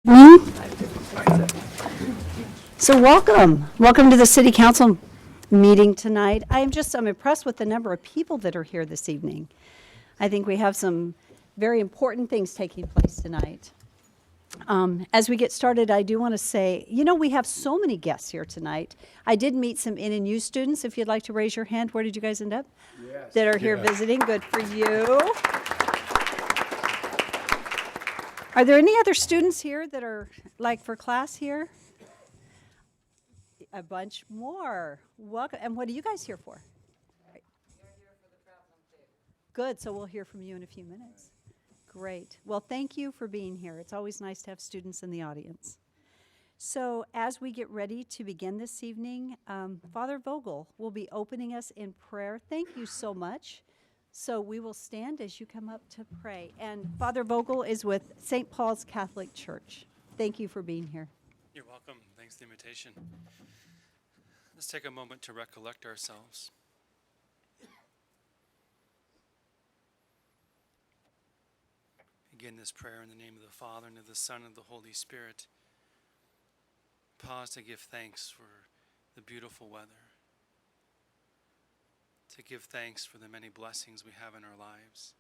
Hmm? So welcome to the City Council meeting tonight. I'm impressed with the number of people that are here this evening. I think we have some very important things taking place tonight. As we get started, I do want to say, we have so many guests here tonight. I did meet some NNU students. If you'd like to raise your hand, where did you guys end up? Yes. That are here visiting. Good for you. Are there any other students here that are like for class here? A bunch more. Welcome. And what are you guys here for? We're here for the problem too. Good. So we'll hear from you in a few minutes. Great. Well, thank you for being here. It's always nice to have students in the audience. So as we get ready to begin this evening, Father Vogel will be opening us in prayer. Thank you so much. So we will stand as you come up to pray. And Father Vogel is with St. Paul's Catholic Church. Thank you for being here. You're welcome. Thanks for the invitation. Let's take a moment to recollect ourselves. Begin this prayer in the name of the Father, and of the Son, and of the Holy Spirit. Pause to give thanks for the beautiful weather, to give thanks for the many blessings we have in our lives,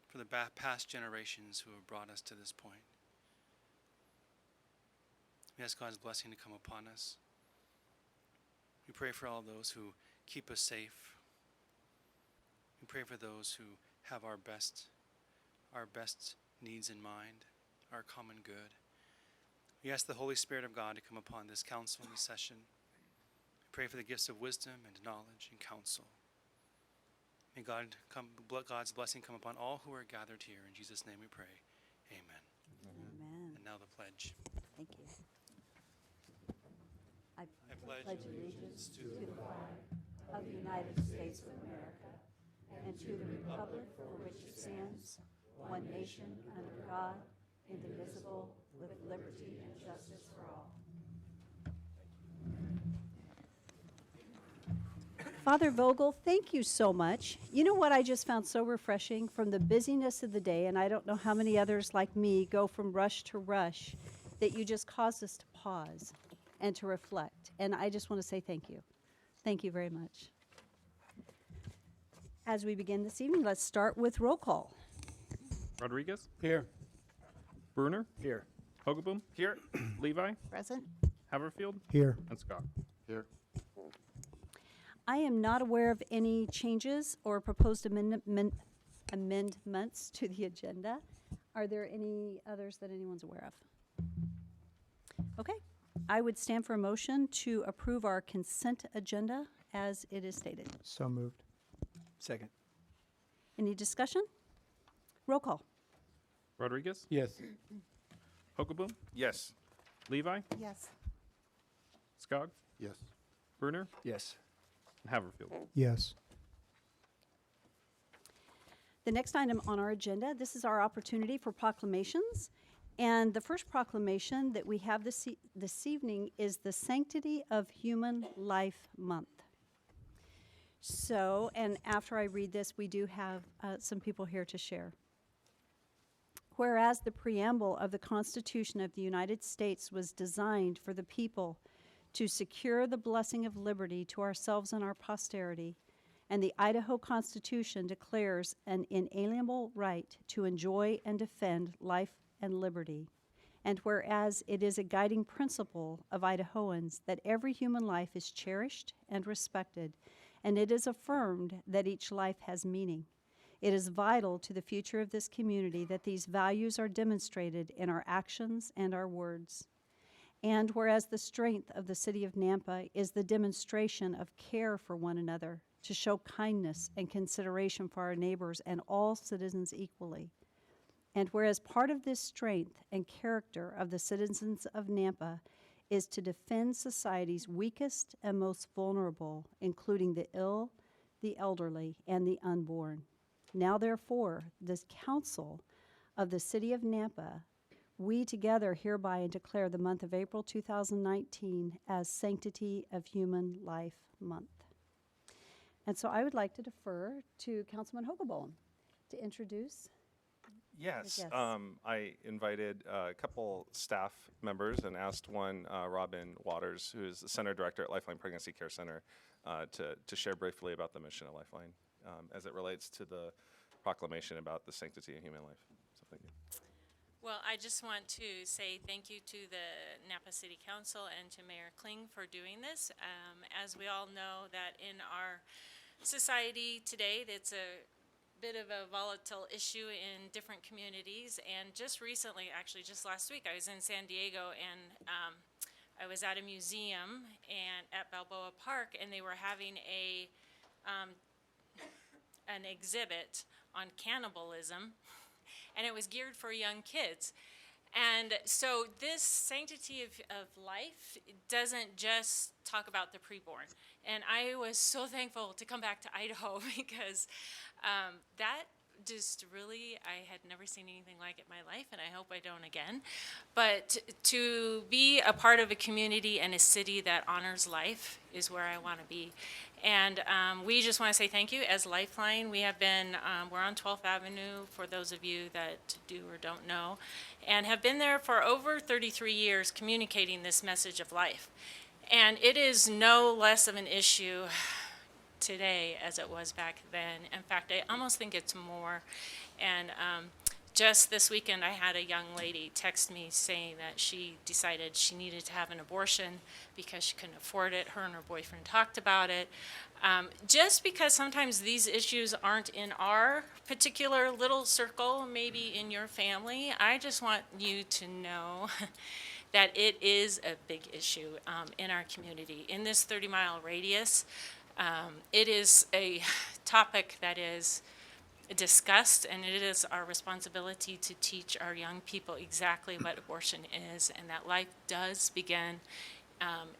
for the past generations who have brought us to this point. We ask God's blessing to come upon us. We pray for all those who keep us safe. We pray for those who have our best needs in mind, our common good. We ask the Holy Spirit of God to come upon this council and this session. We pray for the gifts of wisdom and knowledge and counsel. May God's blessing come upon all who are gathered here. In Jesus' name we pray. Amen. Amen. And now the pledge. Thank you. I pledge allegiance to the flag of the United States of America and to the republic for which it stands, one nation under God, indivisible, with liberty and justice for all. Father Vogel, thank you so much. You know what I just found so refreshing from the busyness of the day, and I don't know how many others like me go from rush to rush, that you just caused us to pause and to reflect. And I just want to say thank you. Thank you very much. As we begin this evening, let's start with roll call. Rodriguez, Here. Bruner, Here. Hogeboom, Here. Levi, Present. Haverfield, Here. and Scott. Here. I am not aware of any changes or proposed amendments to the agenda. Are there any others that anyone's aware of? Okay. I would stand for a motion to approve our consent agenda as it is stated. So moved. Second. Any discussion? Roll call. Rodriguez, Yes. Hogeboom, Yes. Levi, Yes. Scott, Yes. Bruner, Yes. and Haverfield. Yes. The next item on our agenda, this is our opportunity for proclamations. And the first proclamation that we have this evening is the Sanctity of Human Life Month. So, and after I read this, we do have some people here to share. Whereas the preamble of the Constitution of the United States was designed for the people to secure the blessing of liberty to ourselves and our posterity, and the Idaho Constitution declares an inalienable right to enjoy and defend life and liberty. And whereas it is a guiding principle of Idahoans that every human life is cherished and respected, and it is affirmed that each life has meaning. It is vital to the future of this community that these values are demonstrated in our actions and our words. And whereas the strength of the city of Nampa is the demonstration of care for one another, to show kindness and consideration for our neighbors and all citizens equally. And whereas part of this strength and character of the citizens of Nampa is to defend society's weakest and most vulnerable, including the ill, the elderly, and the unborn. Now, therefore, this council of the city of Nampa, we together hereby declare the month of April 2019 as Sanctity of Human Life Month. And so I would like to defer to Councilman Hogeboom to introduce Yes, Yes. I invited a couple staff members and asked one, Robin Waters, who is the center director at Lifeline Pregnancy Care Center, to share briefly about the mission of Lifeline as it relates to the proclamation about the sanctity of human life. So thank you. Well, I just want to say thank you to the Napa City Council and to Mayor Kling for doing this. As we all know that in our society today, it's a bit of a volatile issue in different communities. And just recently, actually just last week, I was in San Diego and I was at a museum and at Balboa Park, and they were having an exhibit on cannibalism, and it was geared for young kids. And so this sanctity of life doesn't just talk about the preborn. And I was so thankful to come back to Idaho because that just really, I had never seen anything like it in my life, and I hope I don't again. But to be a part of a community and a city that honors life is where I want to be. And we just want to say thank you. As Lifeline, we have been, we're on 12th Avenue, for those of you that do or don't know, and have been there for over 33 years communicating this message of life. And it is no less of an issue today as it was back then. In fact, I almost think it's more. And just this weekend, I had a young lady text me saying that she decided she needed to have an abortion because she couldn't afford it. Her and her boyfriend talked about it. Just because sometimes these issues aren't in our particular little circle, maybe in your family, I just want you to know that it is a big issue in our community. In this 30-mile radius, it is a topic that is discussed, and it is our responsibility to teach our young people exactly what abortion is, and that life does begin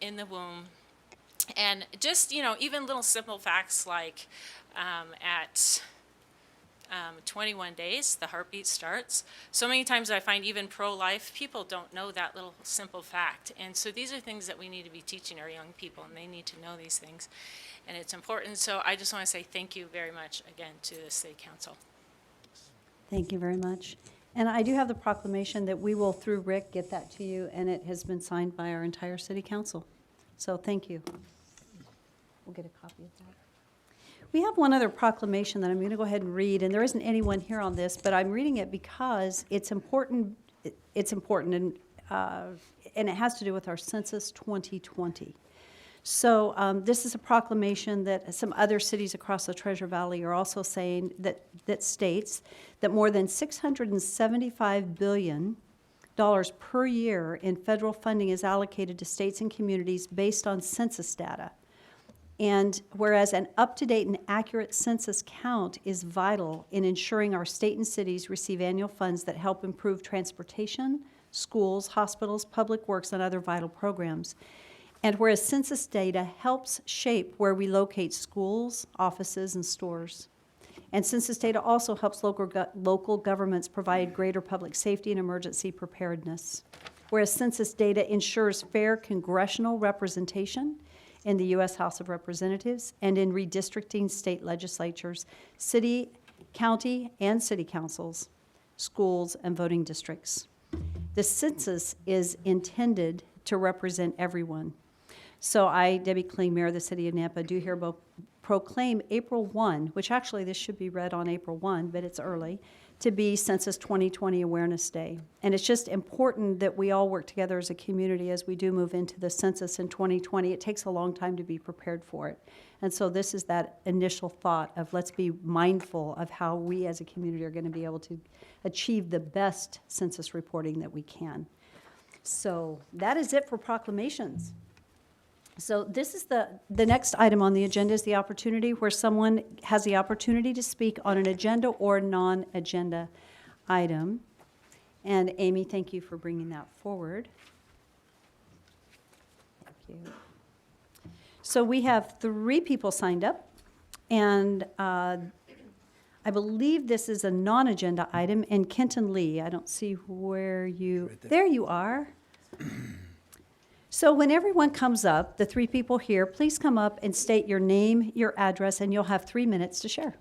in the womb. And just, you know, even little simple facts like at 21 days, the heartbeat starts. So many times I find even pro-life people don't know that little simple fact. And so these are things that we need to be teaching our young people, and they need to know these things. And it's important. So I just want to say thank you very much again to the City Council. Thank you very much. And I do have the proclamation that we will, through Rick, get that to you, and it has been signed by our entire city council. So thank you. We'll get a copy of that. We have one other proclamation that I'm going to go ahead and read, and there isn't anyone here on this, but I'm reading it because it's important. It's important, and it has to do with our Census 2020. So this is a proclamation that some other cities across the Treasure Valley are also saying, that states that more than $675 billion per year in federal funding is allocated to states and communities based on census data. And whereas an up-to-date and accurate census count is vital in ensuring our state and cities receive annual funds that help improve transportation, schools, hospitals, public works, and other vital programs. And whereas census data helps shape where we locate schools, offices, and stores. And census data also helps local governments provide greater public safety and emergency preparedness. Whereas census data ensures fair congressional representation in the U.S. House of Representatives and in redistricting state legislatures, city, county, and city councils, schools, and voting districts. The census is intended to represent everyone. So I, Debbie Kling, Mayor of the City of Nampa, do hereby proclaim April 1, which actually this should be read on April 1, but it's early, to be Census 2020 Awareness Day. And it's just important that we all work together as a community as we do move into the census in 2020. It takes a long time to be prepared for it. And so this is that initial thought of let's be mindful of how we as a community are going to be able to achieve the best census reporting that we can. So that is it for proclamations. So this is the next item on the agenda is the opportunity where someone has the opportunity to speak on an agenda or non-agenda item. And Amy, thank you for bringing that forward. Thank you. So we have 3 people signed up, and I believe this is a non-agenda item. And Kenton Lee, I don't see where you, Right there. there you are. So when everyone comes up, the 3 people here, please come up and state your name, your address, and you'll have 3 minutes to share.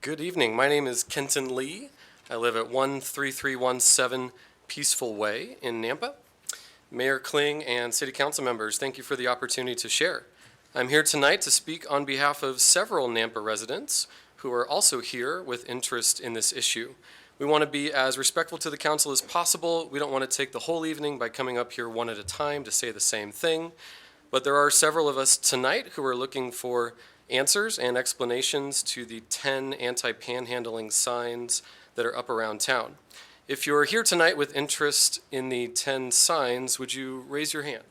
Good evening. My name is Kenton Lee. I live at 13317 Peaceful Way in Nampa. Mayor Kling and City Council members, thank you for the opportunity to share. I'm here tonight to speak on behalf of several Nampa residents who are also here with interest in this issue. We want to be as respectful to the council as possible. We don't want to take the whole evening by coming up here one at a time to say the same thing. But there are several of us tonight who are looking for answers and explanations to the 10 anti-panhandling signs that are up around town. If you're here tonight with interest in the 10 signs, would you raise your hand?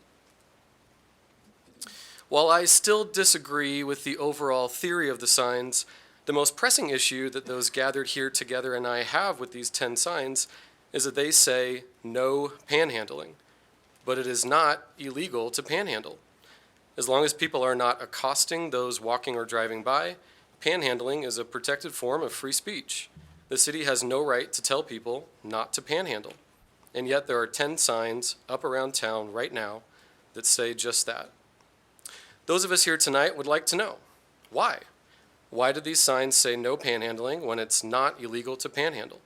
While I still disagree with the overall theory of the signs, the most pressing issue that those gathered here together and I have with these 10 signs is that they say no panhandling, but it is not illegal to panhandle. As long as people are not accosting those walking or driving by, panhandling is a protected form of free speech. The city has no right to tell people not to panhandle. And yet there are 10 signs up around town right now that say just that. Those of us here tonight would like to know, why? Why do these signs say no panhandling when it's not illegal to panhandle?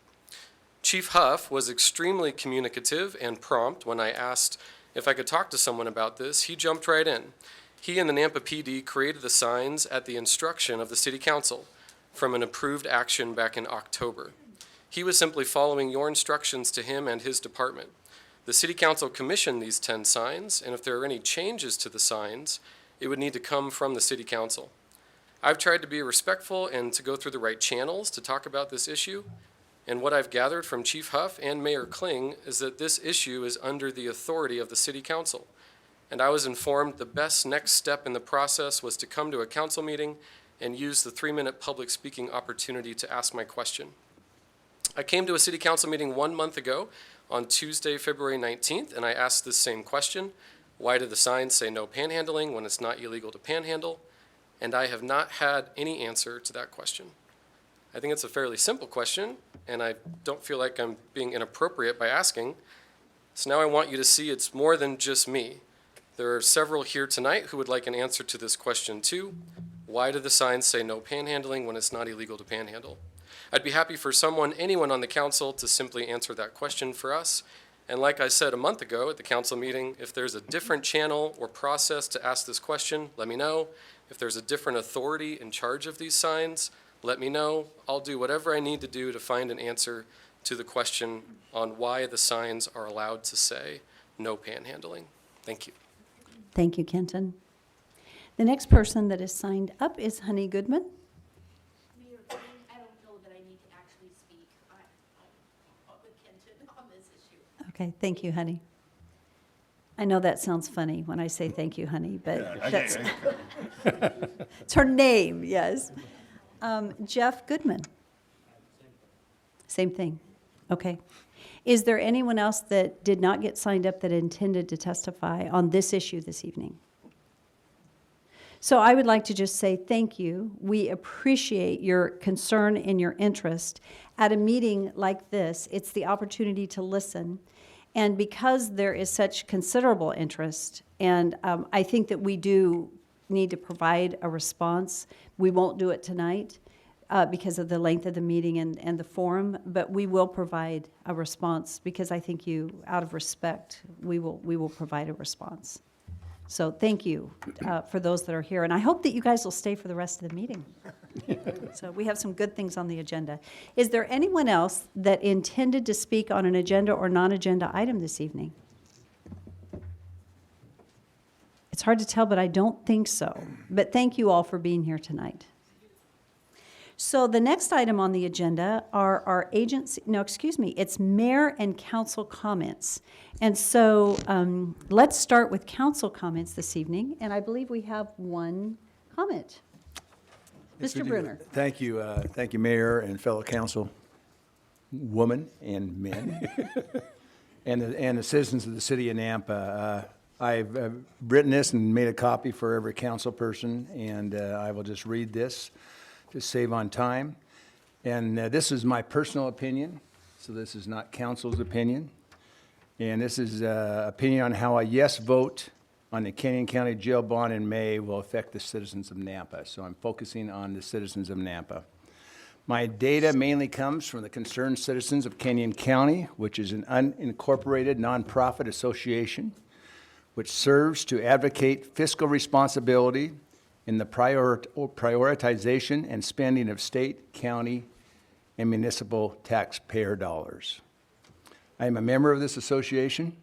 Chief Huff was extremely communicative and prompt when I asked if I could talk to someone about this. He jumped right in. He and the Nampa PD created the signs at the instruction of the City Council from an approved action back in October. He was simply following your instructions to him and his department. The City Council commissioned these 10 signs, and if there are any changes to the signs, it would need to come from the City Council. I've tried to be respectful and to go through the right channels to talk about this issue, and what I've gathered from Chief Huff and Mayor Kling is that this issue is under the authority of the City Council. And I was informed the best next step in the process was to come to a council meeting and use the 3-minute public speaking opportunity to ask my question. I came to a City Council meeting 1 month ago on Tuesday, February 19th, and I asked this same question: why do the signs say no panhandling when it's not illegal to panhandle? And I have not had any answer to that question. I think it's a fairly simple question, and I don't feel like I'm being inappropriate by asking. So now I want you to see it's more than just me. There are several here tonight who would like an answer to this question too. Why do the signs say no panhandling when it's not illegal to panhandle? I'd be happy for anyone on the council to simply answer that question for us. And like I said a month ago at the council meeting, if there's a different channel or process to ask this question, let me know. If there's a different authority in charge of these signs, let me know. I'll do whatever I need to do to find an answer to the question on why the signs are allowed to say no panhandling. Thank you. Thank you, Kenton. The next person that is signed up is Honey Goodman. Mayor King, I don't know that I need to actually speak. I'm with Kenton on this issue. Okay, thank you, Honey. I know that sounds funny when I say thank you, Honey, but that's, it's her name, yes. Jeff Goodman. Same thing. Okay. Is there anyone else that did not get signed up that intended to testify on this issue this evening? So I would like to just say thank you. We appreciate your concern and your interest. At a meeting like this, it's the opportunity to listen. And because there is such considerable interest, and I think that we do need to provide a response, we won't do it tonight because of the length of the meeting and the forum, but we will provide a response because I think you, out of respect, we will provide a response. So thank you for those that are here, and I hope that you guys will stay for the rest of the meeting. So we have some good things on the agenda. Is there anyone else that intended to speak on an agenda or non-agenda item this evening? It's hard to tell, but I don't think so. But thank you all for being here tonight. So the next item on the agenda are our agency, no, excuse me, it's mayor and council comments. And so let's start with council comments this evening, and I believe we have one comment. Yes, we Mr. do. Bruner. Thank you, Mayor and fellow council women and men, and the citizens of the city of Nampa. I've written this and made a copy for every council person, and I will just read this to save on time. And this is my personal opinion, so this is not council's opinion. And this is opinion on how a yes vote on the Canyon County jail bond in May will affect the citizens of Nampa. So I'm focusing on the citizens of Nampa. My data mainly comes from the Concerned Citizens of Canyon County, which is an unincorporated nonprofit association which serves to advocate fiscal responsibility in the prioritization and spending of state, county, and municipal taxpayer dollars. I am a member of this association.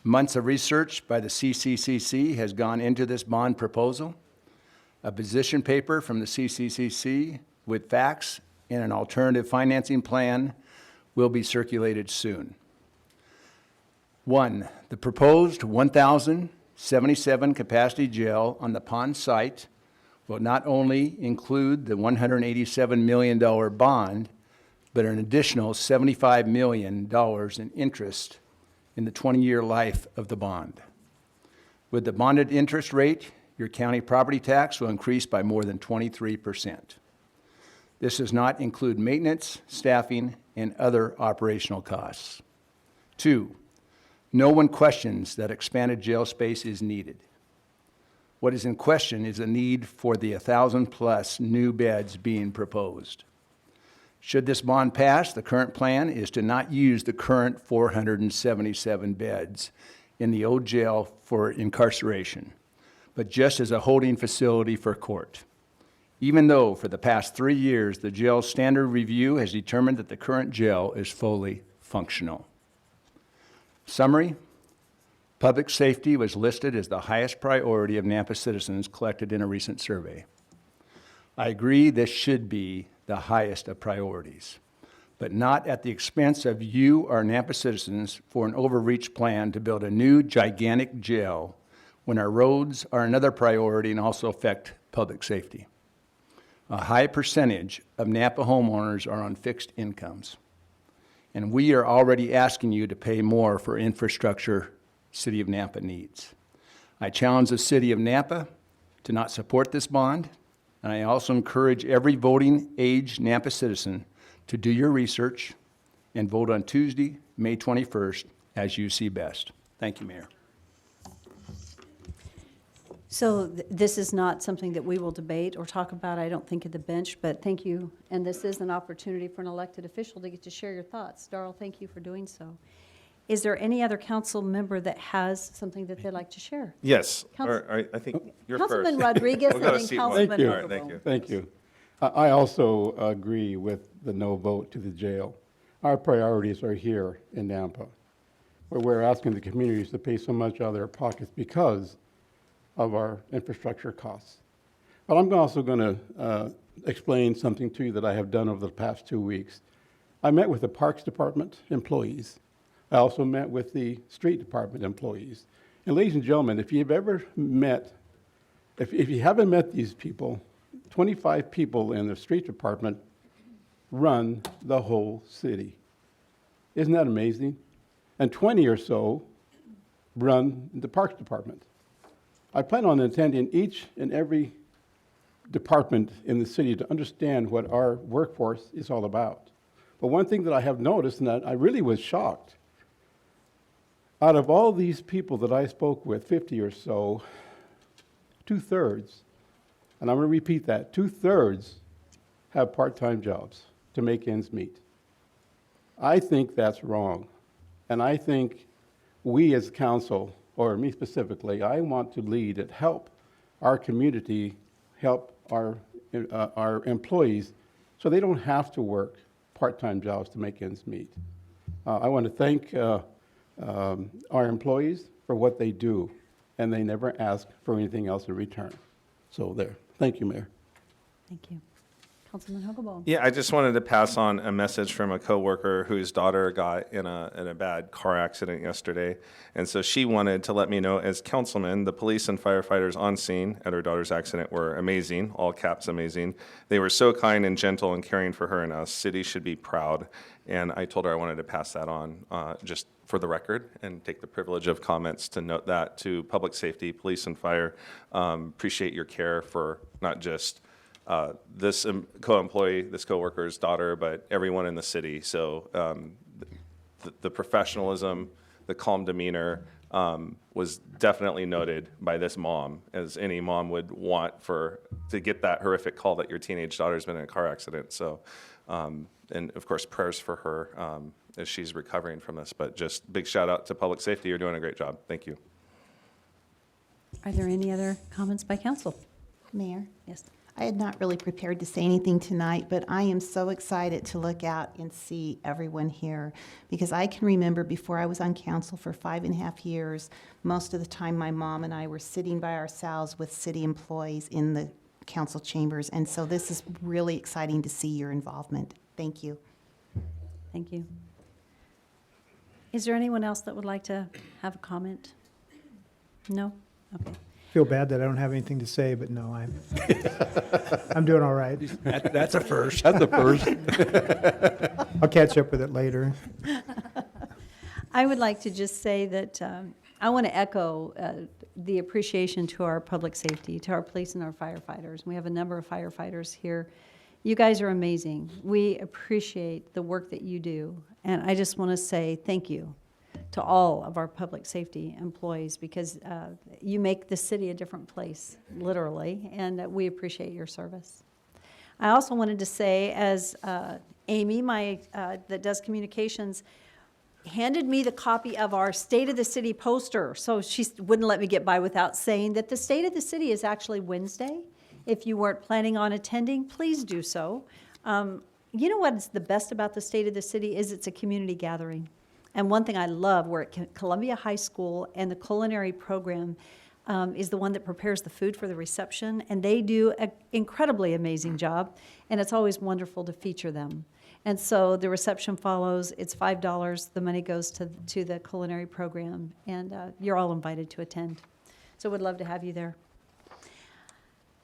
Months of research by the CCCC has gone into this bond proposal. A position paper from the CCCC with facts and an alternative financing plan will be circulated soon. 1, the proposed 1,077 capacity jail on the pond site will not only include the $187 million bond, but an additional $75 million in interest in the 20-year life of the bond. With the bonded interest rate, your county property tax will increase by more than 23%. This does not include maintenance, staffing, and other operational costs. 2, no one questions that expanded jail space is needed. What is in question is the need for the 1,000-plus new beds being proposed. Should this bond pass, the current plan is to not use the current 477 beds in the old jail for incarceration, but just as a holding facility for court. Even though for the past 3 years, the jail's standard review has determined that the current jail is fully functional. Summary, public safety was listed as the highest priority of Nampa citizens collected in a recent survey. I agree this should be the highest of priorities, but not at the expense of you, our Nampa citizens, for an overreach plan to build a new gigantic jail when our roads are another priority and also affect public safety. A high percentage of Nampa homeowners are on fixed incomes, and we are already asking you to pay more for infrastructure City of Nampa needs. I challenge the City of Nampa to not support this bond, and I also encourage every voting age Nampa citizen to do your research and vote on Tuesday, May 21st, as you see best. Thank you, Mayor. So this is not something that we will debate or talk about, I don't think, at the bench, but thank you. And this is an opportunity for an elected official to get to share your thoughts. Darrell, thank you for doing so. Is there any other council member that has something that they'd like to share? Yes, Council- or I think you're first. Councilman Rodriguez We'll and go to then seat one. Councilman you. All right, thank you. Thank you. I also agree with the no vote to the jail. Our priorities are here in Nampa, where we're asking the communities to pay so much out of their pockets because of our infrastructure costs. But I'm also going to explain something to you that I have done over the past 2 weeks. I met with the Parks Department employees. I also met with the Street Department employees. And ladies and gentlemen, if you've ever met, if you haven't met these people, 25 people in the Street Department run the whole city. Isn't that amazing? And 20 or so run the Parks Department. I plan on attending each and every department in the city to understand what our workforce is all about. But one thing that I have noticed, and that I really was shocked, out of all these people that I spoke with, 50 or so, 2/3, and I'm going to repeat that, 2/3 have part-time jobs to make ends meet. I think that's wrong. And I think we as council, or me specifically, I want to lead and help our community, help our employees, so they don't have to work part-time jobs to make ends meet. I want to thank our employees for what they do, and they never ask for anything else in return. So there. Thank you, Mayor. Thank you. Councilman Hogaboam. Yeah, I just wanted to pass on a message from a coworker whose daughter got in a bad car accident yesterday. And so she wanted to let me know, as councilman, the police and firefighters on scene at her daughter's accident were amazing, all caps amazing. They were so kind and gentle and caring for her and us. City should be proud. And I told her I wanted to pass that on just for the record and take the privilege of comments to note that to public safety, police and fire. Appreciate your care for not just this co-employee, this co-worker's daughter, but everyone in the city. So the professionalism, the calm demeanor, was definitely noted by this mom, as any mom would want to get that horrific call that your teenage daughter's been in a car accident. So, and of course, prayers for her as she's recovering from this. But just big shout out to public safety. You're doing a great job. Thank you. Are there any other comments by council? Mayor, Yes. I had not really prepared to say anything tonight, but I am so excited to look out and see everyone here, because I can remember before I was on council for 5.5 years, most of the time my mom and I were sitting by ourselves with city employees in the council chambers, and so this is really exciting to see your involvement. Thank you. Thank you. Is there anyone else that would like to have a comment? No? Okay. Feel bad that I don't have anything to say, but no, I'm doing all right. That's a first. That's the first. I'll catch up with it later. I would like to just say that I want to echo the appreciation to our public safety, to our police and our firefighters. We have a number of firefighters here. You guys are amazing. We appreciate the work that you do. And I just want to say thank you to all of our public safety employees, because you make the city a different place, literally, and we appreciate your service. I also wanted to say, as Amy, that does communications, handed me the copy of our State of the City poster, so she wouldn't let me get by without saying that the State of the City is actually Wednesday. If you weren't planning on attending, please do so. You know what's the best about the State of the City is it's a community gathering. And one thing I love, we're at Columbia High School, and the culinary program is the one that prepares the food for the reception, and they do an incredibly amazing job, and it's always wonderful to feature them. And so the reception follows. It's $5. The money goes to the culinary program, and you're all invited to attend. So we'd love to have you there.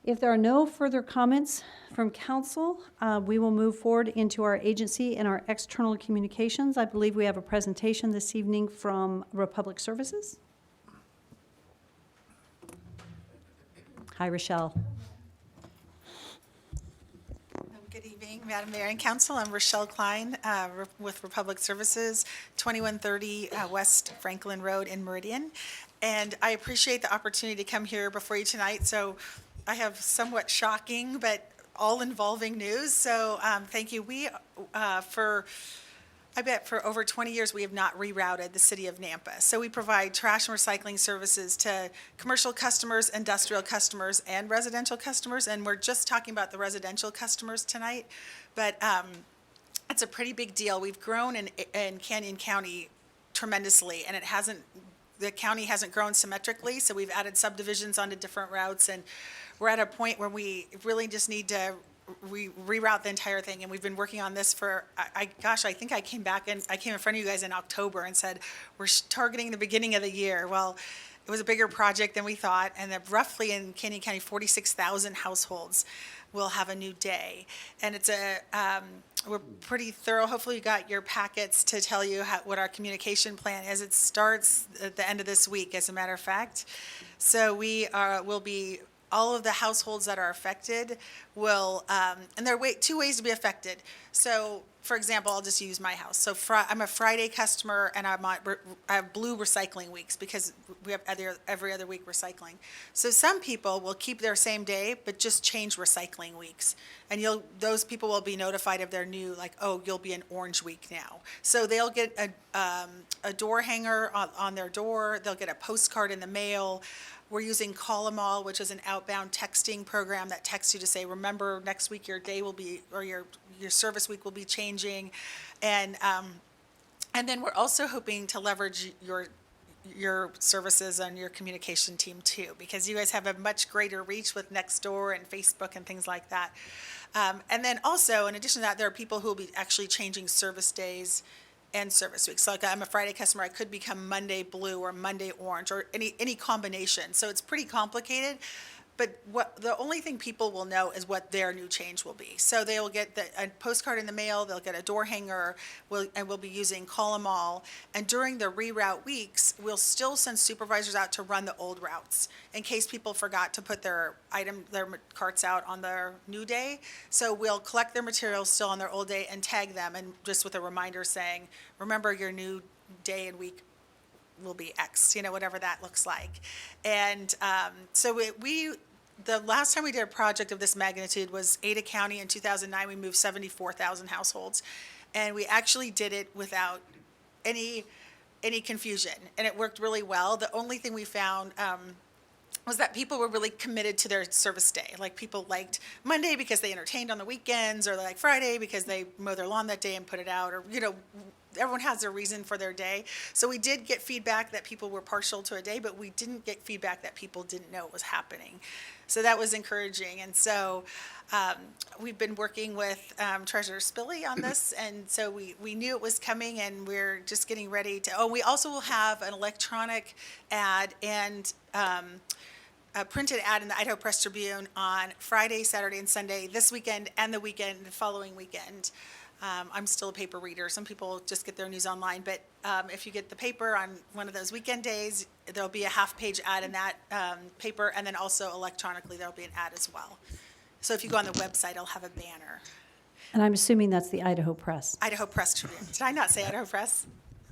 If there are no further comments from council, we will move forward into our agency and our external communications. I believe we have a presentation this evening from Republic Services. Hi, Rochelle. Good evening, Madam Mayor and Council. I'm Rochelle Klein with Republic Services, 2130 West Franklin Road in Meridian. And I appreciate the opportunity to come here before you tonight. So I have somewhat shocking but all involving news. So thank you. I bet for over 20 years we have not rerouted the city of Nampa. So we provide trash and recycling services to commercial customers, industrial customers, and residential customers. And we're just talking about the residential customers tonight. But it's a pretty big deal. We've grown in Canyon County tremendously, and the county hasn't grown symmetrically. So we've added subdivisions onto different routes, and we're at a point where we really just need to reroute the entire thing, and we've been working on this for, I think I came in front of you guys in October and said, we're targeting the beginning of the year. Well, it was a bigger project than we thought, and that roughly in Canyon County, 46,000 households will have a new day. And it's we're pretty thorough. Hopefully you got your packets to tell you what our communication plan is. It starts at the end of this week, as a matter of fact. So will be all of the households that are affected will, and there are two ways to be affected. So, for example, I'll just use my house. So I'm a Friday customer, and I have blue recycling weeks because we have every other week recycling. So some people will keep their same day, but just change recycling weeks. And those people will be notified of their new, like, oh, you'll be an orange week now. So they'll get a door hanger on their door. They'll get a postcard in the mail. We're using Call 'em All, which is an outbound texting program that texts you to say, remember, next week your day will be, or your service week will be changing. And then we're also hoping to leverage your services and your communication team too, because you guys have a much greater reach with Nextdoor and Facebook and things like that. And then also, in addition to that, there are people who will be actually changing service days and service weeks. So like I'm a Friday customer, I could become Monday blue or Monday orange or any combination. So it's pretty complicated, but the only thing people will know is what their new change will be. So they will get a postcard in the mail, they'll get a door hanger, and we'll be using Call 'em All. And during the reroute weeks, we'll still send supervisors out to run the old routes in case people forgot to put their carts out on their new day. So we'll collect their materials still on their old day and tag them, and just with a reminder saying, remember your new day and week will be X, whatever that looks like. And so the last time we did a project of this magnitude was Ada County in 2009. We moved 74,000 households. And we actually did it without any confusion, and it worked really well. The only thing we found was that people were really committed to their service day. Like, people liked Monday because they entertained on the weekends, or they like Friday because they mow their lawn that day and put it out, or, everyone has their reason for their day. So we did get feedback that people were partial to a day, but we didn't get feedback that people didn't know it was happening. So that was encouraging. And so we've been working with Treasurer Spilly on this, and so we knew it was coming, and we're just getting ready to, we also will have an electronic ad and a printed ad in the Idaho Press Tribune on Friday, Saturday, and Sunday, this weekend and the following weekend. I'm still a paper reader. Some people just get their news online, but if you get the paper on one of those weekend days, there'll be a half-page ad in that paper, and then also electronically there'll be an ad as well. So if you go on the website, it'll have a banner. And I'm assuming that's the Idaho Press. Idaho Press Tribune. Did I not say Idaho Press?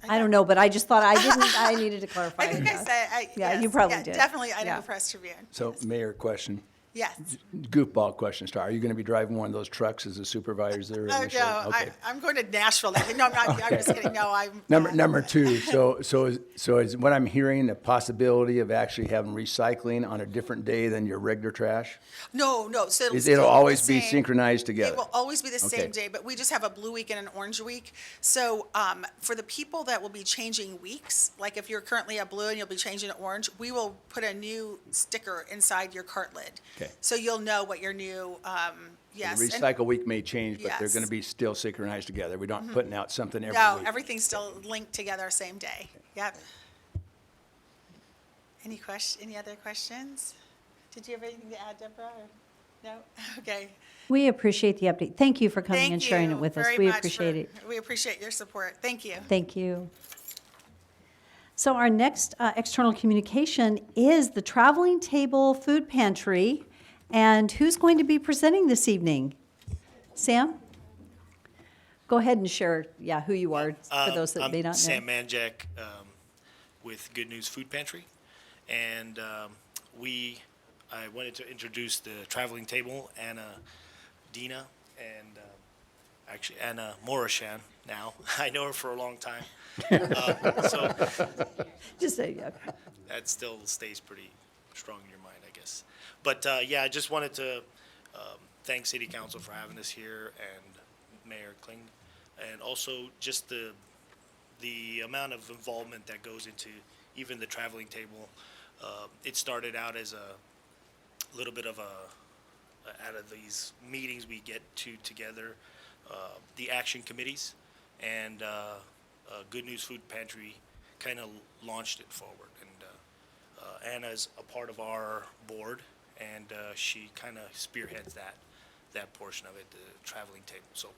I don't know, but I just thought I needed to clarify. I think I said, Yeah, yes, you probably yeah, did. definitely Idaho Yeah. Press Tribune. So, Mayor, question. Yes. Goofball question, Star. Are you going to be driving one of those trucks as a supervisor there? Oh, initially? no, Okay. I'm going to Nashville. No, I'm not. I'm just kidding. No, I'm. Number two, so is what I'm hearing the possibility of actually having recycling on a different day than your regular trash? No. So it'll It'll still always the be same. synchronized together? It will always be the same Okay. day, but we just have a blue week and an orange week. So for the people that will be changing weeks, like if you're currently a blue and you'll be changing to orange, we will put a new sticker inside your cart lid. Okay. So you'll know what your new, yes. The and- recycle week may change, but they're Yes. Mm-hmm. going to be still synchronized together. We're not putting out something every No, week. everything's still linked together same day. Yep. Any other questions? Did you have anything to add, Deborah? Or- No? Okay. We appreciate the update. Thank you for coming Thank and sharing you it with us. very We much appreciate it. We appreciate your support. Thank you. Thank you. So our next external communication is the Traveling Table Food Pantry. And who's going to be presenting this evening? Sam? Go ahead and share, who you are, for those that may not know. I'm Sam Manjak with Good News Food Pantry. And I wanted to introduce the Traveling Table, Anna Dina, and actually Anna Morashan now. I know her for a long time. So Just say, yeah. that still stays pretty strong in your mind, I guess. But I just wanted to thank City Council for having us here, and Mayor Kling, and also just the amount of involvement that goes into even the Traveling Table. It started out as a little bit of out of these meetings we get together, the action committees, and Good News Food Pantry kind of launched it forward. And Anna's a part of our board, and she kind of spearheads that portion of it, the Traveling Table. So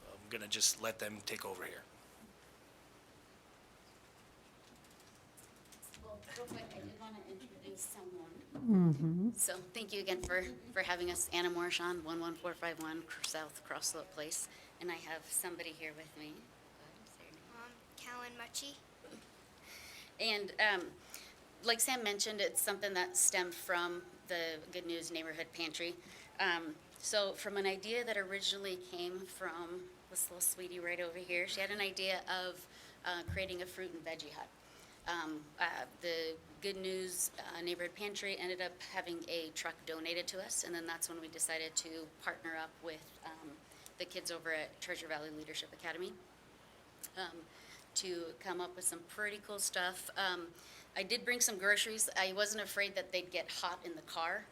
I'm going to just let them take over here. Well, real quick, I did want to introduce someone. So thank you again for having us. Anna Morishon, 11451 South Crosslope Place. And I have somebody here with me. Callan Mucci. And like Sam mentioned, it's something that stemmed from the Good News Neighborhood Pantry. So from an idea that originally came from this little sweetie right over here, she had an idea of creating a fruit and veggie hut. The Good News Neighborhood Pantry ended up having a truck donated to us, and then that's when we decided to partner up with the kids over at Treasure Valley Leadership Academy to come up with some pretty cool stuff. I did bring some groceries. I wasn't afraid that they'd get hot in the car,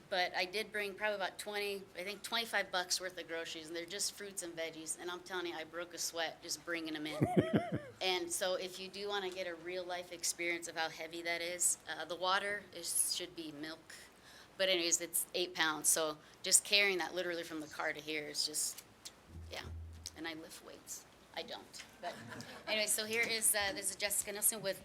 but I did bring probably about 25 worth of groceries, and they're just fruits and veggies. And I'm telling you, I broke a sweat just bringing them in. And so if you do want to get a real life experience of how heavy that is, the water should be milk. But anyways, it's 8 pounds. So just carrying that literally from the car to here is just, and I lift weights. I don't. But anyway, so here is this is Jessica Nielsen with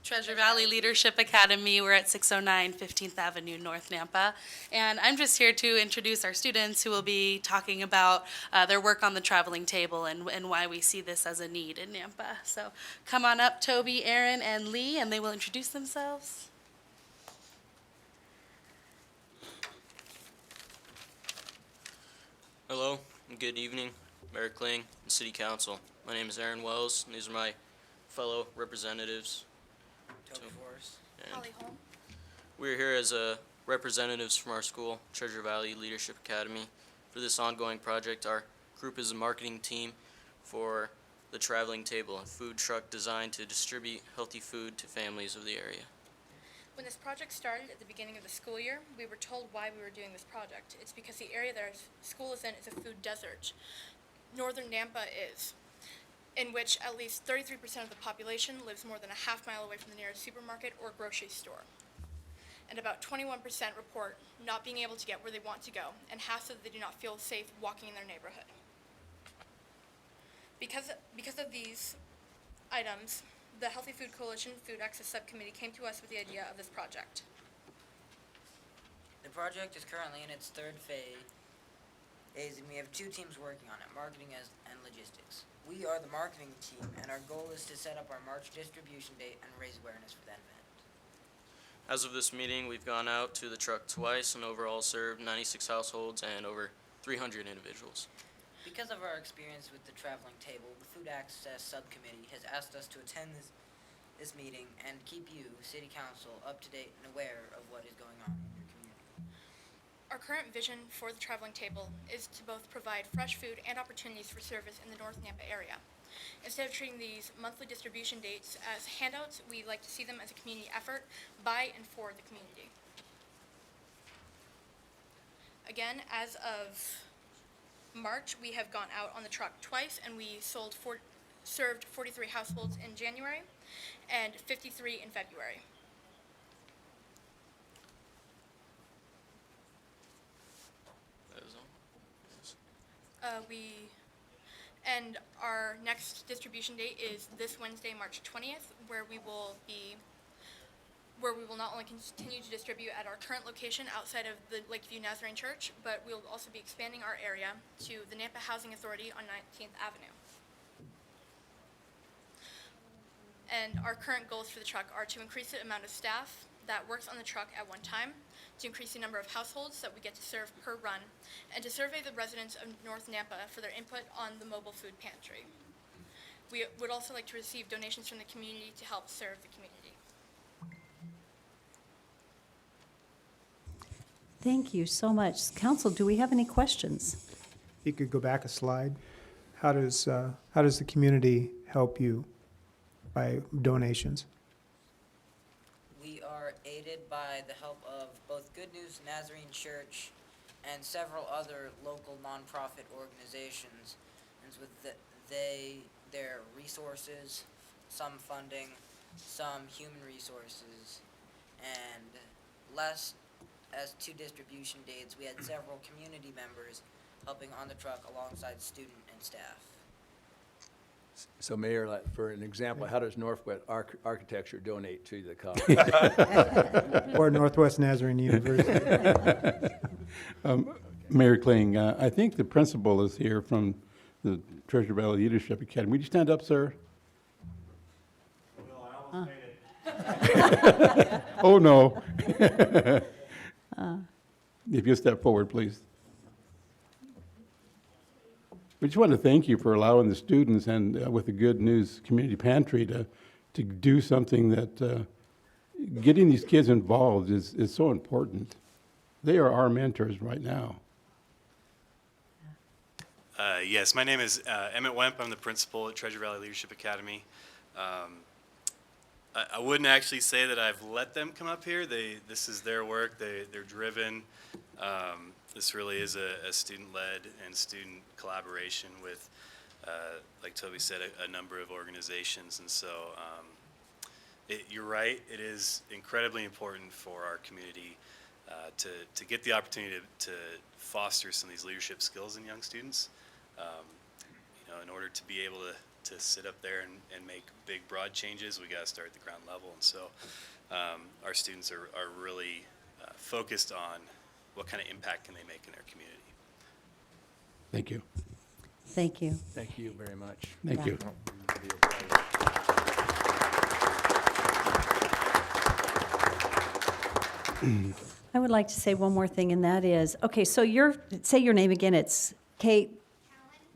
Treasure Valley Leadership Academy. We're at 609 15th Avenue, North Nampa. And I'm just here to introduce our students who will be talking about their work on the traveling table and why we see this as a need in Nampa. So come on up, Toby, Aaron, and Lee, and they will introduce themselves. Hello, and good evening, Mayor Kling and City Council. My name is Aaron Wells, and these are my fellow representatives. Toby Forrest. And Holly Holm. we're here as representatives from our school, Treasure Valley Leadership Academy. For this ongoing project, our group is a marketing team for the Traveling Table, a food truck designed to distribute healthy food to families of the area. When this project started at the beginning of the school year, we were told why we were doing this project. It's because the area that our school is in is a food desert. Northern Nampa is, in which at least 33% of the population lives more than a half mile away from the nearest supermarket or grocery store. And about 21% report not being able to get where they want to go, and half said they do not feel safe walking in their neighborhood. Because of these items, the Healthy Food Coalition Food Access Subcommittee came to us with the idea of this project. The project is currently in its third phase, and we have two teams working on it, marketing and logistics. We are the marketing team, and our goal is to set up our March distribution date and raise awareness for that event. As of this meeting, we've gone out to the truck twice and overall served 96 households and over 300 individuals. Because of our experience with the Traveling Table, the Food Access Subcommittee has asked us to attend this meeting and keep you, City Council, up to date and aware of what is going on in your community. Our current vision for the Traveling Table is to both provide fresh food and opportunities for service in the North Nampa area. Instead of treating these monthly distribution dates as handouts, we like to see them as a community effort by and for the community. Again, as of March, we have gone out on the truck twice, and we served 43 households in January and 53 in February. That is all. Yes. And our next distribution date is this Wednesday, March 20th, where we will not only continue to distribute at our current location outside of the Lakeview Nazarene Church, but we'll also be expanding our area to the Nampa Housing Authority on 19th Avenue. And our current goals for the truck are to increase the amount of staff that works on the truck at one time, to increase the number of households that we get to serve per run, and to survey the residents of North Nampa for their input on the mobile food pantry. We would also like to receive donations from the community to help serve the community. Thank you so much. Council, do we have any questions? You could go back a slide. How does the community help you by donations? We are aided by the help of both Good News Nazarene Church and several other local nonprofit organizations, and with their resources, some funding, some human resources, and less as to distribution dates, we had several community members helping on the truck alongside student and staff. So Mayor, like, for an example, how does Northwest Architecture donate to the cause? Or Northwest Nazarene University? Mayor Kling, I think the principal is here from the Treasure Valley Leadership Academy. Would you stand up, sir? Well, I almost made it. Oh, no. If you step forward, please. We just want to thank you for allowing the students and with the Good News Community Pantry to do something that getting these kids involved is so important. They are our mentors right now. Yes, my name is Emmett Wemp. I'm the principal at Treasure Valley Leadership Academy. I wouldn't actually say that I've let them come up here. This is their work. They're driven. This really is a student-led and student collaboration with, like Toby said, a number of organizations. And so you're right, it is incredibly important for our community to get the opportunity to foster some of these leadership skills in young students. In order to be able to sit up there and make big, broad changes. We got to start at the ground level. And so our students are really focused on what kind of impact can they make in their community. Thank you. Thank you. Thank you very much. Thank you. I would like to say one more thing, and that is, okay, so say your name again, it's Kate?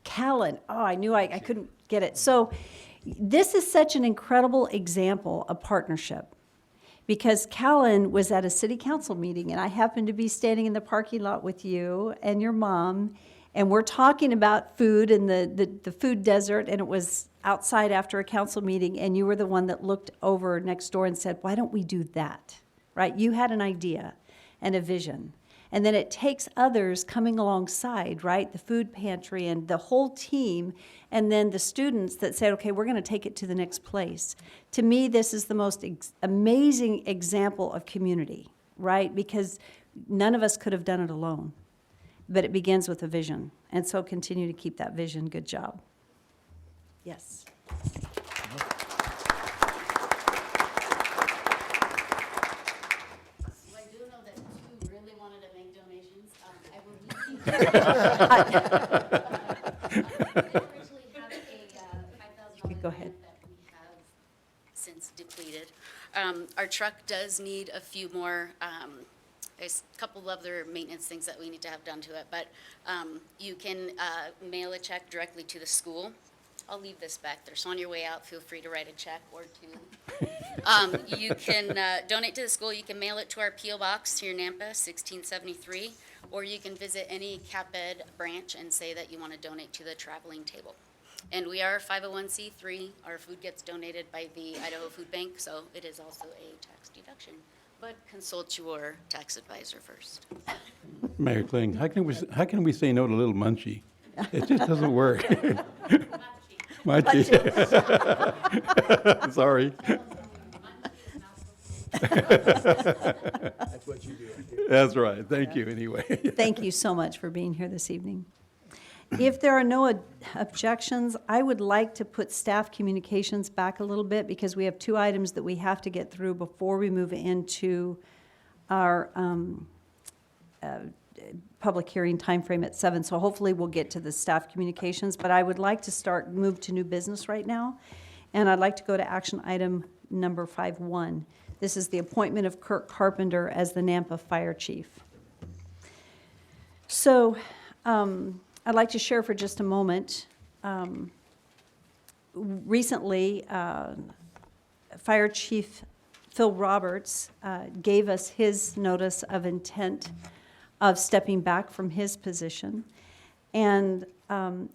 Callan. Oh, I knew I couldn't get it. So this is such an incredible example of partnership, because Callan was at a city council meeting, and I happened to be standing in the parking lot with you and your mom, and we're talking about food and the food desert, and it was outside after a council meeting, and you were the one that looked over next door and said, why don't we do that? Right? You had an idea and a vision. And then it takes others coming alongside, right? The food pantry and the whole team, and then the students that said, okay, we're going to take it to the next place. To me, this is the most amazing example of community, right? Because none of us could have done it alone. But it begins with a vision. And so continue to keep that vision. Good job. Yes. Go ahead. That we have since depleted. Our truck does need a few more, there's a couple of other maintenance things that we need to have done to it, but you can mail a check directly to the school. I'll leave this back there, so on your way out, feel free to write a check or two. You can donate to the school. You can mail it to our P.O. Box here in Nampa, 1673, or you can visit any CAPED branch and say that you want to donate to the traveling table. And we are 501c3. Our food gets donated by the Idaho Food Bank, so it is also a tax deduction. But consult your tax advisor first. Mayor Kling, how can we say no to Little Munchie? It just doesn't work. Munchie. Sorry. That's what you do. That's right. Thank you anyway. Thank you so much for being here this evening. If there are no objections, I would like to put staff communications back a little bit, because we have two items that we have to get through before we move into our public hearing timeframe at 7. So hopefully we'll get to the staff communications, but I would like to move to new business right now. And I'd like to go to action item number 5.1. This is the appointment of Kirk Carpenter as the Nampa Fire Chief. So, I'd like to share for just a moment. Recently, Fire Chief Phil Roberts gave us his notice of intent of stepping back from his position. And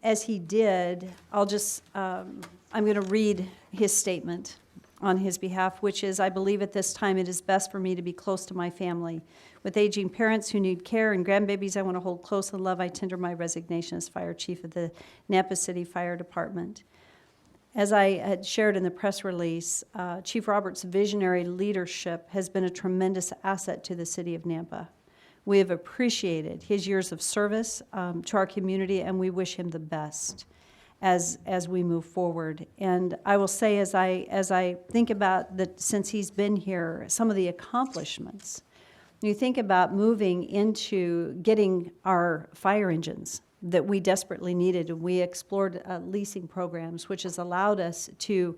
as he did, I'm going to read his statement on his behalf, which is, I believe at this time it is best for me to be close to my family. With aging parents who need care and grandbabies I want to hold close in love, I tender my resignation as Fire Chief of the Nampa City Fire Department. As I had shared in the press release, Chief Roberts' visionary leadership has been a tremendous asset to the city of Nampa. We have appreciated his years of service to our community, and we wish him the best as we move forward. And I will say, as I think about since he's been here, some of the accomplishments. You think about moving into getting our fire engines that we desperately needed, and we explored leasing programs, which has allowed us to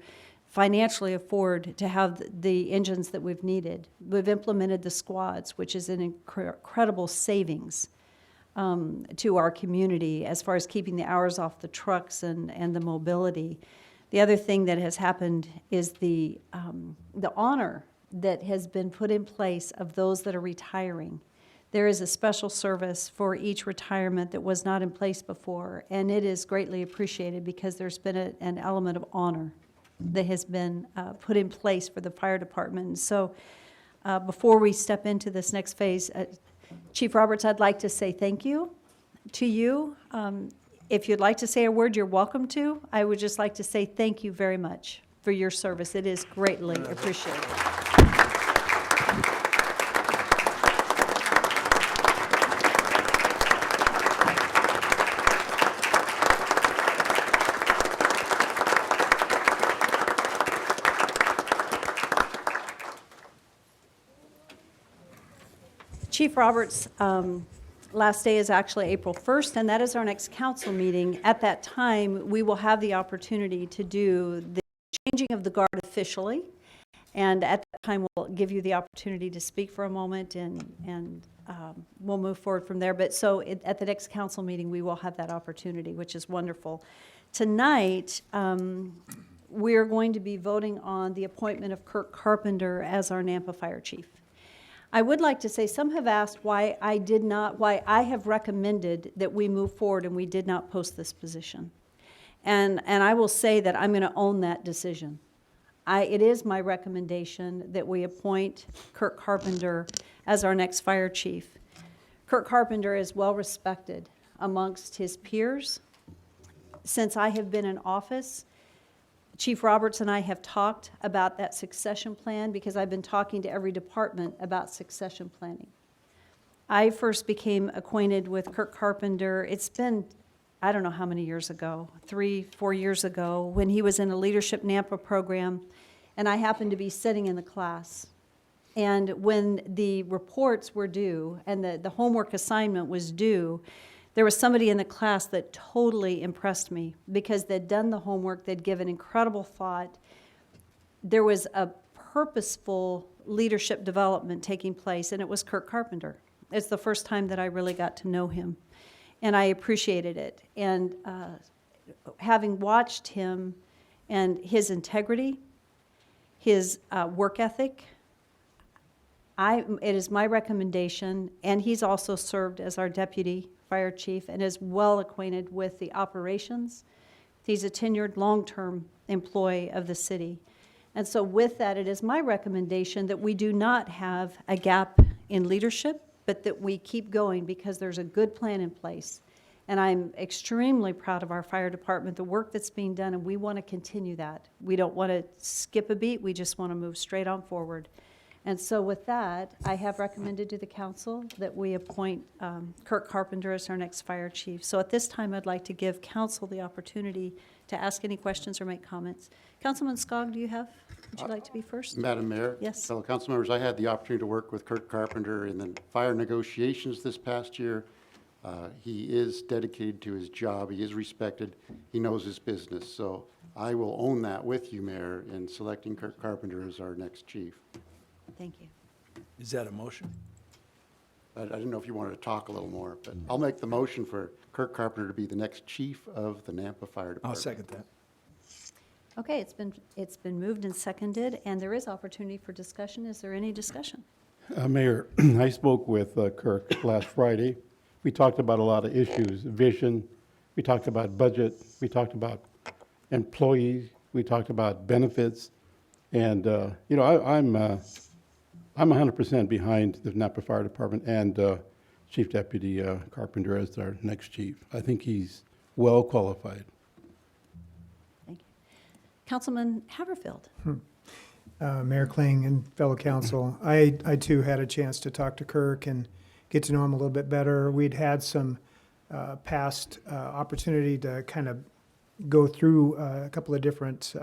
financially afford to have the engines that we've needed. We've implemented the squads, which is an incredible savings to our community as far as keeping the hours off the trucks and the mobility. The other thing that has happened is the honor that has been put in place of those that are retiring. There is a special service for each retirement that was not in place before, and it is greatly appreciated because there's been an element of honor that has been put in place for the fire department. So before we step into this next phase, Chief Roberts, I'd like to say thank you to you. If you'd like to say a word, you're welcome to. I would just like to say thank you very much for your service. It is greatly appreciated. Chief Roberts' last day is actually April 1st, and that is our next council meeting. At that time, we will have the opportunity to do the changing of the guard officially, and at that time, we'll give you the opportunity to speak for a moment, and we'll move forward from there. But so at the next council meeting, we will have that opportunity, which is wonderful. Tonight, we're going to be voting on the appointment of Kirk Carpenter as our Nampa Fire Chief. I would like to say, some have asked why I have recommended that we move forward and we did not post this position. And I will say that I'm going to own that decision. It is my recommendation that we appoint Kirk Carpenter as our next fire chief. Kirk Carpenter is well respected amongst his peers. Since I have been in office, Chief Roberts and I have talked about that succession plan because I've been talking to every department about succession planning. I first became acquainted with Kirk Carpenter, it's been, I don't know how many years ago, 3-4 years ago, when he was in a Leadership Nampa program, and I happened to be sitting in the class. And when the reports were due and the homework assignment was due, there was somebody in the class that totally impressed me because they'd done the homework, they'd given incredible thought. There was a purposeful leadership development taking place, and it was Kirk Carpenter. It's the first time that I really got to know him, and I appreciated it. And having watched him and his integrity, his work ethic, it is my recommendation, and he's also served as our deputy fire chief and is well acquainted with the operations. He's a tenured long-term employee of the city. And so with that, it is my recommendation that we do not have a gap in leadership, but that we keep going because there's a good plan in place. And I'm extremely proud of our fire department, the work that's being done, and we want to continue that. We don't want to skip a beat, we just want to move straight on forward. And so with that, I have recommended to the council that we appoint Kirk Carpenter as our next fire chief. So at this time, I'd like to give council the opportunity to ask any questions or make comments. Councilman Skog, would you like to be first? Madam Mayor? Yes. Fellow council members, I had the opportunity to work with Kirk Carpenter in the fire negotiations this past year. He is dedicated to his job. He is respected. He knows his business. So I will own that with you, Mayor, in selecting Kirk Carpenter as our next chief. Thank you. Is that a motion? I didn't know if you wanted to talk a little more, but I'll make the motion for Kirk Carpenter to be the next chief of the Nampa Fire Department. I'll second that. Okay, it's been moved and seconded, and there is opportunity for discussion. Is there any discussion? Mayor, I spoke with Kirk last Friday. We talked about a lot of issues, vision, we talked about budget, we talked about employees, we talked about benefits, and you know, I'm 100% behind the Napa Fire Department and Chief Deputy Carpenter as our next chief. I think he's well qualified. Thank you. Councilman Haverfield. Mayor Kling and fellow council, I too had a chance to talk to Kirk and get to know him a little bit better. We'd had some past opportunity to kind of go through a couple of different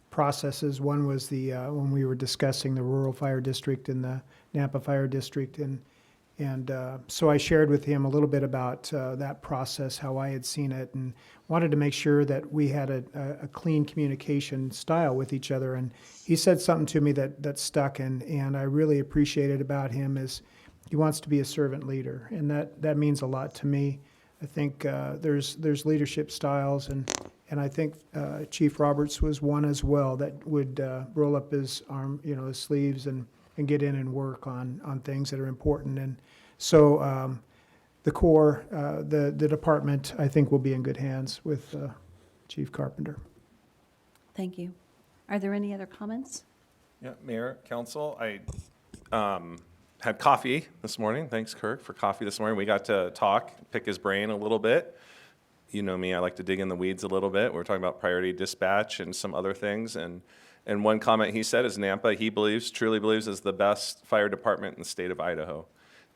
processes. One was the when we were discussing the rural fire district and the Nampa Fire District, and so I shared with him a little bit about that process, how I had seen it, and wanted to make sure that we had a clean communication style with each other. And he said something to me that stuck, and I really appreciated about him is he wants to be a servant leader, and that means a lot to me. I think there's leadership styles, and I think Chief Roberts was one as well that would roll up his his sleeves and get in and work on things that are important. And so the Corps, the department, I think will be in good hands with Chief Carpenter. Thank you. Are there any other comments? Yeah, Mayor, Council, I had coffee this morning. Thanks, Kirk, for coffee this morning. We got to talk, pick his brain a little bit. You know me, I like to dig in the weeds a little bit. We're talking about priority dispatch and some other things. And one comment he said is Nampa, he truly believes, is the best fire department in the state of Idaho.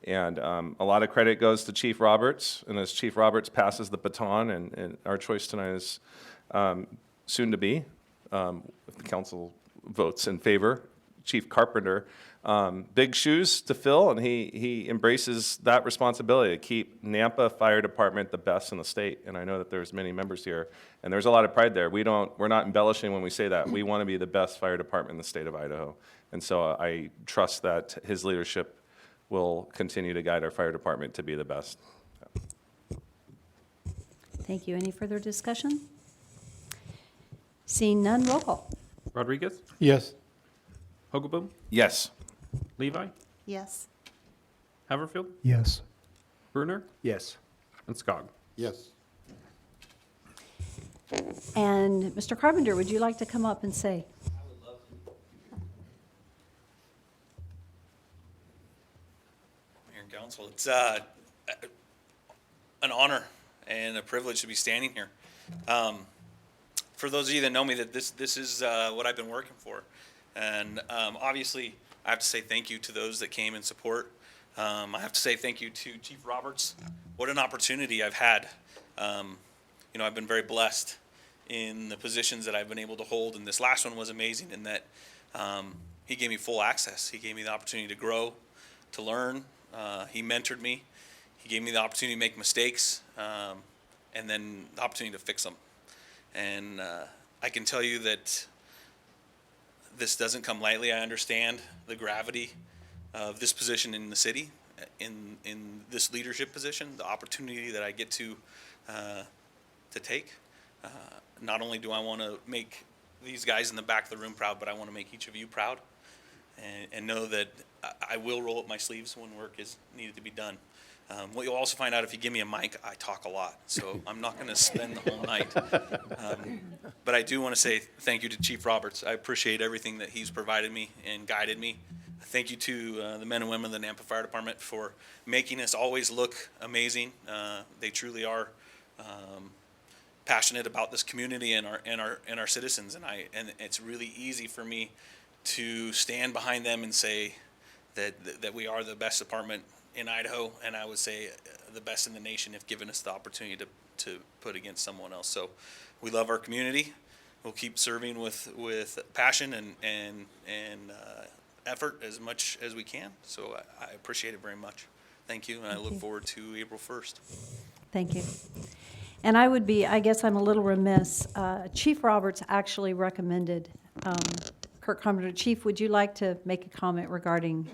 And a lot of credit goes to Chief Roberts. And as Chief Roberts passes the baton, and our choice tonight is soon to be, if the council votes in favor, Chief Carpenter. Big shoes to fill, and he embraces that responsibility to keep Nampa Fire Department the best in the state. And I know that there's many members here, and there's a lot of pride there. We're not embellishing when we say that. We want to be the best fire department in the state of Idaho. And so I trust that his leadership will continue to guide our fire department to be the best. Thank you. Any further discussion? Seeing none, roll call. Rodriguez? Yes. Hogaboom? Yes. Levi? Yes. Haverfield? Yes. Bruner? Yes. And Skog? Yes. And Mr. Carpenter, would you like to come up and say? Mayor and Council, it's an honor and a privilege to be standing here. For those of you that know me, that this is what I've been working for. And obviously, I have to say thank you to those that came in support. I have to say thank you to Chief Roberts. What an opportunity I've had. You know, I've been very blessed in the positions that I've been able to hold, and this last one was amazing in that he gave me full access. He gave me the opportunity to grow, to learn. He mentored me. He gave me the opportunity to make mistakes, and then the opportunity to fix them. And I can tell you that this doesn't come lightly. I understand the gravity of this position in the city, in this leadership position, the opportunity that I get to take. Not only do I want to make these guys in the back of the room proud, but I want to make each of you proud, and know that I will roll up my sleeves when work is needed to be done. What you'll also find out, if you give me a mic, I talk a lot, so I'm not going to spend the whole night. But I do want to say thank you to Chief Roberts. I appreciate everything that he's provided me and guided me. Thank you to the men and women of the Nampa Fire Department for making us always look amazing. They truly are passionate about this community and our citizens, and it's really easy for me to stand behind them and say that we are the best department in Idaho, and I would say the best in the nation if given us the opportunity to put against someone else. So we love our community. We'll keep serving with passion and effort as much as we can. So I appreciate it very much. Thank you, and I look forward to April 1st. Thank you. And I guess I'm a little remiss. Chief Roberts actually recommended Kirk Carpenter. Chief, would you like to make a comment regarding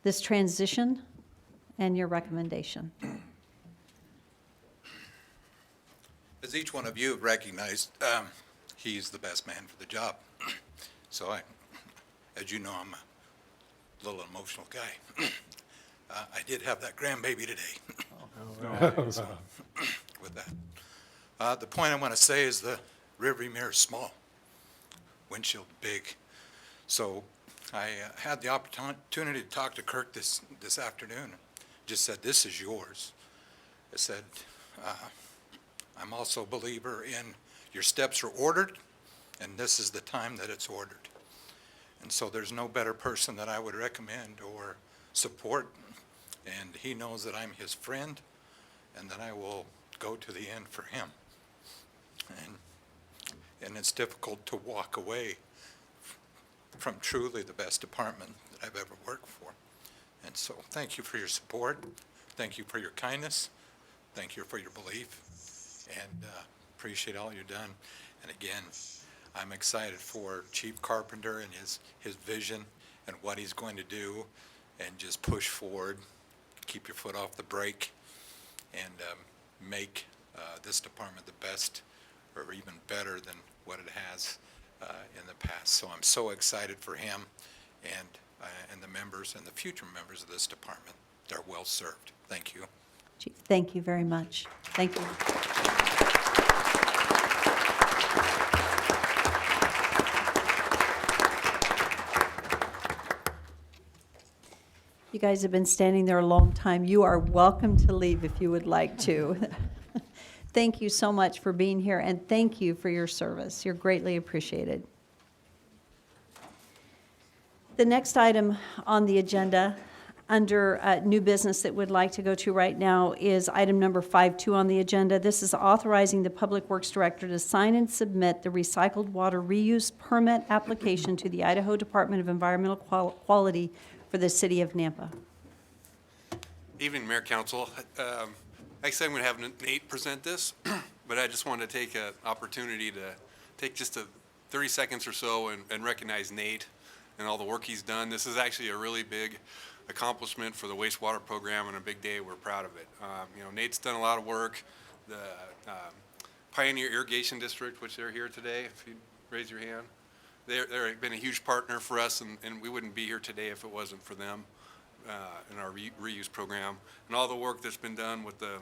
this transition and your recommendation? As each one of you have recognized, he's the best man for the job. So as you know, I'm a little emotional guy. I did have that grandbaby today. So, with that. The point I want to say is the rearview mirror is small, windshield big. So I had the opportunity to talk to Kirk this afternoon. Just said, this is yours. I said, I'm also a believer in your steps are ordered, and this is the time that it's ordered. And so there's no better person that I would recommend or support, and he knows that I'm his friend and that I will go to the end for him. And it's difficult to walk away from truly the best department that I've ever worked for. And so thank you for your support. Thank you for your kindness. Thank you for your belief. And appreciate all you've done. And again, I'm excited for Chief Carpenter and his vision and what he's going to do, and just push forward, keep your foot off the brake, and make this department the best or even better than what it has in the past. So I'm so excited for him and the members and the future members of this department. They're well served. Thank you. Chief, thank you very much. Thank you. You guys have been standing there a long time. You are welcome to leave if you would like to. Thank you so much for being here, and thank you for your service. You're greatly appreciated. The next item on the agenda under new business that we'd like to go to right now is item number 5.2 on the agenda. This is authorizing the Public Works Director to sign and submit the recycled water reuse permit application to the Idaho Department of Environmental Quality for the city of Nampa. Evening, Mayor, Council. Actually, I'm going to have Nate present this, but I just wanted to take an opportunity to take just 30 seconds or so and recognize Nate and all the work he's done. This is actually a really big accomplishment for the wastewater program and a big day. We're proud of it. You know, Nate's done a lot of work. The Pioneer Irrigation District, which they're here today, if you'd raise your hand. They've been a huge partner for us, and we wouldn't be here today if it wasn't for them in our reuse program. And all the work that's been done with the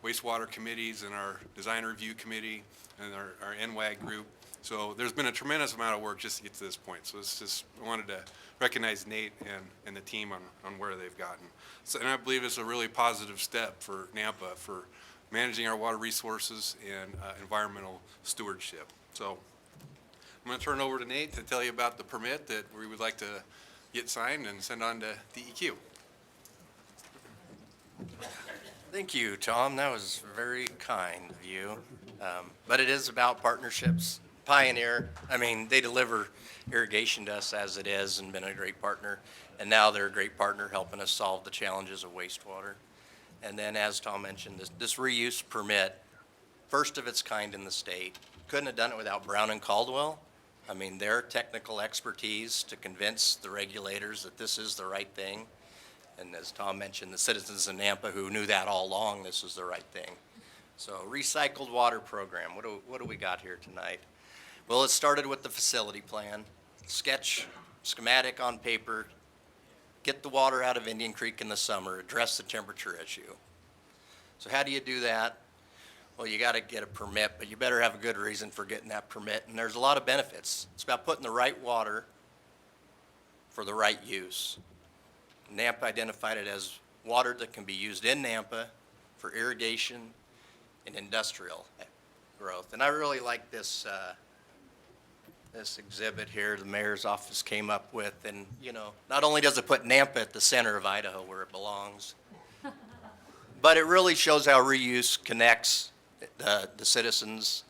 wastewater committees and our design review committee and our NWAG group. So there's been a tremendous amount of work just to get to this point. So it's just, I wanted to recognize Nate and the team on where they've gotten. So, and I believe it's a really positive step for Nampa for managing our water resources and environmental stewardship. So I'm going to turn it over to Nate to tell you about the permit that we would like to get signed and send on to DEQ. Thank you, Tom. That was very kind of you. But it is about partnerships. Pioneer, I mean, they deliver irrigation to us as it is and been a great partner. And now they're a great partner helping us solve the challenges of wastewater. And then, as Tom mentioned, this reuse permit, first of its kind in the state. Couldn't have done it without Brown and Caldwell. I mean, their technical expertise to convince the regulators that this is the right thing. And as Tom mentioned, the citizens of Nampa who knew that all along, this was the right thing. So, recycled water program, what do we got here tonight? Well, it started with the facility plan, sketch, schematic on paper, get the water out of Indian Creek in the summer, address the temperature issue. So how do you do that? Well, you got to get a permit, but you better have a good reason for getting that permit, and there's a lot of benefits. It's about putting the right water for the right use. Nampa identified it as water that can be used in Nampa for irrigation and industrial growth. And I really like this this exhibit here the mayor's office came up with. And, you know, not only does it put Nampa at the center of Idaho where it belongs, but it really shows how reuse connects the citizens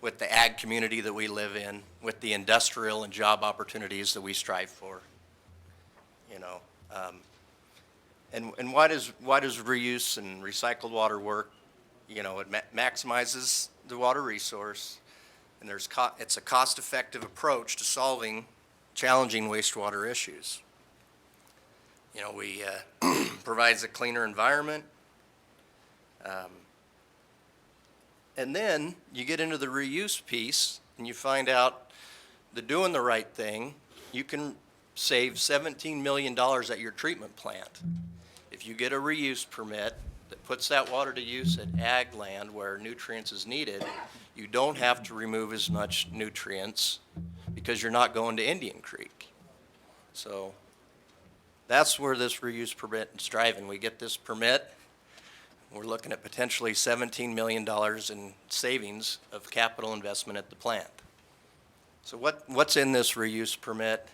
with the ag community that we live in, with the industrial and job opportunities that we strive for. You know, and why does reuse and recycled water work? You know, it maximizes the water resource, and it's a cost-effective approach to solving challenging wastewater issues. You know, we provides a cleaner environment, and then you get into the reuse piece, and you find out that doing the right thing, you can save $17 million at your treatment plant. If you get a reuse permit that puts that water to use at ag land where nutrients is needed, you don't have to remove as much nutrients because you're not going to Indian Creek. So that's where this reuse permit is driving. We get this permit, we're looking at potentially $17 million in savings of capital investment at the plant. So what's in this reuse permit?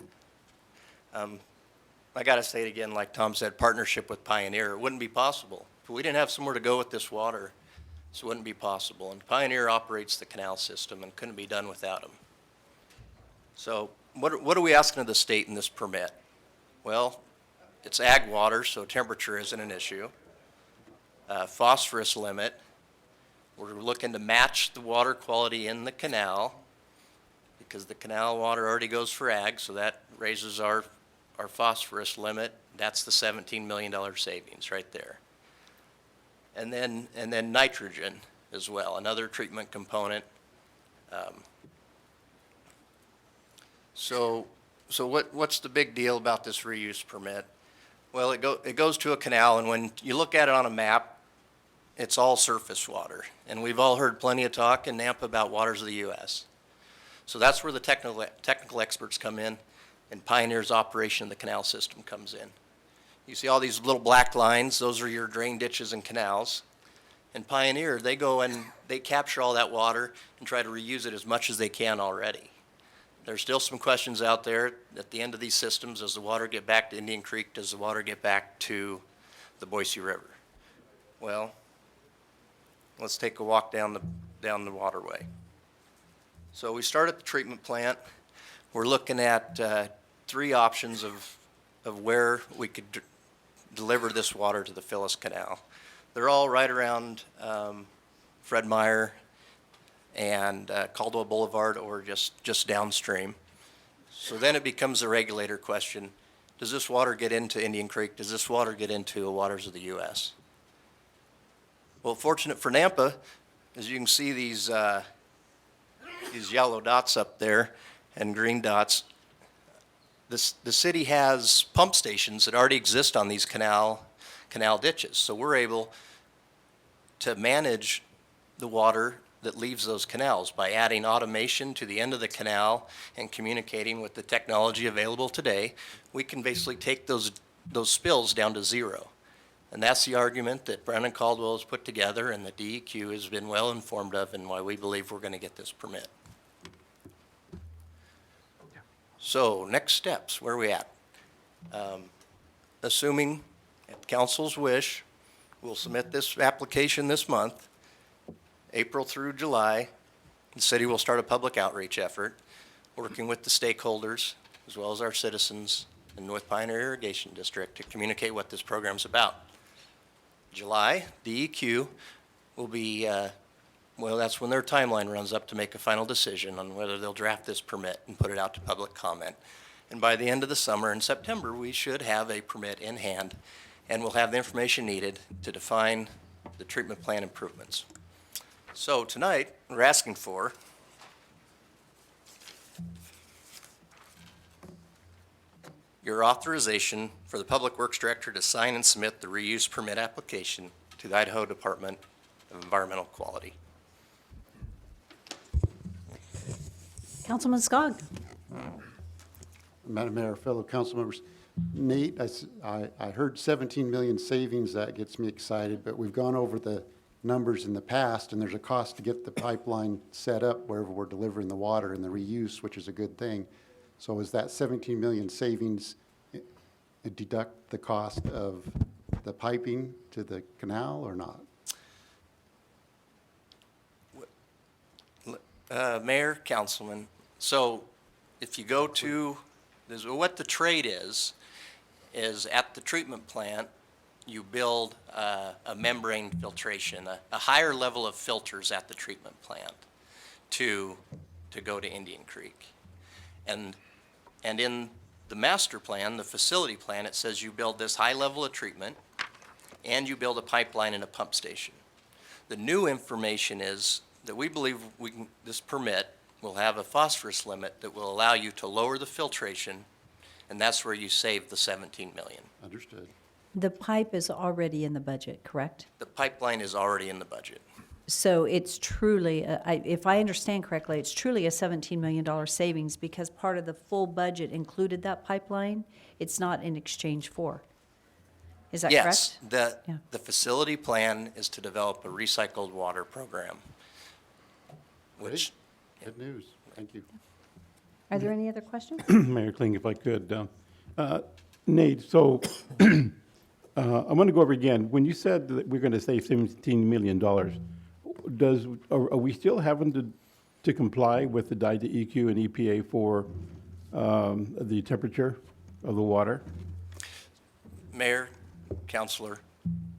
I got to say it again, like Tom said, partnership with Pioneer. It wouldn't be possible. If we didn't have somewhere to go with this water, this wouldn't be possible. And Pioneer operates the canal system and couldn't be done without them. So what are we asking of the state in this permit? Well, it's ag water, so temperature isn't an issue. Phosphorus limit. We're looking to match the water quality in the canal because the canal water already goes for ag, so that raises our phosphorus limit. That's the $17 million savings right there. And then nitrogen as well, another treatment component. So what's the big deal about this reuse permit? Well, it goes to a canal, and when you look at it on a map, it's all surface water. And we've all heard plenty of talk in Nampa about waters of the U.S. So that's where the technical experts come in, and Pioneer's operation of the canal system comes in. You see all these little black lines, those are your drain ditches and canals. And Pioneer, they go and they capture all that water and try to reuse it as much as they can already. There's still some questions out there at the end of these systems. Does the water get back to Indian Creek? Does the water get back to the Boise River? Well, let's take a walk down the waterway. So we start at the treatment plant. We're looking at 3 options of where we could deliver this water to the Phyllis Canal. They're all right around Fred Meyer and Caldwell Boulevard, or just downstream. So then it becomes a regulator question. Does this water get into Indian Creek? Does this water get into the waters of the U.S.? Well, fortunate for Nampa, as you can see these yellow dots up there and green dots, the city has pump stations that already exist on these canal ditches. So we're able to manage the water that leaves those canals by adding automation to the end of the canal and communicating with the technology available today. We can basically take those spills down to 0. And that's the argument that Brennan Caldwell has put together and the DEQ has been well informed of, and why we believe we're going to get this permit. So next steps, where are we at? Assuming at council's wish, we'll submit this application this month. April through July, the city will start a public outreach effort, working with the stakeholders as well as our citizens in North Pioneer Irrigation District to communicate what this program's about. July, DEQ will be, well, that's when their timeline runs up to make a final decision on whether they'll draft this permit and put it out to public comment. And by the end of the summer, in September, we should have a permit in hand, and we'll have the information needed to define the treatment plan improvements. So tonight, we're asking for your authorization for the Public Works Director to sign and submit the reuse permit application to the Idaho Department of Environmental Quality. Councilman Skog. Madam Mayor, fellow council members, Nate, I heard 17 million savings. That gets me excited, but we've gone over the numbers in the past, and there's a cost to get the pipeline set up wherever we're delivering the water and the reuse, which is a good thing. So is that 17 million savings deduct the cost of the piping to the canal or not? Mayor, Councilman, so if you go to, what the trade is at the treatment plant, you build a membrane filtration, a higher level of filters at the treatment plant to go to Indian Creek. And in the master plan, the facility plan, it says you build this high level of treatment and you build a pipeline and a pump station. The new information is that we believe this permit will have a phosphorus limit that will allow you to lower the filtration, and that's where you save the 17 million. Understood. The pipe is already in the budget, correct? The pipeline is already in the budget. So it's truly, if I understand correctly, it's truly a $17 million savings because part of the full budget included that pipeline. It's not in exchange for. Is that correct? Yes, the facility plan is to develop a recycled water program, which. Good news. Thank you. Are there any other questions? Mayor Kling, if I could. Nate, so I want to go over again. When you said that we're going to save $17 million, are we still having to comply with the DEQ and EPA for the temperature of the water? Mayor, Councilor,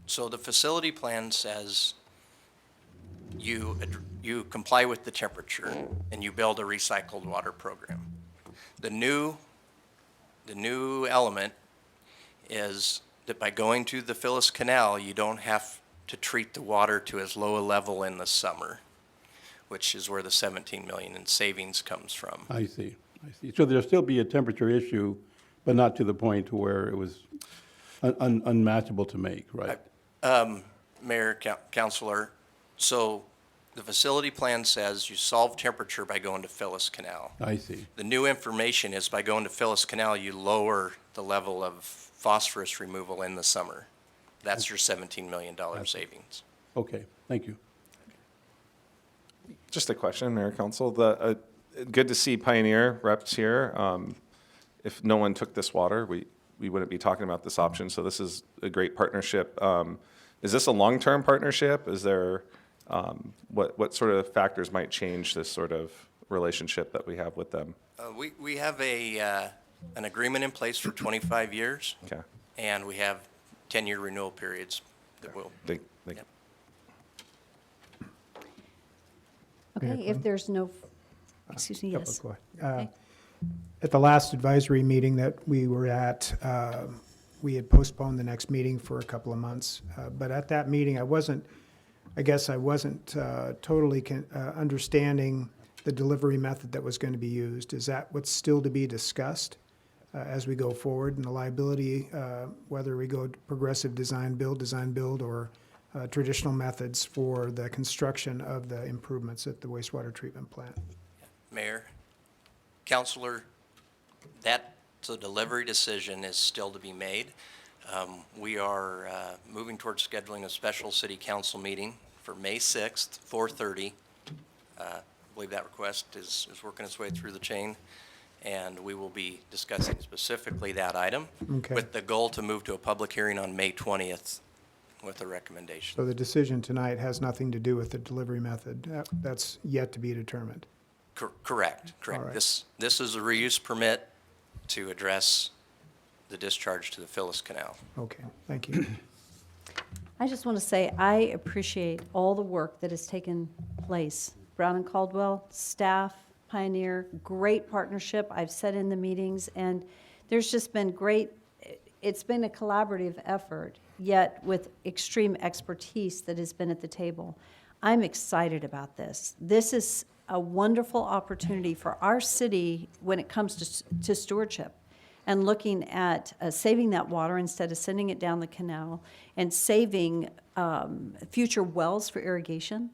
so the facility plan says you comply with the temperature and you build a recycled water program. The new element is that by going to the Phyllis Canal, you don't have to treat the water to as low a level in the summer, which is where the 17 million in savings comes from. I see. So there'll still be a temperature issue, but not to the point where it was unmatchable to make, right? Mayor, Councilor, so the facility plan says you solve temperature by going to Phyllis Canal. I see. The new information is by going to Phyllis Canal, you lower the level of phosphorus removal in the summer. That's your $17 million savings. Okay, thank you. Just a question, Mayor, Council. good to see Pioneer reps here. If no one took this water, we wouldn't be talking about this option, so this is a great partnership. Is this a long-term partnership? Is there, what sort of factors might change this sort of relationship that we have with them? We have an agreement in place for 25 years. Okay. And we have 10-year renewal periods that will. Thank- Yep. Okay, if there's no, excuse me, Oh, yes. go ahead. At the last advisory meeting that we were at, we had postponed the next meeting for a couple of months. But at that meeting, I guess I wasn't totally understanding the delivery method that was going to be used. Is that what's still to be discussed as we go forward in the liability, whether we go progressive design build, or traditional methods for the construction of the improvements at the wastewater treatment plant? Mayor, Counselor, that delivery decision is still to be made. We are moving towards scheduling a special city council meeting for May 6th, 4:30. I believe that request is working its way through the chain, and we will be discussing specifically that item Okay. with the goal to move to a public hearing on May 20th with a recommendation. So the decision tonight has nothing to do with the delivery method. That's yet to be determined. Correct. All right. This is a reuse permit to address the discharge to the Phyllis Canal. Okay, thank you. I just want to say, I appreciate all the work that has taken place. Brown and Caldwell, staff, Pioneer, great partnership. I've sat in the meetings, and there's just been great, it's been a collaborative effort, yet with extreme expertise that has been at the table. I'm excited about this. This is a wonderful opportunity for our city when it comes to stewardship, and looking at saving that water instead of sending it down the canal, and saving future wells for irrigation,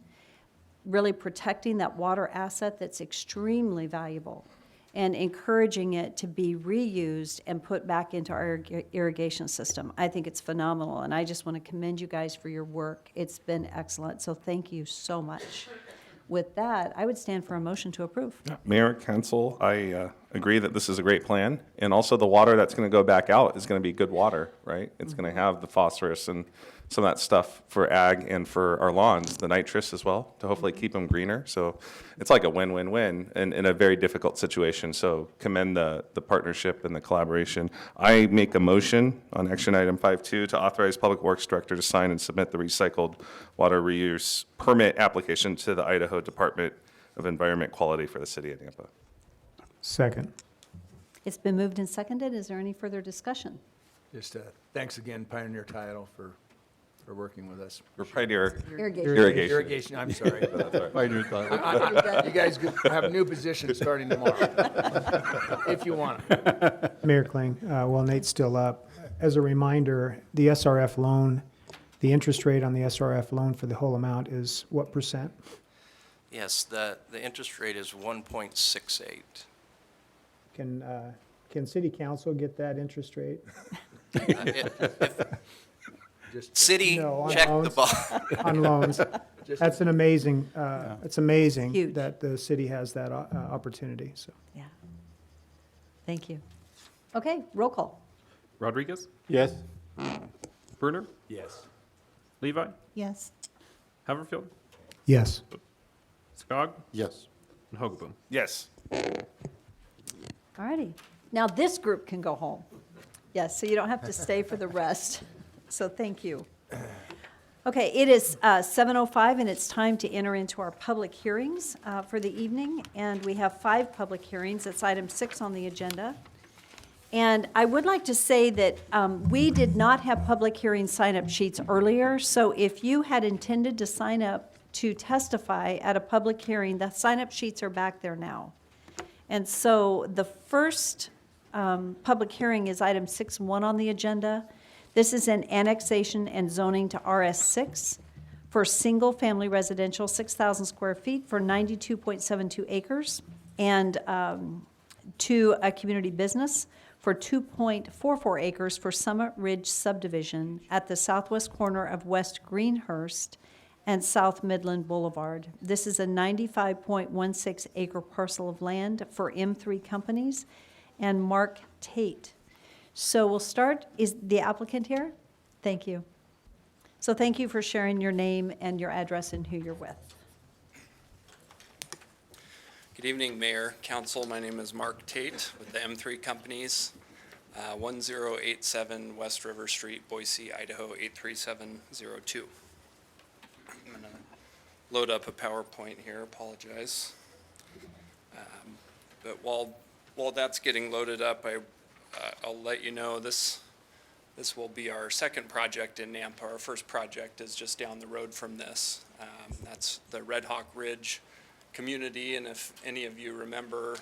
really protecting that water asset that's extremely valuable, and encouraging it to be reused and put back into our irrigation system. I think it's phenomenal, and I just want to commend you guys for your work. It's been excellent, so thank you so much. With that, I would stand for a motion to approve. Mayor, Council, I agree that this is a great plan, and also the water that's going to go back out is going to be good water, right? It's going to have the phosphorus and some of that stuff for ag and for our lawns, the nitrous as well, to hopefully keep them greener. So it's like a win-win-win in a very difficult situation. So commend the partnership and the collaboration. I make a motion on action item 5.2 to authorize Public Works Director to sign and submit the recycled water reuse permit application to the Idaho Department of Environment Quality for the city of Nampa. Second. It's been moved and seconded. Is there any further discussion? Just thanks again, Pioneer Title, for working with us. For Pioneer Irrigation. Irrigation, I'm sorry. Pioneer Title. You guys have a new position starting tomorrow, if you want. Mayor Kling, while Nate's still up, as a reminder, the SRF loan, the interest rate on the SRF loan for the whole amount is what percent? Yes, the interest rate is 1.68. Can city council get that interest rate? City, No, on check the loans. ball. On loans. That's an amazing, it's amazing Huge. that the city has that opportunity, so. Yeah. Thank you. Okay, roll call. Rodriguez? Yes? Bruner? Yes. Levi? Yes. Haverfield? Yes. Skog? Yes. And Hogeboom. Yes. All righty. Now this group can go home. Yes, so you don't have to stay for the rest. So thank you. Okay, it is 7:05, and it's time to enter into our public hearings for the evening. And we have 5 public hearings. It's item 6 on the agenda. And I would like to say that we did not have public hearing sign-up sheets earlier. So if you had intended to sign up to testify at a public hearing, the sign-up sheets are back there now. And so the first public hearing is item 6.1 on the agenda. This is an annexation and zoning to RS6 for single-family residential, 6,000 square feet for 92.72 acres, and to a community business for 2.44 acres for Summit Ridge subdivision at the southwest corner of West Greenhurst and South Midland Boulevard. This is a 95.16 acre parcel of land for M3 Companies and Mark Tate. So we'll start, is the applicant here? Thank you. So thank you for sharing your name and your address and who you're with. Good evening, Mayor, Council. My name is Mark Tate with the M3 Companies, 1087 West River Street, Boise, Idaho 83702. I'm going to load up a PowerPoint here, apologize. But while that's getting loaded up, I'll let you know this will be our second project in Nampa. Our first project is just down the road from this. That's the Red Hawk Ridge community, and if any of you remember,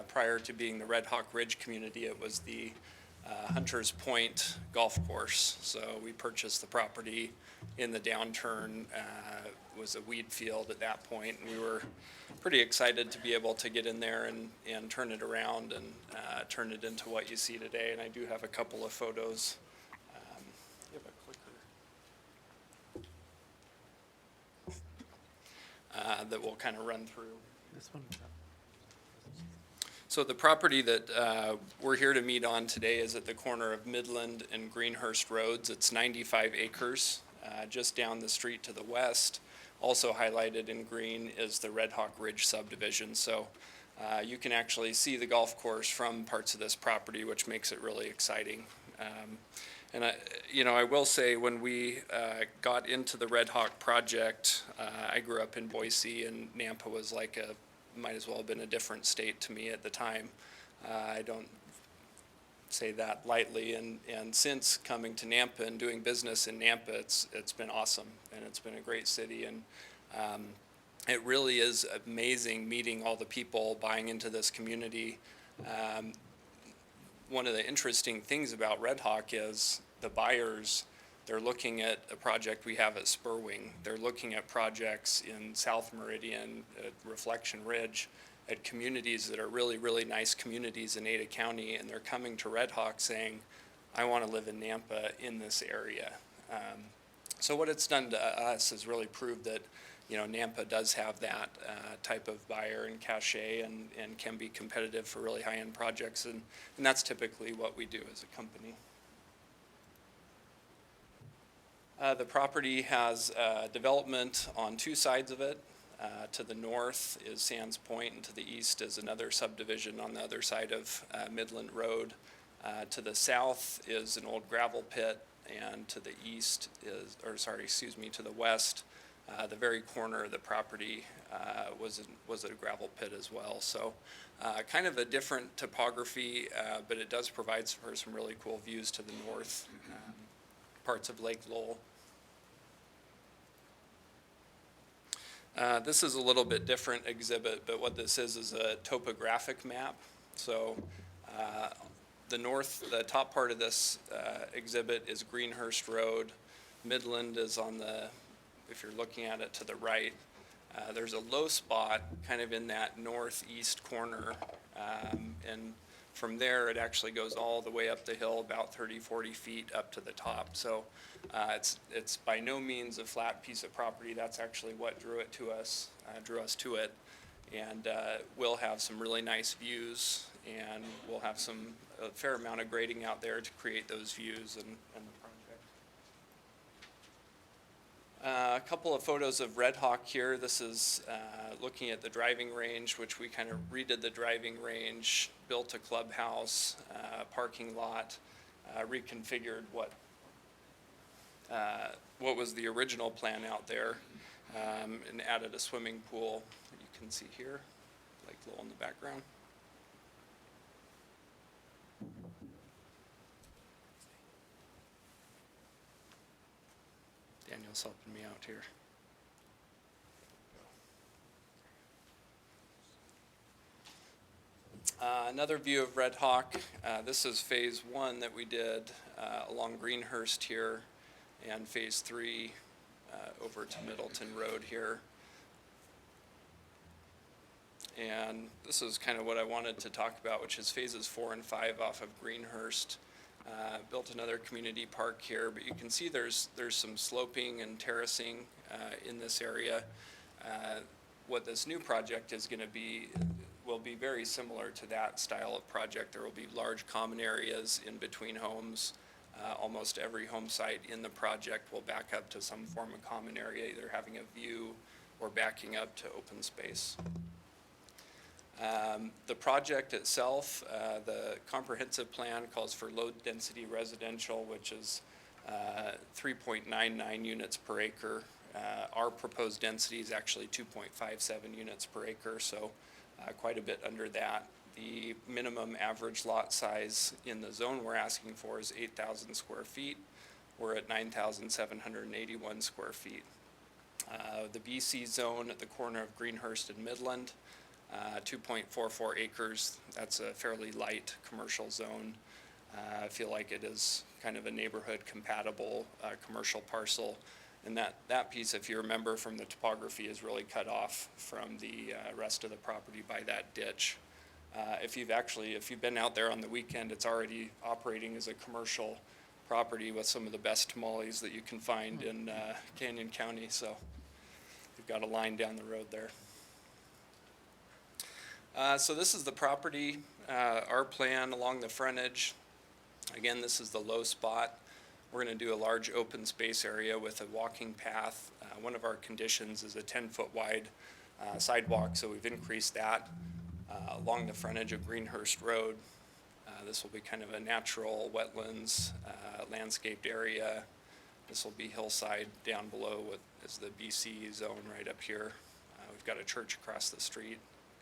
prior to being the Red Hawk Ridge community, it was the Hunters Point golf course. So we purchased the property in the downturn. It was a weed field at that point, and we were pretty excited to be able to get in there and turn it around and turn it into what you see today. And I do have a couple of photos. You have a clicker that we'll kind of run through. This one. So the property that we're here to meet on today is at the corner of Midland and Greenhurst Roads. It's 95 acres, just down the street to the west. Also highlighted in green is the Red Hawk Ridge subdivision. So you can actually see the golf course from parts of this property, which makes it really exciting. And I will say, when we got into the Red Hawk project, I grew up in Boise, and Nampa was like might as well have been a different state to me at the time. I don't say that lightly, and since coming to Nampa and doing business in Nampa, it's been awesome, and it's been a great city, and it really is amazing meeting all the people buying into this community. One of the interesting things about Red Hawk is the buyers, they're looking at a project we have at Spurwing. They're looking at projects in South Meridian, at Reflection Ridge, at communities that are really, really nice communities in Ada County, and they're coming to Red Hawk saying, I want to live in Nampa in this area. So what it's done to us is really proved that, Nampa does have that type of buyer and cachet and can be competitive for really high-end projects, and that's typically what we do as a company. The property has development on two sides of it. To the north is Sands Point, and to the east is another subdivision on the other side of Midland Road. To the south is an old gravel pit, and to the east to the west, the very corner of the property was a gravel pit as well. So kind of a different topography, but it does provide for some really cool views to the north, parts of Lake Lowell. This is a little bit different exhibit, but what this is a topographic map. So the top part of this exhibit is Greenhurst Road. Midland is if you're looking at it to the right. There's a low spot kind of in that northeast corner, and from there it actually goes all the way up the hill about 30-40 feet up to the top. So it's by no means a flat piece of property. That's actually what drew us to it, and we'll have some really nice views, and we'll have a fair amount of grading out there to create those views and the project. A couple of photos of Red Hawk here. This is looking at the driving range, which we kind of redid the driving range, built a clubhouse, parking lot, reconfigured what was the original plan out there, and added a swimming pool that you can see here, Lake Lowell in the background. Daniel's helping me out here. Another view of Red Hawk. This is phase 1 that we did along Greenhurst here, and phase 3 over to Middleton Road here. And this is kind of what I wanted to talk about, which is phases 4 and 5 off of Greenhurst. Built another community park here, but you can see there's some sloping and terracing in this area. What this new project is going to be will be very similar to that style of project. There will be large common areas in between homes. Almost every home site in the project will back up to some form of common area, either having a view or backing up to open space. The project itself, the comprehensive plan calls for low density residential, which is 3.99 units per acre. Our proposed density is actually 2.57 units per acre, so quite a bit under that. The minimum average lot size in the zone we're asking for is 8,000 square feet. We're at 9,781 square feet. The BC zone at the corner of Greenhurst and Midland, 2.44 acres. That's a fairly light commercial zone. I feel like it is kind of a neighborhood compatible commercial parcel. And that piece, if you remember from the topography, is really cut off from the rest of the property by that ditch. If you've been out there on the weekend, it's already operating as a commercial property with some of the best tamales that you can find in Canyon County. So we've got a line down the road there. So this is the property, our plan along the frontage. Again, this is the low spot. We're going to do a large open space area with a walking path. One of our conditions is a 10-foot wide sidewalk, so we've increased that along the frontage of Greenhurst Road. This will be kind of a natural wetlands landscaped area. This will be hillside down below what is the BC zone right up here. We've got a church across the street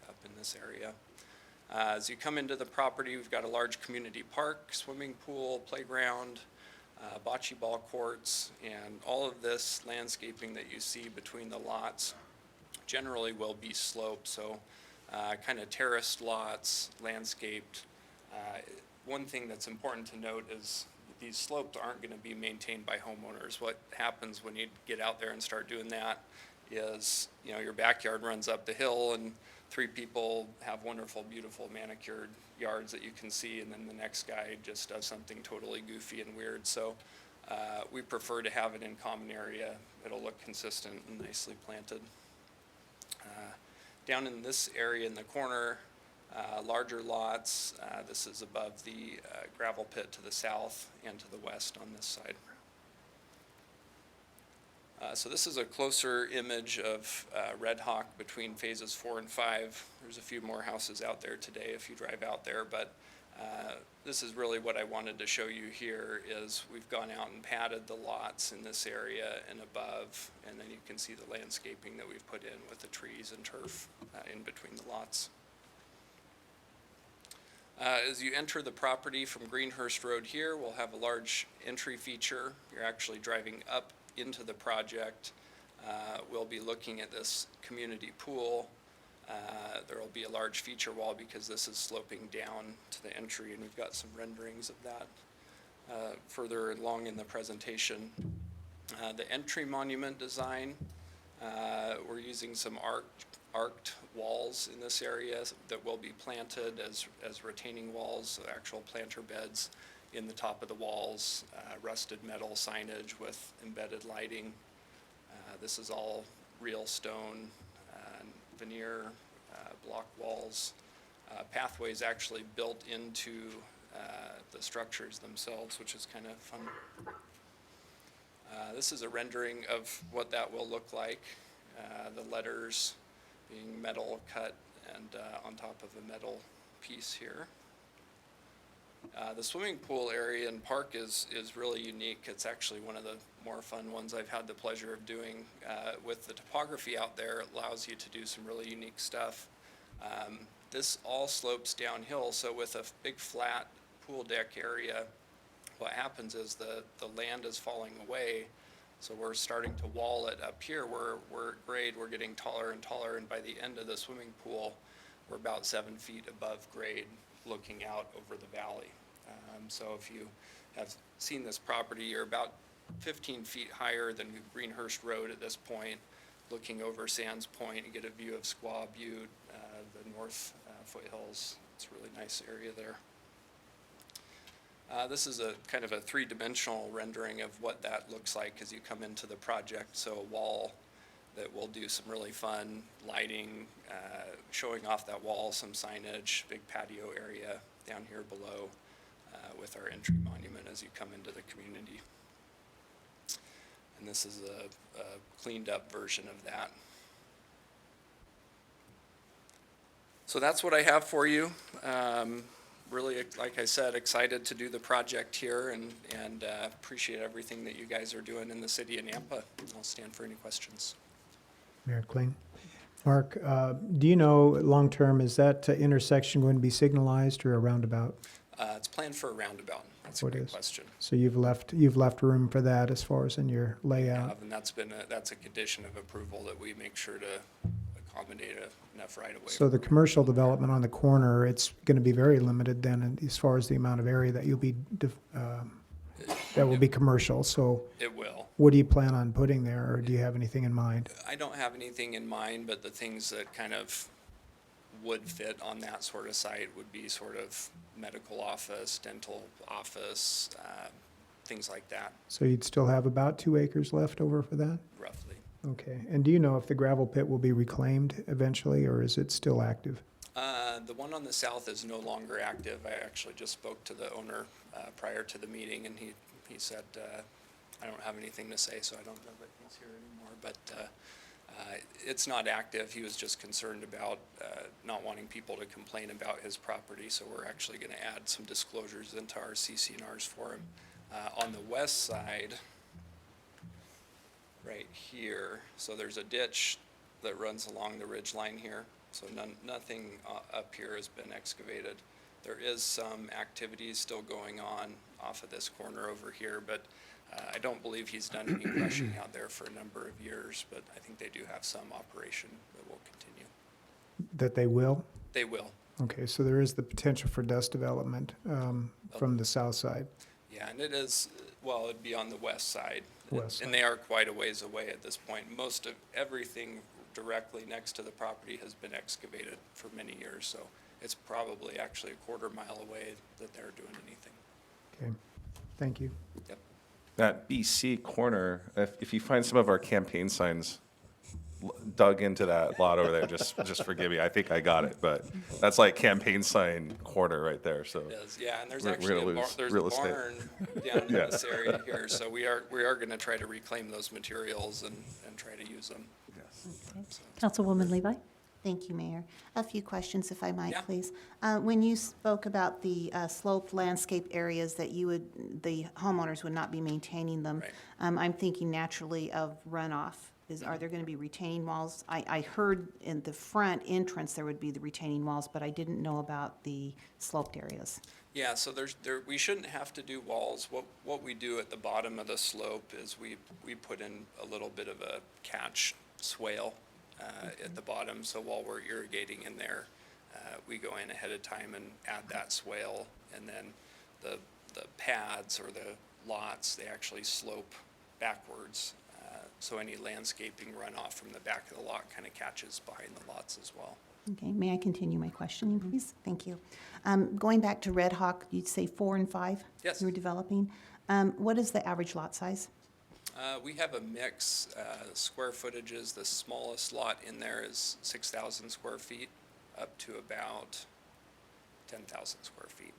up in this area. As you come into the property, we've got a large community park, swimming pool, playground, bocce ball courts, and all of this landscaping that you see between the lots generally will be sloped, so kind of terraced lots, landscaped. One thing that's important to note is these slopes aren't going to be maintained by homeowners. What happens when you get out there and start doing that is, you know, your backyard runs up the hill and 3 people have wonderful, beautiful manicured yards that you can see, and then the next guy just does something totally goofy and weird. So we prefer to have it in common area. It'll look consistent and nicely planted. Down in this area in the corner, larger lots. This is above the gravel pit to the south and to the west on this side. So this is a closer image of Red Hawk between phases 4 and 5. There's a few more houses out there today if you drive out there, but this is really what I wanted to show you here is we've gone out and padded the lots in this area and above, and then you can see the landscaping that we've put in with the trees and turf in between the lots. As you enter the property from Greenhurst Road here, we'll have a large entry feature. You're actually driving up into the project. We'll be looking at this community pool. There will be a large feature wall because this is sloping down to the entry, and we've got some renderings of that further along in the presentation. The entry monument design, we're using some arced walls in this area that will be planted as retaining walls, so actual planter beds in the top of the walls, rusted metal signage with embedded lighting. This is all real stone, veneer, block walls. Pathways actually built into the structures themselves, which is kind of fun. This is a rendering of what that will look like. The letters being metal cut and on top of a metal piece here. The swimming pool area and park is really unique. It's actually one of the more fun ones I've had the pleasure of doing. With the topography out there, it allows you to do some really unique stuff. This all slopes downhill, so with a big flat pool deck area, what happens is the land is falling away, so we're starting to wall it up here. We're at grade, we're getting taller and taller, and by the end of the swimming pool, we're about 7 feet above grade, looking out over the valley. So if you have seen this property, you're about 15 feet higher than Greenhurst Road at this point, looking over Sands Point. You get a view of Squaw Butte, the north foothills. It's a really nice area there. This is a kind of a three-dimensional rendering of what that looks like as you come into the project. So a wall that will do some really fun lighting, showing off that wall, some signage, big patio area down here below with our entry monument as you come into the community. And this is a cleaned up version of that. So that's what I have for you. Really, like I said, excited to do the project here and appreciate everything that you guys are doing in the city of Nampa. I'll stand for any questions. Mayor Kling. Mark, do you know, long-term, is that intersection going to be signalized or a roundabout? It's planned for a roundabout. That's a What great is? question. So you've left room for that as far as in your layout? And that's a condition of approval that we make sure to accommodate enough right of way. So the commercial development on the corner, it's going to be very limited then as far as the amount of area that you'll be, that will be commercial. So It will. what do you plan on putting there, or do you have anything in mind? I don't have anything in mind, but the things that kind of would fit on that sort of site would be sort of medical office, dental office, things like that, So you'd still have about 2 acres left over for that? roughly. Okay. And do you know if the gravel pit will be reclaimed eventually, or is it still active? The one on the south is no longer active. I actually just spoke to the owner prior to the meeting, and he said, I don't have anything to say, so I don't know that he's here anymore, but it's not active. He was just concerned about not wanting people to complain about his property, so we're actually going to add some disclosures into our CC&Rs for him. On the west side, right here, so there's a ditch that runs along the ridge line here, so nothing up here has been excavated. There is some activities still going on off of this corner over here, but I don't believe he's done any crushing out there for a number of years, but I think they do have some operation that will continue. That they will? They will. Okay, so there is the potential for dust development from the south side. Yeah, and it is, well, it'd be on the west side. West And they are quite a ways away at this point. Most of everything directly next to the property has been excavated for many years, so it's probably actually a quarter mile away that they're doing anything. Okay, thank you. Yep. That BC corner, if you find some of our campaign signs dug into that lot over there, just forgive me. I think I got it, but that's like campaign sign corner right there, so. It is, yeah, and there's We're actually gonna a lose there's real a estate. barn down in Yeah. this area here, so we are gonna try to reclaim those materials and try to use them. Councilwoman Levi? Thank you, Mayor. A few questions, if I might, Yeah. please. When you spoke about the sloped landscape areas that the homeowners would not be maintaining them, Right. I'm thinking naturally of runoff. Are there going to be retaining walls? I heard in the front entrance there would be the retaining walls, but I didn't know about the sloped areas. Yeah, so we shouldn't have to do walls. What we do at the bottom of the slope is we put in a little bit of a catch swale at the bottom, so while we're irrigating in there, we go in ahead of time and add that swale, and then the pads or the lots, they actually slope backwards, so any landscaping runoff from the back of the lot kind of catches behind the lots as well. Okay, may I continue my questioning, please? Thank you. Going back to Red Hawk, you'd say 4 and 5? Yes. You were developing. What is the average lot size? We have a mix, square footages, the smallest lot in there is 6,000 square feet, up to about 10,000 square feet.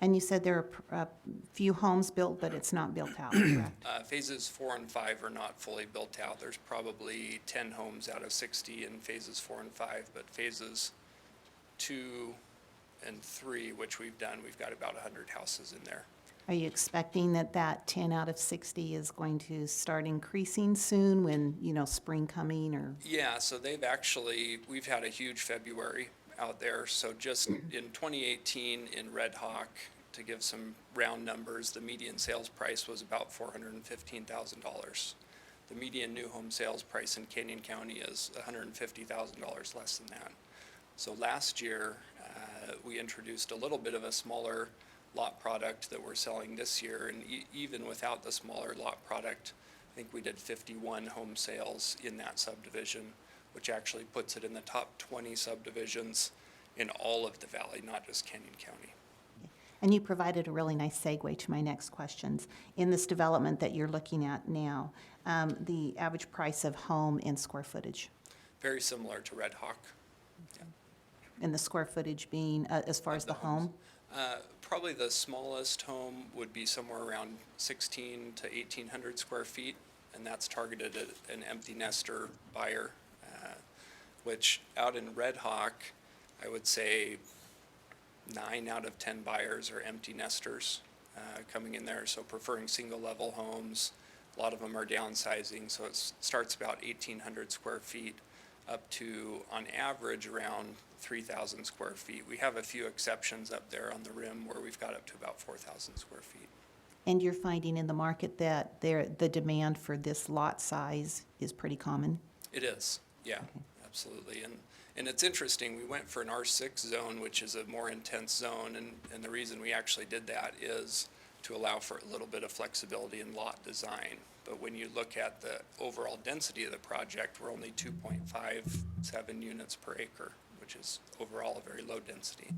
And you said there are a few homes built, but it's not built out, correct? Phases 4 and 5 are not fully built out. There's probably 10 homes out of 60 in phases 4 and 5, but phases 2 and 3, which we've done, we've got about 100 houses in there. Are you expecting that 10 out of 60 is going to start increasing soon when, spring coming or? Yeah, so we've had a huge February out there. So just in 2018 in Red Hawk, to give some round numbers, the median sales price was about $415,000. The median new home sales price in Canyon County is $150,000 less than that. So last year, we introduced a little bit of a smaller lot product that we're selling this year, and even without the smaller lot product, I think we did 51 home sales in that subdivision, which actually puts it in the top 20 subdivisions in all of the valley, not just Canyon County. And you provided a really nice segue to my next questions. In this development that you're looking at now, the average price of home in square footage, Very similar to Red Hawk. and the square footage being, as far as the home? Probably the smallest home would be somewhere around 16 to 1,800 square feet, and that's targeted at an empty nester buyer, which out in Red Hawk, I would say 9 out of 10 buyers are empty nesters coming in there, so preferring single-level homes. A lot of them are downsizing, so it starts about 1,800 square feet up to, on average, around 3,000 square feet. We have a few exceptions up there on the rim where we've got up to about 4,000 square feet. And you're finding in the market that the demand for this lot size is pretty common? It is, yeah, absolutely. And it's interesting, we went for an R6 zone, which is a more intense zone, and the reason we actually did that is to allow for a little bit of flexibility in lot design. But when you look at the overall density of the project, we're only 2.57 units per acre, which is overall a very low density.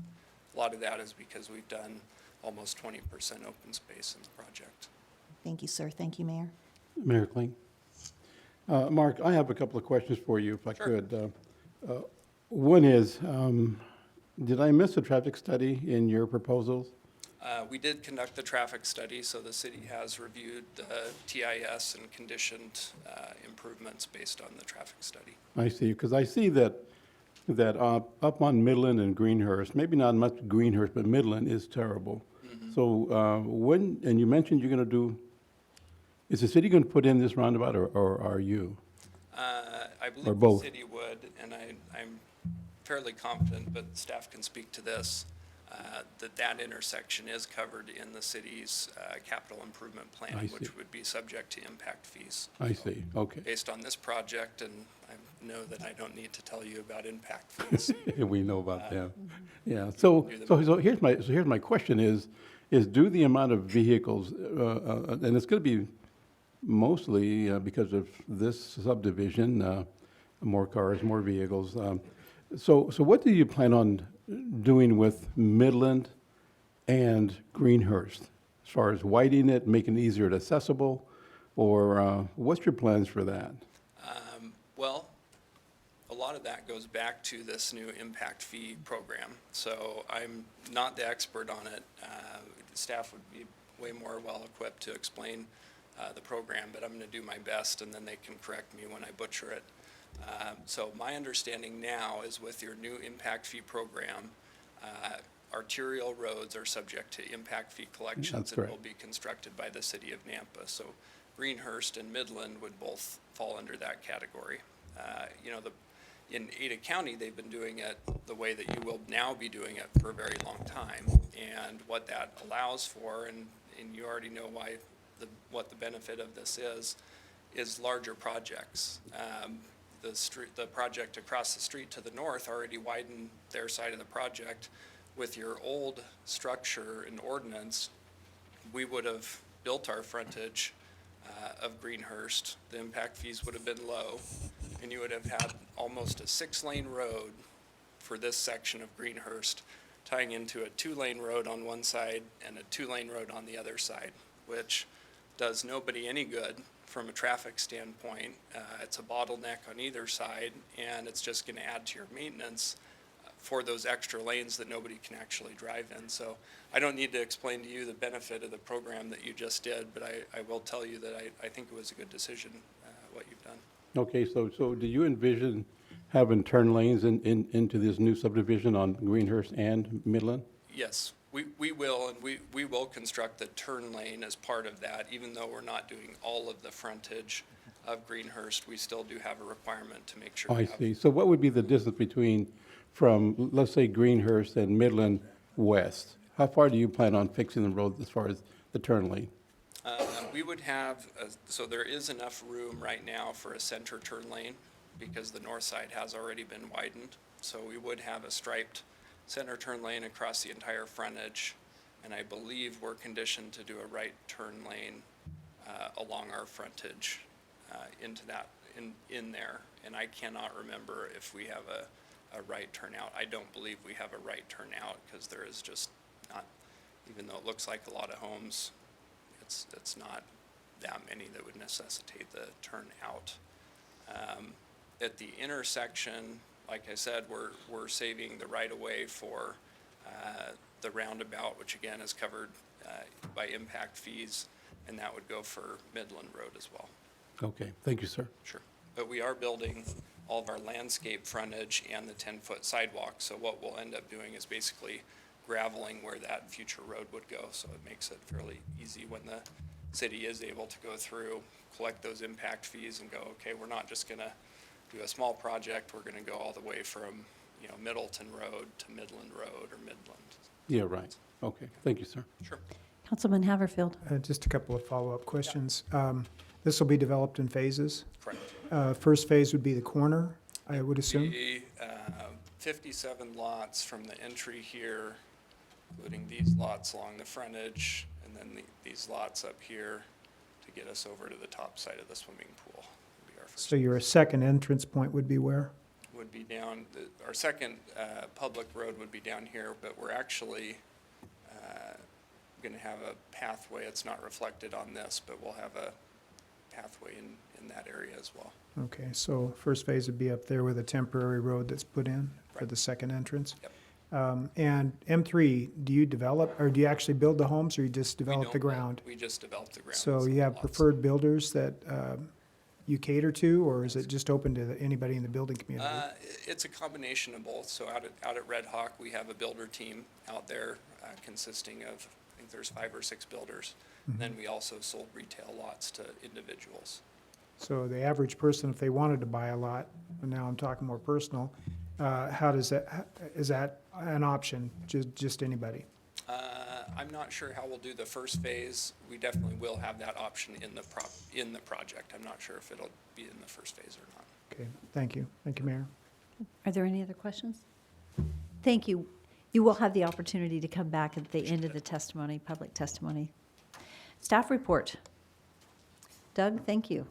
A lot of that is because we've done almost 20% open space in the project. Thank you, sir. Thank you, Mayor. Mayor Kling. Mark, I have a couple of questions for you, if I Sure. could. One is, did I miss a traffic study in your proposals? We did conduct the traffic study, so the city has reviewed the TIS and conditioned improvements based on the traffic study. I see, because I see that up on Midland and Greenhurst, maybe not much Greenhurst, but Midland is terrible. So and you mentioned you're going to do, is the city going to put in this roundabout, or are you? I Or believe the both? city would, and I'm fairly confident, but staff can speak to this, that intersection is covered in the city's capital improvement I plan, see. which would be subject to impact fees. I see, okay. Based on this project, and I know that I don't need to tell you about impact fees. We know about that. Yeah, so here's my question is do the amount of vehicles, and it's going to be mostly because of this subdivision, more cars, more vehicles. So what do you plan on doing with Midland and Greenhurst, as far as widening it, making it easier accessible, or what's your plans for that? Well, a lot of that goes back to this new impact fee program. So I'm not the expert on it. Staff would be way more well-equipped to explain the program, but I'm going to do my best, and then they can correct me when I butcher it. So my understanding now is with your new impact fee program, arterial roads are subject to impact fee collections and will be constructed by the city of Nampa. So Greenhurst and Midland would both fall under that category. In Ada County, they've been doing it the way that you will now be doing it for a very long time. And what that allows for, and you already know what the benefit of this is larger projects. The project across the street to the north already widened their side of the project. With your old structure and ordinance, we would have built our frontage of Greenhurst. The impact fees would have been low, and you would have had almost a 6-lane road for this section of Greenhurst, tying into a 2-lane road on one side and a 2-lane road on the other side, which does nobody any good from a traffic standpoint. It's a bottleneck on either side, and it's just going to add to your maintenance for those extra lanes that nobody can actually drive in. So I don't need to explain to you the benefit of the program that you just did, but I will tell you that I think it was a good decision, what you've done. Okay, so do you envision having turn lanes into this new subdivision on Greenhurst and Midland? Yes, we will, and we will construct the turn lane as part of that. Even though we're not doing all of the frontage of Greenhurst, we still do have a requirement to make sure. Oh, I see. So what would be the distance from, let's say, Greenhurst and Midland West? How far do you plan on fixing the road as far as the turn lane? We would have, so there is enough room right now for a center turn lane because the north side has already been widened. So we would have a striped center turn lane across the entire frontage, and I believe we're conditioned to do a right turn lane along our frontage into that, in there. And I cannot remember if we have a right turnout. I don't believe we have a right turnout because there is just even though it looks like a lot of homes, it's not that many that would necessitate the turnout. At the intersection, like I said, we're saving the right-of-way for the roundabout, which again is covered by impact fees, and that would go for Midland Road as well. Okay, thank you, sir. Sure. But we are building all of our landscape frontage and the 10-foot sidewalk, so what we'll end up doing is basically graveling where that future road would go, so it makes it fairly easy when the city is able to go through, collect those impact fees and go, okay, we're not just gonna do a small project, we're gonna go all the way from, you know, Middleton Road to Midland Road or Midland. Yeah, right. Okay, thank you, sir. Sure. Councilman Haverfield. Just a couple of follow-up questions. This will be developed in phases? Correct. First phase would be the corner, I would assume? Be 57 lots from the entry here, including these lots along the frontage, and then these lots up here to get us over to the top side of the swimming pool. Would be our first. So your second entrance point would be where? Would be down, our second public road would be down here, but we're actually going to have a pathway. It's not reflected on this, but we'll have a pathway in that area as well. Okay, so first phase would be up there with a temporary road that's put in for the second entrance? Yep. And M3, do you develop, or do you actually build the homes, or you just We develop don't the build- ground? We just develop the ground. So It's you have lots. preferred builders that you cater to, or is it just open to anybody in the building community? It's a combination of both. So out at Red Hawk, we have a builder team out there consisting of, I think there's 5 or 6 builders. And then we also sold retail lots to individuals. So the average person, if they wanted to buy a lot, and now I'm talking more personal, how does that, is that an option, just anybody? I'm not sure how we'll do the first phase. We definitely will have that option in the project. I'm not sure if it'll be in the first phase or not. Okay, thank you. Thank you, Mayor. Are there any other questions? Thank you. You will have the opportunity to come back at the end of the testimony, public testimony. Staff report. Doug, thank you.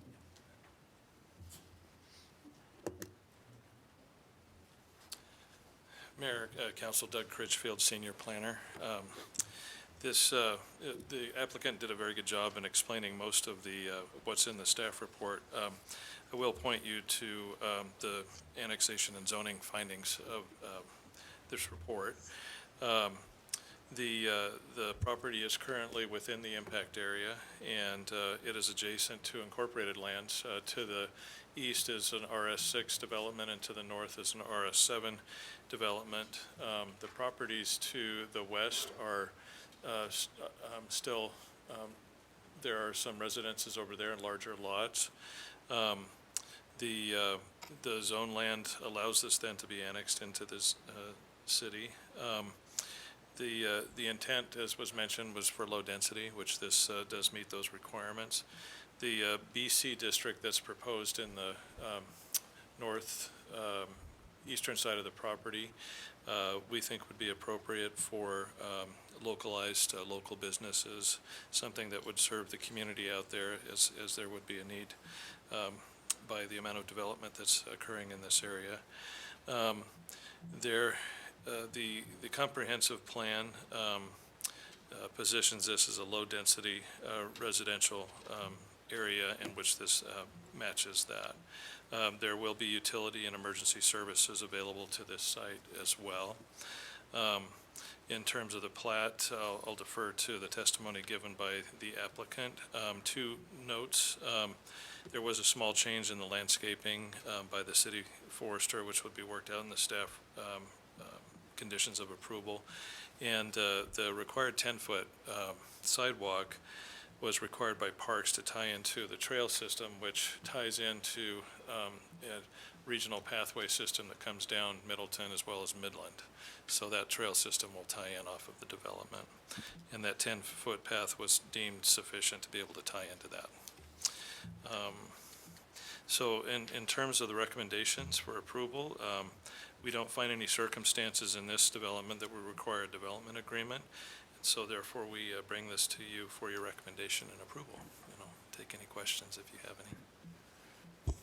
Mayor, Council, Doug Critchfield, Senior Planner. The applicant did a very good job in explaining most of the, what's in the staff report. I will point you to the annexation and zoning findings of this report. The property is currently within the impact area, and it is adjacent to incorporated lands. To the east is an RS6 development, and to the north is an RS7 development. The properties to the west are still, there are some residences over there in larger lots. The zone land allows this then to be annexed into this city. The intent, as was mentioned, was for low density, which this does meet those requirements. The BC district that's proposed in the north eastern side of the property, we think would be appropriate for localized local businesses, something that would serve the community out there as there would be a need by the amount of development that's occurring in this area. The comprehensive plan positions this as a low-density residential area in which this matches that. There will be utility and emergency services available to this site as well. In terms of the plat, I'll defer to the testimony given by the applicant. 2 notes. There was a small change in the landscaping by the city forester, which would be worked out in the staff conditions of approval. And the required 10-foot sidewalk was required by Parks to tie into the trail system, which ties into a regional pathway system that comes down Middleton as well as Midland. So that trail system will tie in off of the development. And that 10-foot path was deemed sufficient to be able to tie into that. So in terms of the recommendations for approval, we don't find any circumstances in this development that would require a development agreement. And so therefore, we bring this to you for your recommendation and approval. Take any questions if you have any.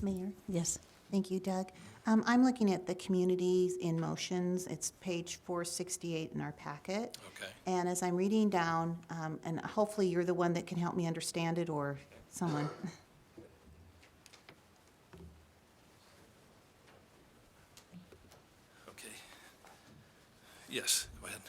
Mayor? Yes. Thank you, Doug. I'm looking at the communities in motions. It's page 468 in our packet. Okay. And as I'm reading down, and hopefully you're the one that can help me understand it, or someone. Okay. Yes, go ahead.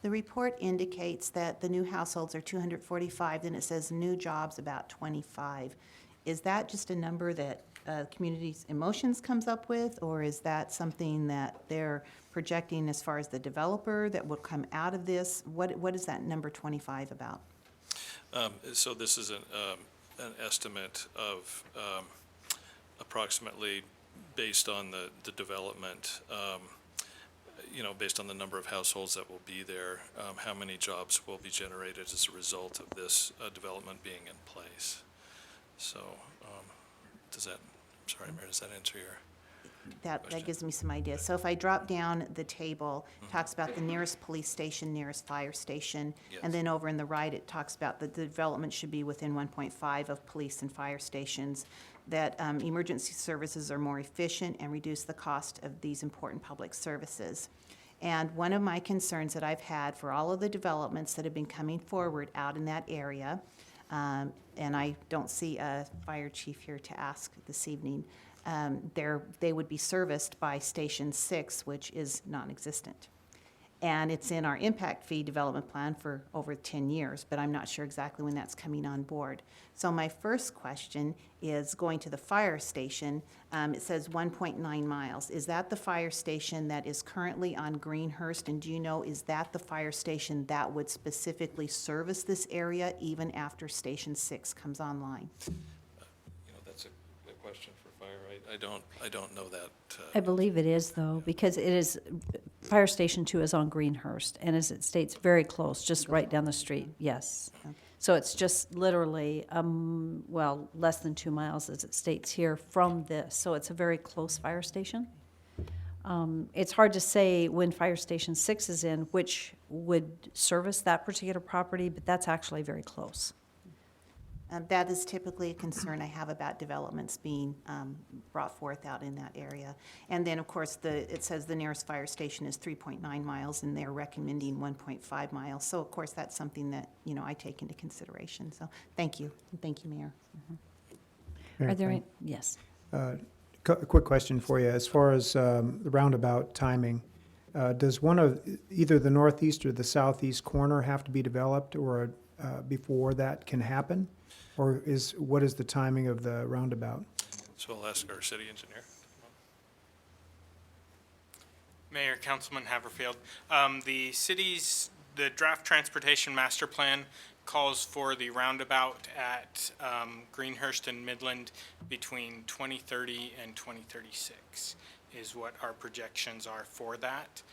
The report indicates that the new households are 245, then it says new jobs about 25. Is that just a number that Communities Emotions comes up with, or is that something that they're projecting as far as the developer that will come out of this? What is that number 25 about? So this is an estimate of approximately based on the development, based on the number of households that will be there, how many jobs will be generated as a result of this development being in place. So Mayor, does that answer your? That gives me some ideas. So if I drop down the table, it talks about the nearest police station, nearest fire station, and then over in the right, it talks about the development should be within 1.5 of police and fire stations, that emergency services are more efficient and reduce the cost of these important public services. And one of my concerns that I've had for all of the developments that have been coming forward out in that area, and I don't see a fire chief here to ask this evening, they would be serviced by Station 6, which is non-existent. And it's in our impact fee development plan for over 10 years, but I'm not sure exactly when that's coming on board. So my first question is going to the fire station. It says 1.9 miles. Is that the fire station that is currently on Greenhurst? And do you know, is that the fire station that would specifically service this area even after Station 6 comes online? That's a question for fire. I don't know that. I believe it is, though, because it is, Fire Station 2 is on Greenhurst, and as it states, very close, just right down the street, yes. So it's just literally, less than 2 miles, as it states here, from this. So it's a very close fire station. It's hard to say when Fire Station 6 is in, which would service that particular property, but that's actually very close. That is typically a concern I have about developments being brought forth out in that area. And then, of course, it says the nearest fire station is 3.9 miles, and they're recommending 1.5 miles. So, of course, that's something that, I take into consideration. So, thank you. Thank you, Mayor. Mayor, Are there any? Yes. A quick question for you. As far as the roundabout timing, does one of either the northeast or the southeast corner have to be developed or before that can happen? Or what is the timing of the roundabout? So I'll ask our city engineer. Mayor, Councilman Haverfield, the draft transportation master plan calls for the roundabout at Greenhurst and Midland between 2030 and 2036 is what our projections are for that.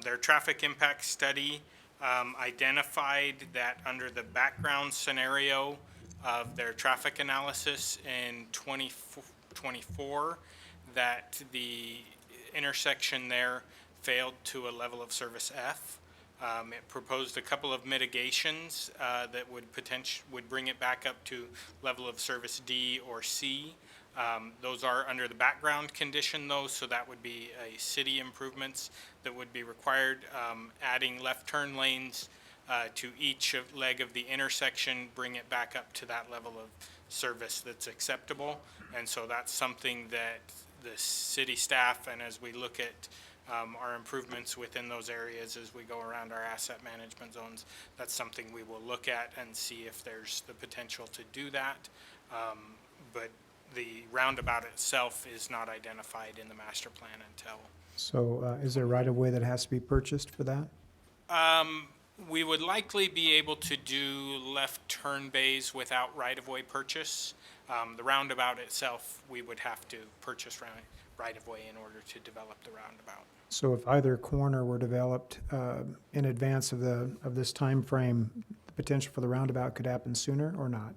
Their traffic impact study identified that under the background scenario of their traffic analysis in 2024, that the intersection there failed to a level of service F. It proposed a couple of mitigations that would bring it back up to level of service D or C. Those are under the background condition, though, so that would be a city improvements that would be required, adding left turn lanes to each leg of the intersection, bring it back up to that level of service that's acceptable. And so that's something that the city staff, and as we look at our improvements within those areas as we go around our asset management zones, that's something we will look at and see if there's the potential to do that. But the roundabout itself is not identified in the master plan until. So is there right-of-way that has to be purchased for that? We would likely be able to do left turn bays without right-of-way purchase. The roundabout itself, we would have to purchase right-of-way in order to develop the roundabout. So if either corner were developed in advance of this time frame, the potential for the roundabout could happen sooner or not?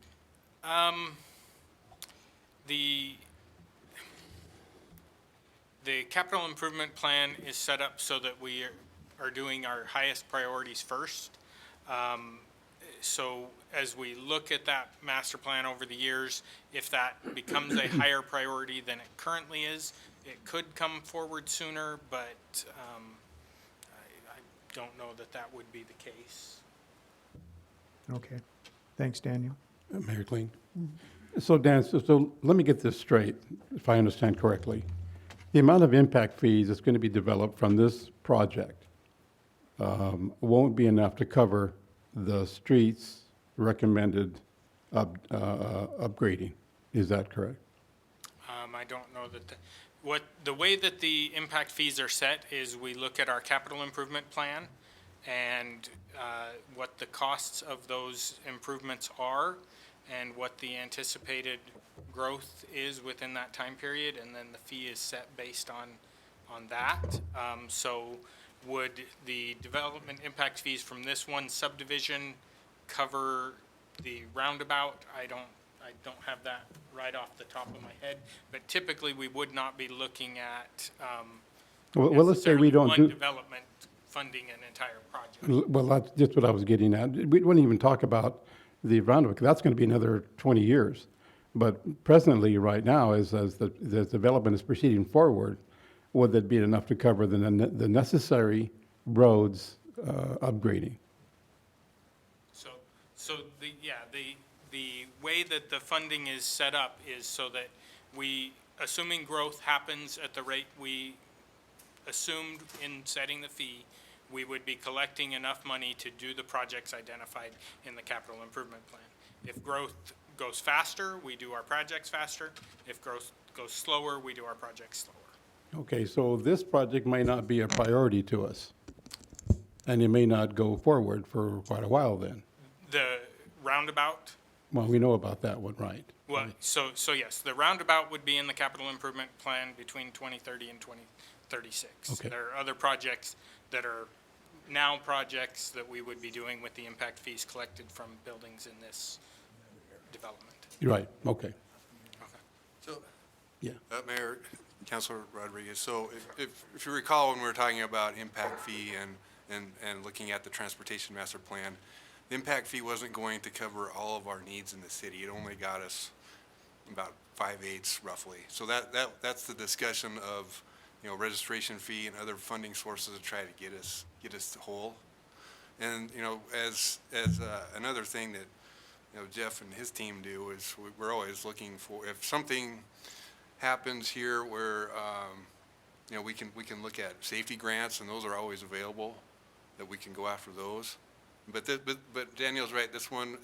The capital improvement plan is set up so that we are doing our highest priorities first. so as we look at that master plan over the years, if that becomes a higher priority than it currently is, it could come forward sooner, but I don't know that that would be the case. Okay. Thanks, Daniel. Mayor Kling. So Dan, so let me get this straight, if I understand correctly. The amount of impact fees that's going to be developed from this project won't be enough to cover the streets recommended upgrading. Is that correct? I don't know that, the way that the impact fees are set is we look at our capital improvement plan and what the costs of those improvements are and what the anticipated growth is within that time period, and then the fee is set based on that. So would the development impact fees from this one subdivision cover the roundabout? I don't have that right off the top of my head, but typically we would not be looking at Well, let's say we don't one do. development funding an entire project. Well, that's just what I was getting at. We wouldn't even talk about the roundabout, 'cause that's going to be another 20 years. But presently, right now, as the development is proceeding forward, would that be enough to cover the necessary roads upgrading? So the way that the funding is set up is so that we, assuming growth happens at the rate we assumed in setting the fee, we would be collecting enough money to do the projects identified in the capital improvement plan. If growth goes faster, we do our projects faster. If growth goes slower, we do our projects slower. Okay, so this project may not be a priority to us, and it may not go forward for quite a while then. The roundabout, Well, we know about that one, right? well, so yes, the roundabout would be in the capital improvement plan between 2030 and 2036. Okay. There are other projects that are now projects that we would be doing with the impact fees collected from buildings in this development. You're right, okay. So, Yeah. Mayor, Councilor Rodriguez, so if you recall, when we were talking about impact fee and looking at the transportation master plan, the impact fee wasn't going to cover all of our needs in the city. It only got us about 5/8 roughly. So that's the discussion of, registration fee and other funding sources to try to get us whole. And, as another thing that, Jeff and his team do is we're always looking for, if something happens here where, we can look at safety grants, and those are always available, that we can go after those. But Daniel's right, this one,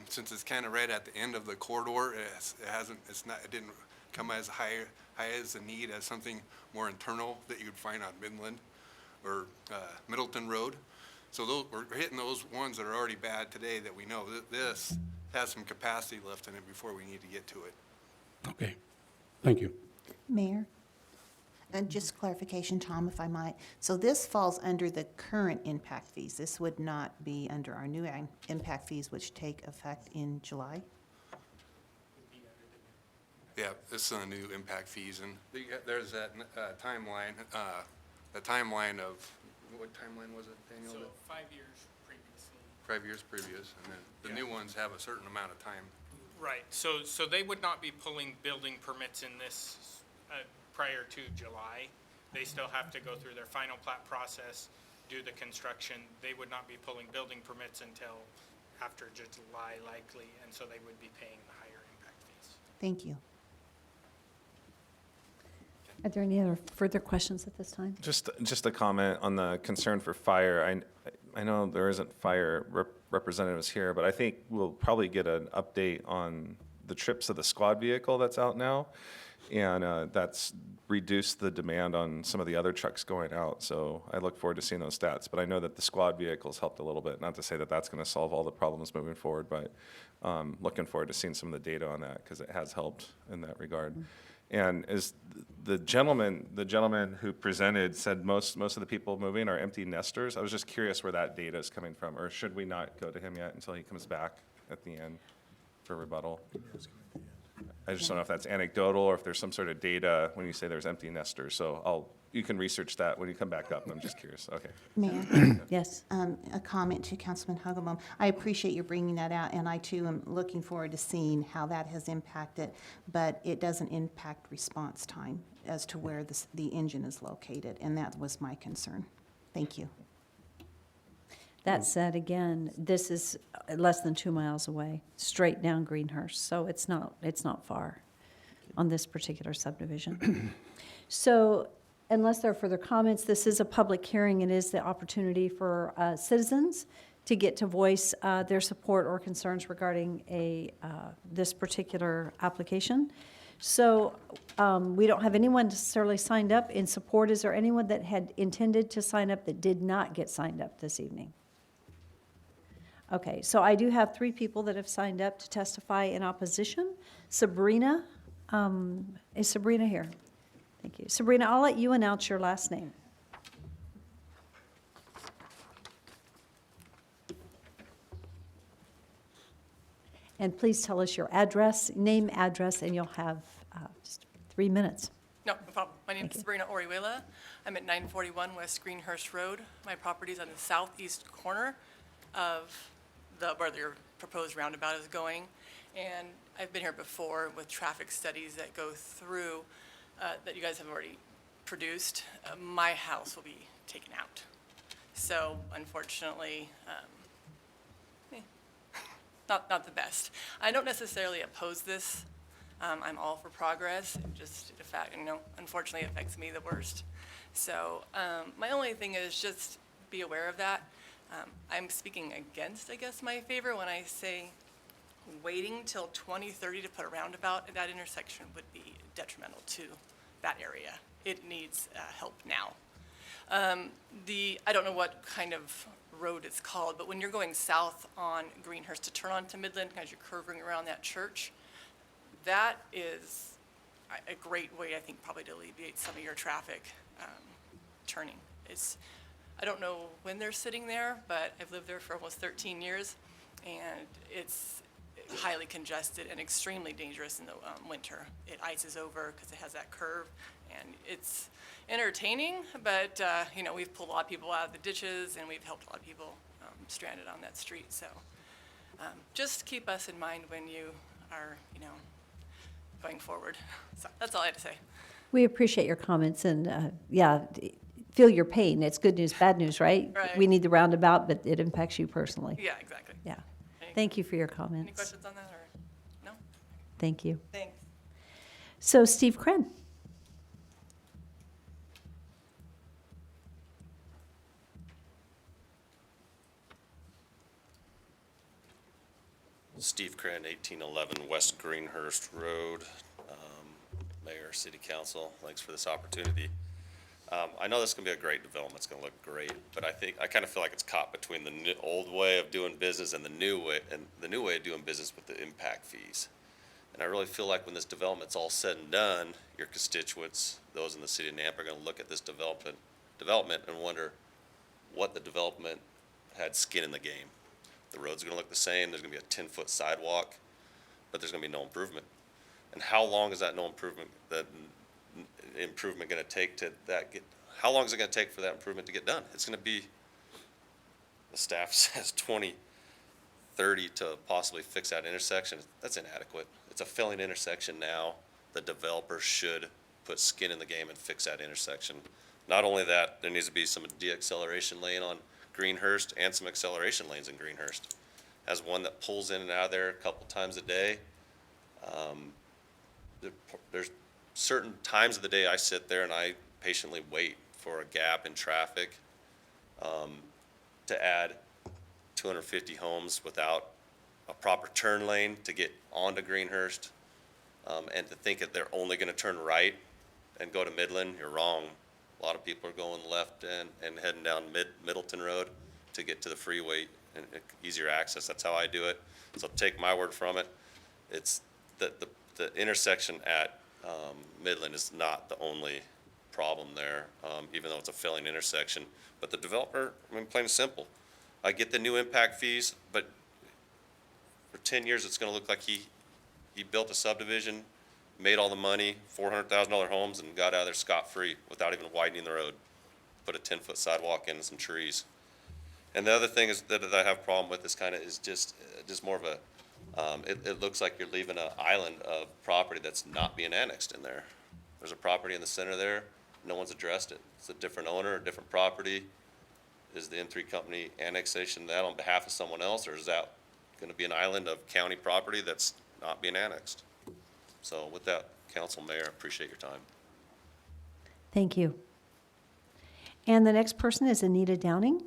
since it's kind of right at the end of the corridor, it didn't come as high as the need as something more internal that you'd find on Midland or Middleton Road. So we're hitting those ones that are already bad today that we know. This has some capacity left in it before we need to get to it. Okay, thank you. Mayor? And just clarification, Tom, if I might. So this falls under the current impact fees. This would not be under our new impact fees, which take effect in July? Yeah, this is the new impact fees, and there's that timeline, the timeline of, what timeline was it, Daniel? So 5 years previously. 5 years previous, and then the new ones have a certain amount of time. Right, so they would not be pulling building permits in this prior to July. They still have to go through their final plat process, do the construction. They would not be pulling building permits until after July likely, and so they would be paying the higher impact fees. Thank you. Are there any other further questions at this time? Just a comment on the concern for fire. I know there isn't fire representatives here, but I think we'll probably get an update on the trips of the squad vehicle that's out now. And that's reduced the demand on some of the other trucks going out. So I look forward to seeing those stats. But I know that the squad vehicles helped a little bit. Not to say that that's going to solve all the problems moving forward, but looking forward to seeing some of the data on that because it has helped in that regard. And as the gentleman who presented said most of the people moving are empty nesters. I was just curious where that data is coming from, or should we not go to him yet until he comes back at the end for rebuttal? I just don't know if that's anecdotal or if there's some sort of data when you say there's empty nesters. So I'll you can research that when you come back up. I'm just curious. Okay. Mayor, Yes. a comment to Councilman Hugglebum. I appreciate you bringing that out, and I too am looking forward to seeing how that has impacted, but it doesn't impact response time as to where the engine is located, and that was my concern. Thank you. That said, again, this is less than 2 miles away, straight down Greenhurst, so it's not far on this particular subdivision. So unless there are further comments, this is a public hearing and is the opportunity for citizens to get to voice their support or concerns regarding this particular application. So we don't have anyone necessarily signed up in support. Is there anyone that had intended to sign up that did not get signed up this evening? Okay, so I do have 3 people that have signed up to testify in opposition. Sabrina, is Sabrina here? Thank you. Sabrina, I'll let you announce your last name. And please tell us your address, name, address, and you'll have just 3 minutes. No problem. My name Thank is you. Sabrina Orihuela. I'm at 941 West Greenhurst Road. My property is on the southeast corner of where your proposed roundabout is going. And I've been here before with traffic studies that go through, that you guys have already produced. My house will be taken out. So unfortunately, not the best. I don't necessarily oppose this. I'm all for progress. It just, in fact, unfortunately affects me the worst. So my only thing is just be aware of that. I'm speaking against, I guess, my favor when I say waiting till 2030 to put a roundabout at that intersection would be detrimental to that area. It needs help now. I don't know what kind of road it's called, but when you're going south on Greenhurst to turn onto Midland, as you're curving around that church, that is a great way, I think, probably to alleviate some of your traffic turning. I don't know when they're sitting there, but I've lived there for almost 13 years, and it's highly congested and extremely dangerous in the winter. It ices over because it has that curve, and it's entertaining, but we've pulled a lot of people out of the ditches, and we've helped a lot of people stranded on that street. So just keep us in mind when you are, going forward. So that's all I had to say. We appreciate your comments, and feel your pain. It's good news, bad news, right? Right. We need the roundabout, but it impacts you personally. Yeah, exactly. Yeah. Thank you for your comments. Any questions on that, or no? Thank you. Thanks. So Steve Kren. Steve Cran, 1811 West Greenhurst Road. Mayor, City Council, thanks for this opportunity. I know this is going to be a great development. It's going to look great, but I kind of feel like it's caught between the old way of doing business and the new way of doing business with the impact fees. And I really feel like when this development's all said and done, your constituents, those in the city of Nampa, are going to look at this development and wonder what the development had skin in the game. The road's going to look the same. There's going to be a 10-foot sidewalk, but there's going to be no improvement. And how long is that improvement going to take to how long is it going to take for that improvement to get done? It's going to be, the staff says 2030 to possibly fix that intersection. That's inadequate. It's a failing intersection now. The developer should put skin in the game and fix that intersection. Not only that, there needs to be some de-acceleration lane on Greenhurst and some acceleration lanes in Greenhurst. As one that pulls in and out of there a couple times a day. There's certain times of the day I sit there and I patiently wait for a gap in traffic to add 250 homes without a proper turn lane to get onto Greenhurst, and to think that they're only going to turn right and go to Midland. You're wrong. A lot of people are going left and heading down Middleton Road to get to the freeway and easier access. That's how I do it. So take my word from it. It's the intersection at Midland is not the only problem there, even though it's a failing intersection. But the developer, plain and simple, I get the new impact fees, but for 10 years it's going to look like he built a subdivision made all the money, $400,000 homes, and got out of there scot-free without even widening the road. Put a 10-foot sidewalk in and some trees. And the other thing is that I have a problem with is just more of a, it looks like you're leaving an island of property that's not being annexed in there. There's a property in the center there, no one's addressed it. It's a different owner, a different property. Is the M3 company annexation that on behalf of someone else, or is that gonna be an island of county property that's not being annexed? So with that, Council, Mayor, I appreciate your time. Thank you. And the next person is Anita Downing.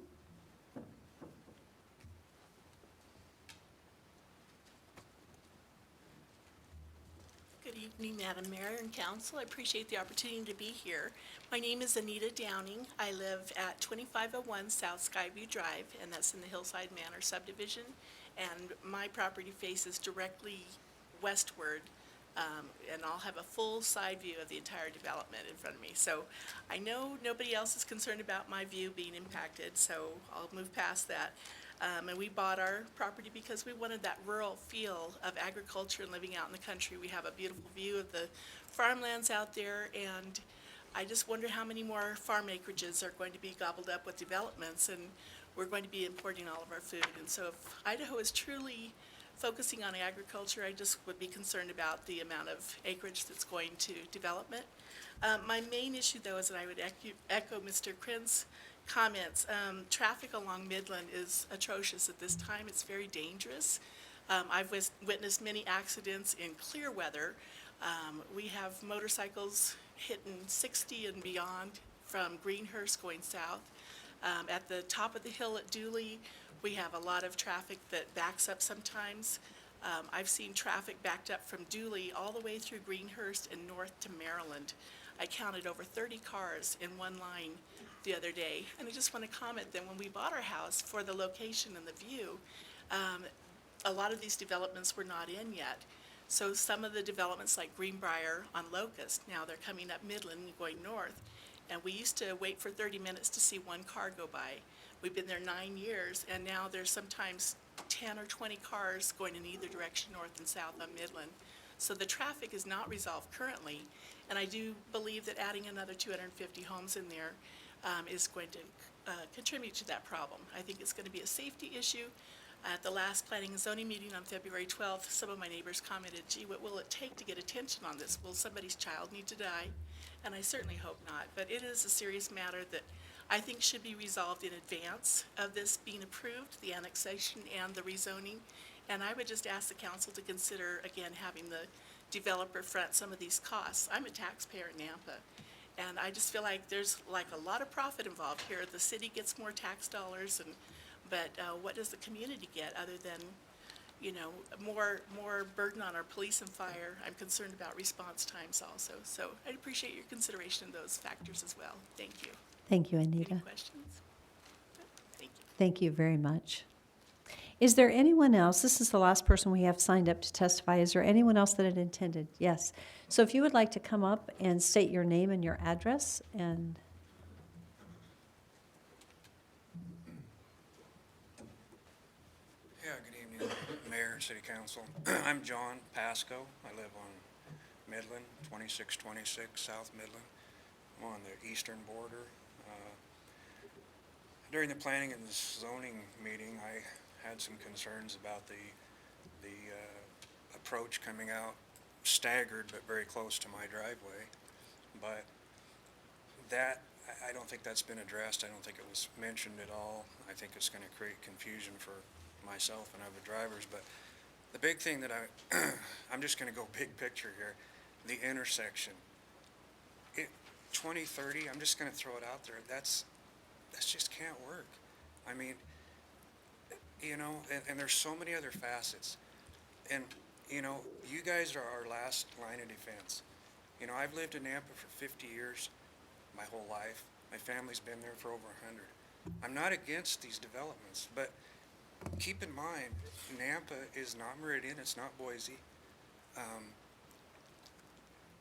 Good evening, Madam Mayor and Council. I appreciate the opportunity to be here. My name is Anita Downing. I live at 2501 South Skyview Drive, and that's in the Hillside Manor subdivision. And my property faces directly westward, and I'll have a full side view of the entire development in front of me. So I know nobody else is concerned about my view being impacted, so I'll move past that. And we bought our property because we wanted that rural feel of agriculture and living out in the country. We have a beautiful view of the farmlands out there, and I just wonder how many more farm acreages are going to be gobbled up with developments, and we're going to be importing all of our food. And so if Idaho is truly focusing on agriculture, I just would be concerned about the amount of acreage that's going to development. My main issue, though, is that I would echo Mr. Krin's comments. Traffic along Midland is atrocious at this time. It's very dangerous. I've witnessed many accidents in clear weather. We have motorcycles hitting 60 and beyond from Greenhurst going south. At the top of the hill at Dooley, we have a lot of traffic that backs up sometimes. I've seen traffic backed up from Dooley all the way through Greenhurst and north to Maryland. I counted over 30 cars in one line the other day. And I just want to comment that when we bought our house, for the location and the view, a lot of these developments were not in yet. So some of the developments like Greenbrier on Locust, now they're coming up Midland and going north. And we used to wait for 30 minutes to see one car go by. We've been there 9 years, and now there's sometimes 10 or 20 cars going in either direction, north and south on Midland. So the traffic is not resolved currently, and I do believe that adding another 250 homes in there is going to contribute to that problem. I think it's going to be a safety issue. At the last Planning and Zoning meeting on February 12th, some of my neighbors commented, gee, what will it take to get attention on this? Will somebody's child need to die? And I certainly hope not, but it is a serious matter that I think should be resolved in advance of this being approved, the annexation and the rezoning. And I would just ask the council to consider, again, having the developer front some of these costs. I'm a taxpayer in Nampa, and I just feel like there's like a lot of profit involved here. The city gets more tax dollars, but what does the community get other than, you know, more burden on our police and fire? I'm concerned about response times also. So I'd appreciate your consideration of those factors as well. Thank you. Thank you, Anita. Any questions? Thank you. Thank you very much. Is there anyone else? This is the last person we have signed up to testify. Is there anyone else that had intended? Yes. So if you would like to come up and state your name and your address and... Yeah, good evening, Mayor and City Council. I'm John Pasco. I live on Midland, 2626 South Midland. I'm on the eastern border. During the planning and zoning meeting, I had some concerns about the approach coming out staggered but very close to my driveway. But that, I don't think that's been addressed. I don't think it was mentioned at all. I think it's going to create confusion for myself and other drivers. But the big thing that I'm just going to go big picture here, the intersection. 2030, I'm just going to throw it out there. That just can't work. I mean, you know, and there's so many other facets. And, you know, you guys are our last line of defense. You know, I've lived in Nampa for 50 years, my whole life. My family's been there for over 100. I'm not against these developments, but keep in mind, Nampa is not Meridian, it's not Boise.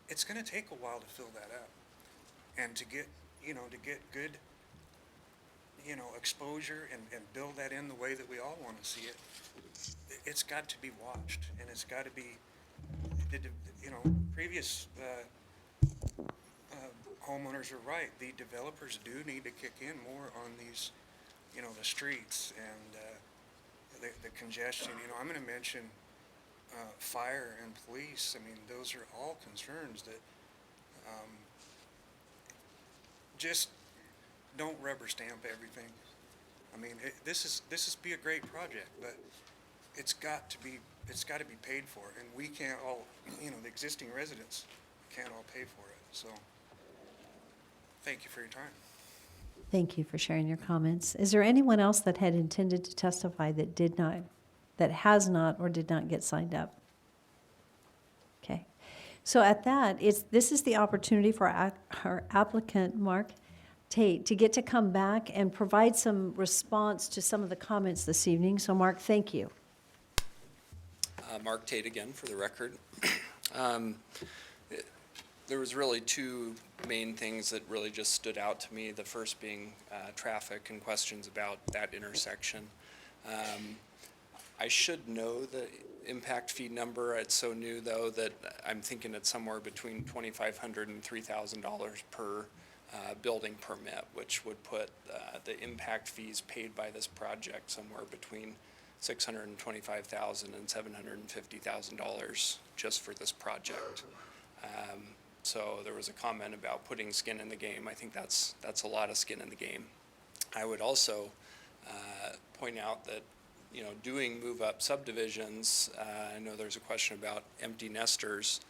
It's gonna take a while to fill that up. And to get good, you know, exposure and build that in the way that we all want to see it, it's got to be watched, and it's got to be you know, previous homeowners are right. The developers do need to kick in more on these, you know, the streets and the congestion. You know, I'm going to mention fire and police. I mean, those are all concerns that just don't rubber stamp everything. I mean, this is be a great project, but it's got to be paid for, and we can't all, you know, the existing residents can't all pay for it. So, thank you for your time. Thank you for sharing your comments. Is there anyone else that had intended to testify that did not, that has not or did not get signed up? Okay. So at that, this is the opportunity for our applicant, Mark Tate, to get to come back and provide some response to some of the comments this evening. So Mark, thank you. Mark Tate again, for the record. There was really two main things that really just stood out to me. The first being traffic and questions about that intersection. I should know the impact fee number. It's so new, though, that I'm thinking it's somewhere between $2,500 and $3,000 per building permit, which would put the impact fees paid by this project somewhere between $625,000 and $750,000 just for this project. So there was a comment about putting skin in the game. I think that's a lot of skin in the game. I would also point out that, you know, doing move-up subdivisions, I know there's a question about empty nesters,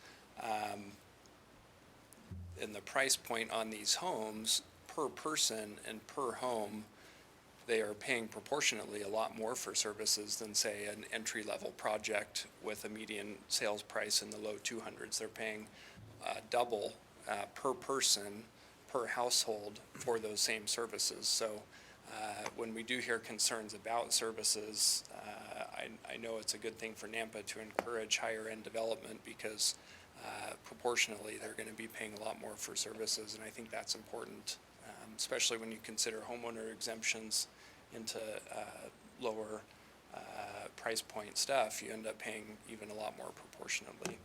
and the price point on these homes per person and per home, they are paying proportionately a lot more for services than, say, an entry-level project with a median sales price in the low 200s. They're paying double per person, per household for those same services. So when we do hear concerns about services, I know it's a good thing for Nampa to encourage higher-end development because proportionally they're going to be paying a lot more for services, and I think that's important, especially when you consider homeowner exemptions into lower price point stuff. You end up paying even a lot more proportionately.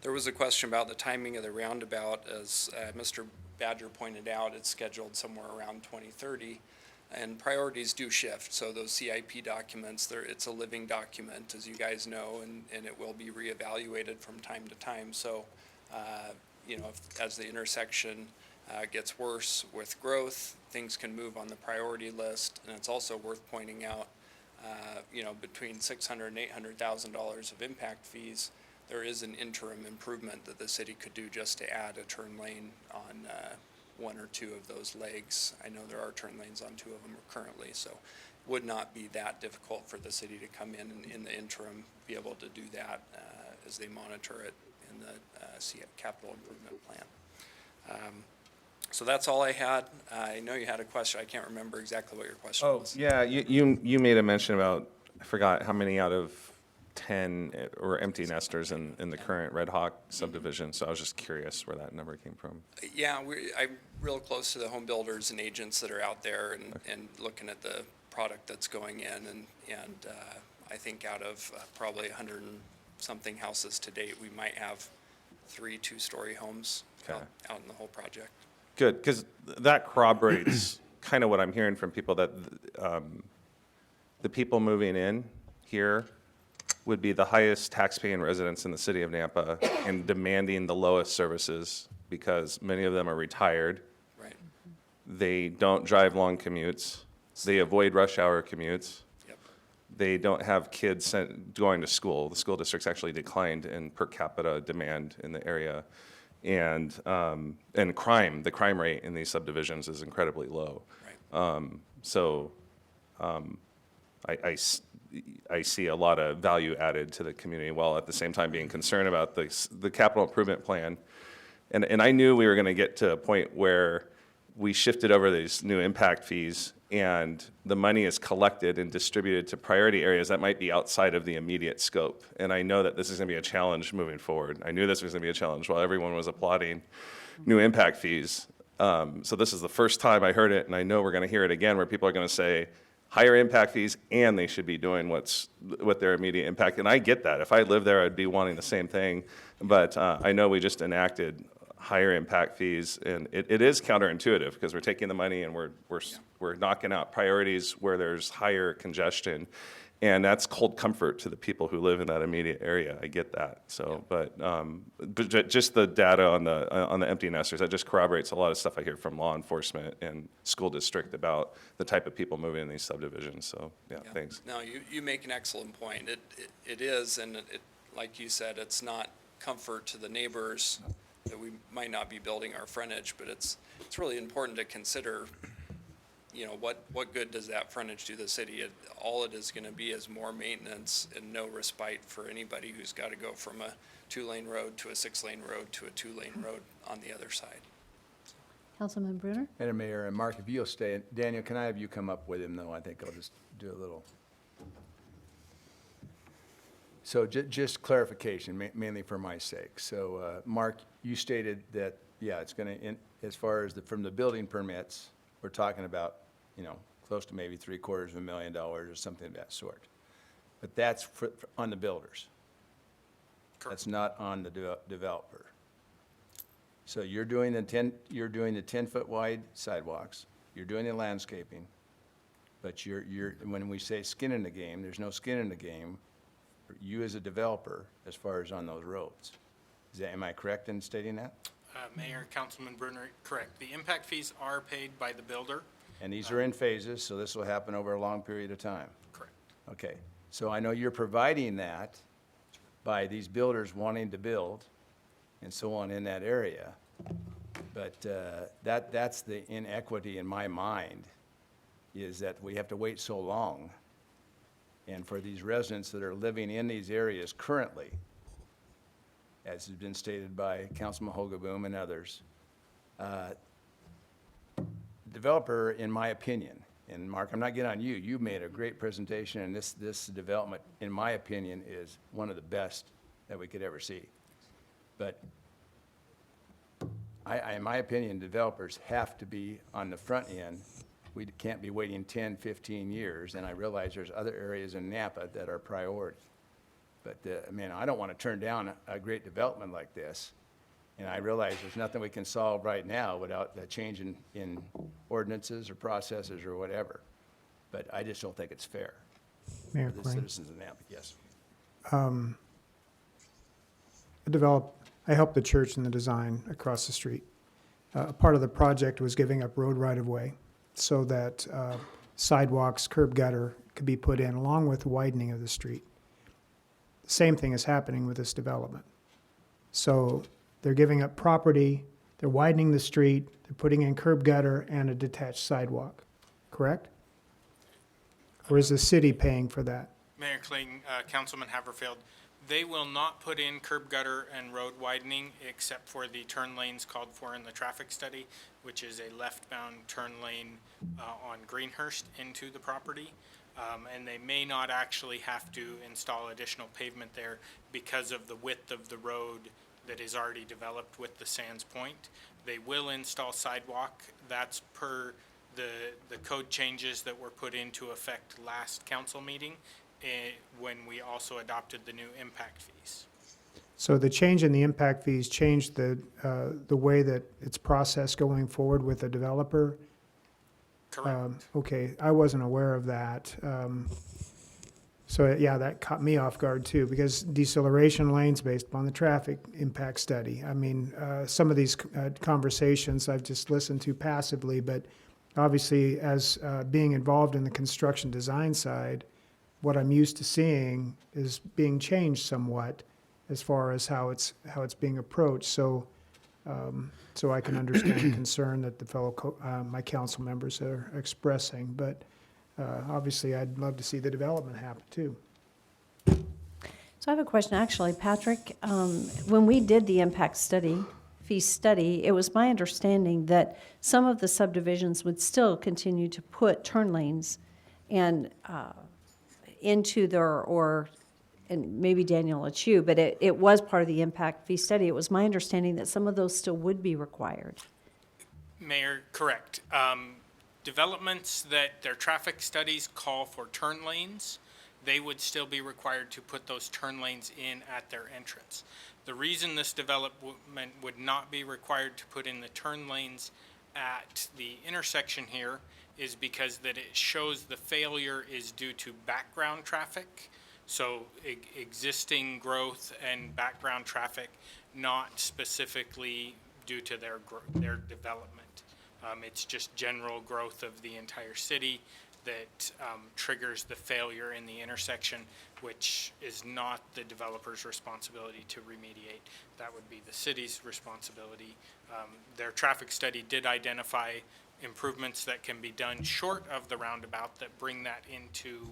There was a question about the timing of the roundabout. As Mr. Badger pointed out, it's scheduled somewhere around 2030, and priorities do shift. So those CIP documents, it's a living document, as you guys know, and it will be reevaluated from time to time. So, you know, as the intersection gets worse with growth, things can move on the priority list. And it's also worth pointing out, you know, between $600,000 and $800,000 of impact fees, there is an interim improvement that the city could do just to add a turn lane on one or two of those legs. I know there are turn lanes on two of them currently, so it would not be that difficult for the city to come in the interim, be able to do that as they monitor it in the capital improvement plan. So that's all I had. I know you had a question. I can't remember exactly what your question was. Yeah, you made a mention about, I forgot how many out of 10 or empty nesters in the current Red Hawk subdivision, so I was just curious where that number came from. Yeah, I'm real close to the home builders and agents that are out there and looking at the product that's going in, and I think out of probably 100 and something houses to date, we might have 3 two-story homes out in the whole project. Good, because that corroborates kind of what I'm hearing from people, that the people moving in here would be the highest tax-paying residents in the city of Nampa and demanding the lowest services because many of them are retired. Right. They don't drive long commutes. They avoid rush hour commutes. Yep. They don't have kids going to school. The school district's actually declined in per capita demand in the area. And crime, the crime rate in these subdivisions is incredibly low. Right. I see a lot of value added to the community while at the same time being concerned about the capital improvement plan. And I knew we were going to get to a point where we shifted over these new impact fees and the money is collected and distributed to priority areas that might be outside of the immediate scope. And I know that this is going to be a challenge moving forward. I knew this was going to be a challenge while everyone was applauding new impact fees. So this is the first time I heard it, and I know we're going to hear it again where people are going to say, higher impact fees, and they should be doing what their immediate impact. And I get that. If I lived there, I'd be wanting the same thing. But I know we just enacted higher impact fees, and it is counterintuitive because we're taking the money and we're knocking out priorities where there's higher congestion. And that's cold comfort to the people who live in that immediate area. I get that. So, but just the data on the empty nesters, that just corroborates a lot of stuff I hear from law enforcement and school district about the type of people moving in these subdivisions. So, yeah. Thanks. No, you make an excellent point. It is, and like you said, it's not comfort to the neighbors that we might not be building our frontage, but it's really important to consider, what good does that frontage do the city? All it is gonna be is more maintenance and no respite for anybody who's gotta go from a 2-lane road to a 6-lane road to a 2-lane road on the other side. Councilman Brunner? Madam Mayor, and Mark, if you'll stay, Daniel, can I have you come up with him, though? I think I'll just do a little. So just clarification, mainly for my sake. So, Mark, you stated that, yeah, it's gonna, as far as from the building permits, we're talking about, close to maybe $750,000 or something of that sort. But that's on the builders. That's not on the developer. So you're doing the 10-foot wide sidewalks, you're doing the landscaping, but when we say skin in the game, there's no skin in the game for you as a developer as far as on those roads. Am I correct in stating that? Mayor, Councilman Brunner, correct. The impact fees are paid by the builder. And these are in phases, so this will happen over a long period of time? Correct. Okay, so I know you're providing that by these builders wanting to build and so on in that area. But that's the inequity in my mind, is that we have to wait so long. And for these residents that are living in these areas currently, as has been stated by Councilman Hogaboom and others, developer, in my opinion, and Mark, I'm not getting on you, you made a great presentation, and this development, in my opinion, is one of the best that we could ever see. But in my opinion, developers have to be on the front end. We can't be waiting 10, 15 years, and I realize there's other areas in Nampa that are priority. But, I don't want to turn down a great development like this. And I realize there's nothing we can solve right now without a change in ordinances or processes or whatever. But I just don't think it's fair Mayor for the Kling. citizens of Nampa. Yes. I helped the church in the design across the street. A part of the project was giving up road right-of-way so that sidewalks, curb gutter could be put in along with widening of the street. The same thing is happening with this development. So they're giving up property, they're widening the street, they're putting in curb gutter and a detached sidewalk, correct? Or is the city paying for that? Mayor Kling, Councilman Haverfield, they will not put in curb gutter and road widening except for the turn lanes called for in the traffic study, which is a left-bound turn lane on Greenhurst into the property. And they may not actually have to install additional pavement there because of the width of the road that is already developed with the Sands Point. They will install sidewalk. That's per the code changes that were put into effect last council meeting when we also adopted the new impact fees. So the change in the impact fees changed the way that it's processed going forward with the developer? Correct. Okay, I wasn't aware of that. So, yeah, that caught me off guard too, because deceleration lanes based upon the traffic impact study. Some of these conversations I've just listened to passively, but obviously as being involved in the construction design side, what I'm used to seeing is being changed somewhat as far as how it's being approached. So I can understand the concern that my council members are expressing, but obviously I'd love to see the development happen too. So I have a question, actually, Patrick. When we did the impact fee study, it was my understanding that some of the subdivisions would still continue to put turn lanes and into their, and maybe Daniel, it's you, but it was part of the impact fee study. It was my understanding that some of those still would be required. Mayor, correct. developments that their traffic studies call for turn lanes, they would still be required to put those turn lanes in at their entrance. The reason this development would not be required to put in the turn lanes at the intersection here is because that it shows the failure is due to background traffic. So existing growth and background traffic, not specifically due to their development. It's just general growth of the entire city that triggers the failure in the intersection, which is not the developer's responsibility to remediate. That would be the city's responsibility. Their traffic study did identify improvements that can be done short of the roundabout that bring that into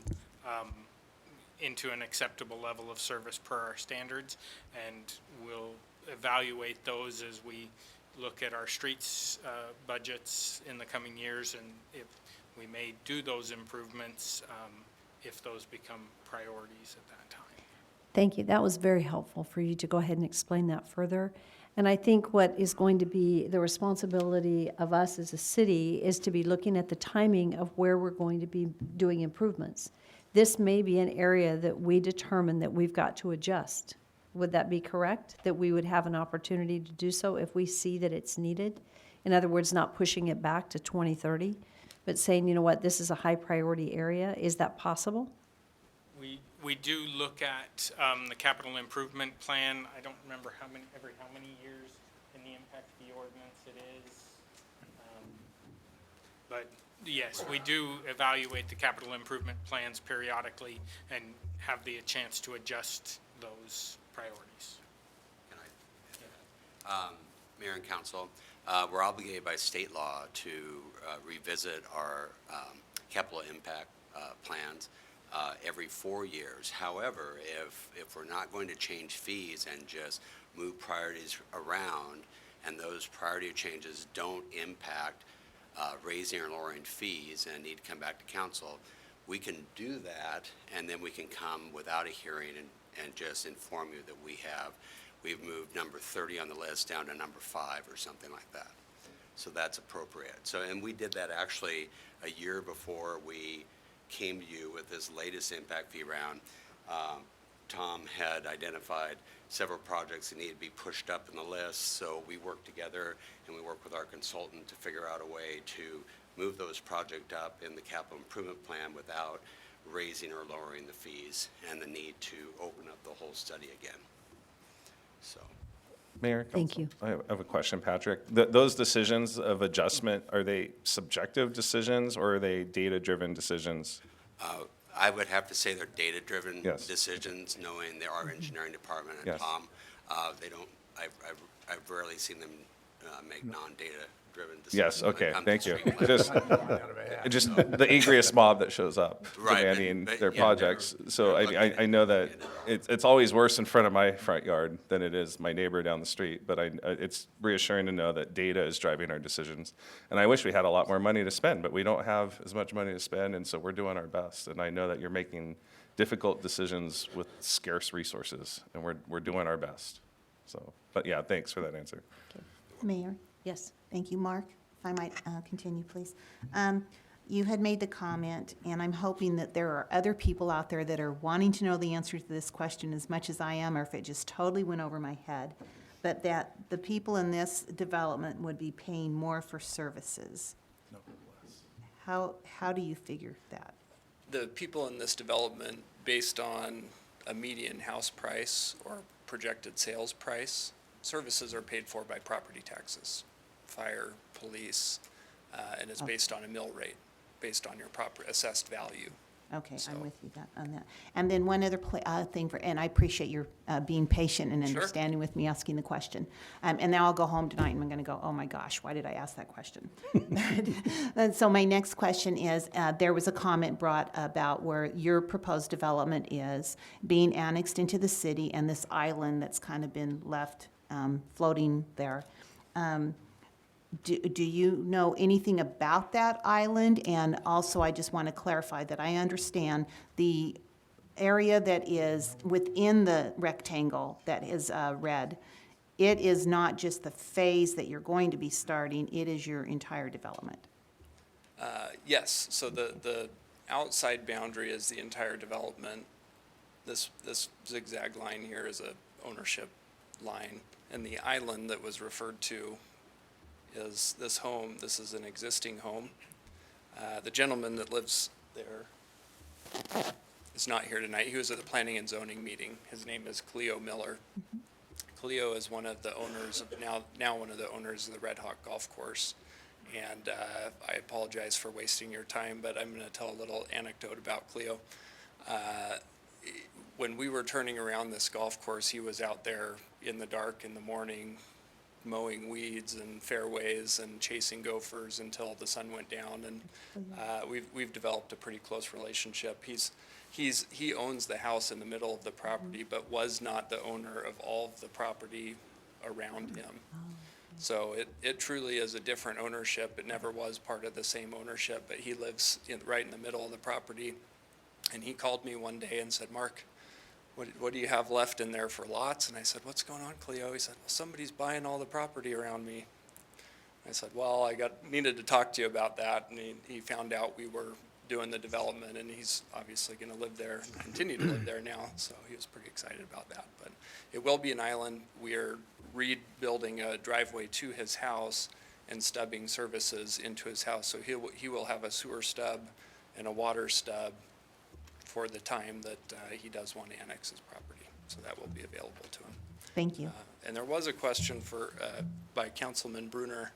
an acceptable level of service per our standards, and we'll evaluate those as we look at our streets budgets in the coming years, and if we may do those improvements if those become priorities at that time. Thank you. That was very helpful for you to go ahead and explain that further. And I think what is going to be the responsibility of us as a city is to be looking at the timing of where we're going to be doing improvements. This may be an area that we determine that we've got to adjust. Would that be correct? That we would have an opportunity to do so if we see that it's needed? In other words, not pushing it back to 2030, but saying, you know what, this is a high priority area. Is that possible? We do look at the capital improvement plan. I don't remember how many years in the impact fee ordinance it is. But yes, we do evaluate the capital improvement plans periodically and have the chance to adjust those priorities. Mayor and Council, we're obligated by state law to revisit our capital impact plans every 4 years. However, if we're not going to change fees and just move priorities around, and those priority changes don't impact raising or lowering fees and need to come back to council, we can do that, and then we can come without a hearing and just inform you that we've moved number 30 on the list down to number 5 or something like that. So that's appropriate. So, and we did that actually a year before we came to you with this latest impact fee round. Tom had identified several projects that needed to be pushed up in the list, so we worked together and we worked with our consultant to figure out a way to move those projects up in the capital improvement plan without raising or lowering the fees and the need to open up the whole study again. So. Mayor? Thank you. I have a question, Patrick. Those decisions of adjustment, are they subjective decisions or are they data-driven decisions? I would have to say they're data-driven Yes. decisions, knowing they're our engineering department and Yes. Tom. They don't, I've rarely seen them make non-data-driven decisions. Yes, when it okay, comes to thank you. street Just the agriest mob that shows up Right, demanding but their yeah, projects. So I know that it's always worse in front of my front yard than it is my neighbor down the street, but it's reassuring to know that data is driving our decisions. And I wish we had a lot more money to spend, but we don't have as much money to spend, and so we're doing our best. And I know that you're making difficult decisions with scarce resources, and we're doing our best. So, but yeah, thanks for that answer. Mayor? Yes. Thank you, Mark. If I might continue, please. You had made the comment, and I'm hoping that there are other people out there that are wanting to know the answer to this question as much as I am, or if it just totally went over my head, but that the people in this development would be paying more for services. No, less. How do you figure that? The people in this development, based on a median house price or projected sales price, services are paid for by property taxes, fire, police, and it's based on a mill rate, based on your proper assessed value. Okay, So- I'm with you on that. And then one other thing and I appreciate your being patient and Sure. understanding with me asking the question. And now I'll go home tonight and I'm going to go, oh my gosh, why did I ask that question? And so my next question is, there was a comment brought about where your proposed development is being annexed into the city and this island that's kind of been left floating there. Do you know anything about that island? And also, I just want to clarify that I understand the area that is within the rectangle that is red, it is not just the phase that you're going to be starting, it is your entire development. Yes, so the outside boundary is the entire development. This zigzag line here is a ownership line, and the island that was referred to is this home. This is an existing home. The gentleman that lives there is not here tonight. He was at the planning and zoning meeting. His name is Cleo Miller. Cleo is one of the owners of, now one of the owners of the Red Hawk Golf Course. And I apologize for wasting your time, but I'm going to tell a little anecdote about Cleo. When we were turning around this golf course, he was out there in the dark in the morning, mowing weeds and fairways and chasing gophers until the sun went down. And we've developed a pretty close relationship. He owns the house in the middle of the property, but was not the owner of all of the property around him. So it truly is a different ownership. It never was part of the same ownership, but he lives right in the middle of the property. And he called me one day and said, "Mark, what do you have left in there for lots?" And I said, "What's going on, Cleo?" He said, "Well, somebody's buying all the property around me." I said, "Well, I needed to talk to you about that." And he found out we were doing the development, and he's obviously going to live there and continue to live there now. So he was pretty excited about that. But it will be an island. We're rebuilding a driveway to his house and stubbing services into his house. So he will have a sewer stub and a water stub for the time that he does want to annex his property. So that will be available to him. Thank you. And there was a question by Councilman Bruner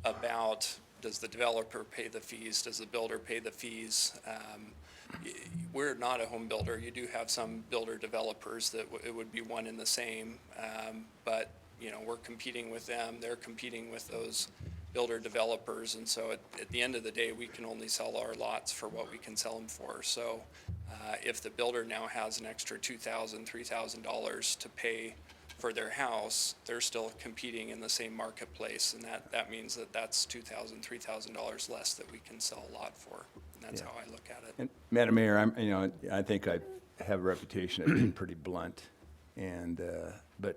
about, does the developer pay the fees? Does the builder pay the fees? We're not a home builder. You do have some builder developers that it would be one and the same, but we're competing with them. They're competing with those builder developers, and so at the end of the day, we can only sell our lots for what we can sell them for. So if the builder now has an extra $2,000, $3,000 to pay for their house, they're still competing in the same marketplace, and that means that's $2,000, $3,000 less that we can sell a lot for. And that's how I look at it. And Madam Mayor, I think I have a reputation of being pretty blunt, and but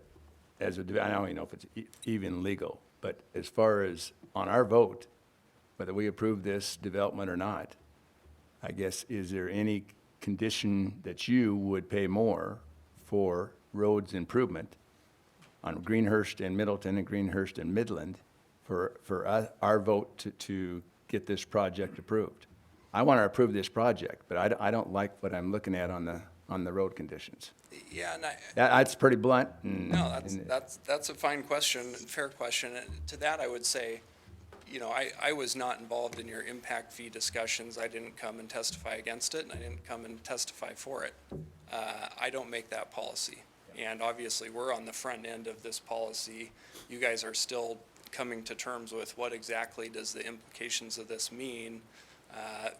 I don't even know if it's even legal. But as far as on our vote, whether we approve this development or not, I guess, is there any condition that you would pay more for roads improvement on Greenhurst and Middleton and Greenhurst and Midland for our vote to get this project approved? I want to approve this project, but I don't like what I'm looking at on the road conditions. Yeah, and That's pretty blunt. No, that's a fine question, fair question. And to that, I would say, I was not involved in your impact fee discussions. I didn't come and testify against it, and I didn't come and testify for it. I don't make that policy. And obviously, we're on the front end of this policy. You guys are still coming to terms with what exactly does the implications of this mean.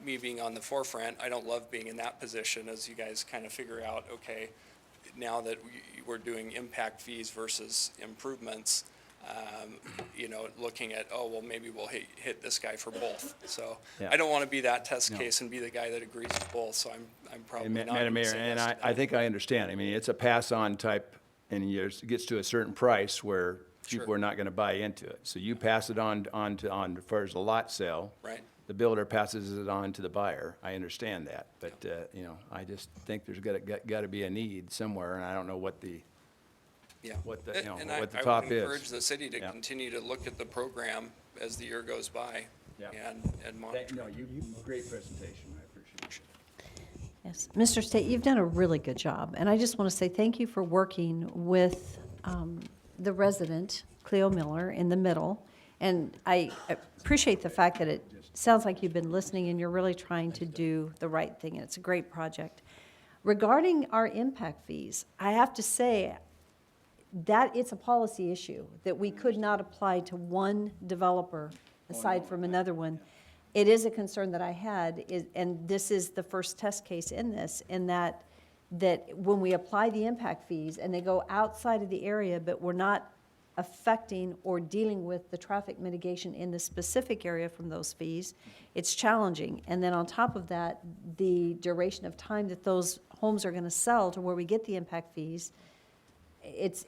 Me being on the forefront, I don't love being in that position as you guys kind of figure out, okay, now that we're doing impact fees versus improvements, looking at, maybe we'll hit this guy for both. So Yeah. I don't want to be that test case and be the guy that agrees with both, so I'm probably not. Madam Mayor, and I think I understand. I mean, it's a pass-on type, and it gets to a certain price where people are not going to buy into it. So you pass it on as far as the lot sale. Right. The builder passes it on to the buyer. I understand that, but, I just think there's got to be a need somewhere, and I don't know what the what the top And I would is. encourage the city to continue to look at the program as the year goes by and monitor. Great presentation. I appreciate it. Yes, Mr. State, you've done a really good job, and I just want to say thank you for working with the resident, Cleo Miller, in the middle. And I appreciate the fact that it sounds like you've been listening and you're really trying to do the right thing, and it's a great project. Regarding our impact fees, I have to say that it's a policy issue, that we could not apply to one developer aside from another one. It is a concern that I had, and this is the first test case in this, in that when we apply the impact fees and they go outside of the area, but we're not affecting or dealing with the traffic mitigation in the specific area from those fees, it's challenging. And then on top of that, the duration of time that those homes are going to sell to where we get the impact fees, it's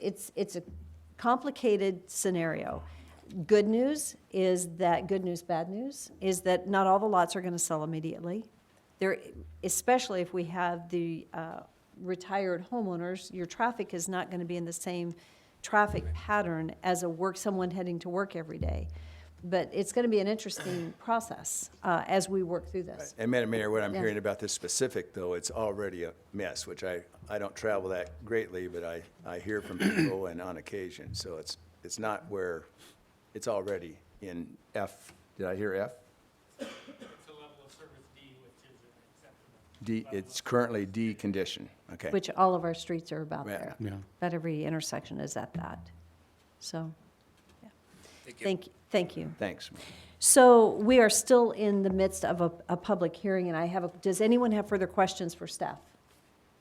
a complicated scenario. good news is that, good news, bad news, is that not all the lots are going to sell immediately. There, especially if we have the retired homeowners, your traffic is not going to be in the same traffic pattern as someone heading to work every day. But it's going to be an interesting process as we work through this. And Madam Mayor, what I'm Yeah. hearing about this specific, though, it's already a mess, which I don't travel that greatly, but I hear from people and on occasion. So it's not where, it's already in F. Did I hear F? It's a level of service D, which is acceptable. D, it's currently D condition. Okay. Which all of our streets are about Yeah. there. Yeah. About every intersection is at that. So, yeah. Thank you. Thank you. Thanks. So we are still in the midst of a public hearing, and does anyone have further questions for staff?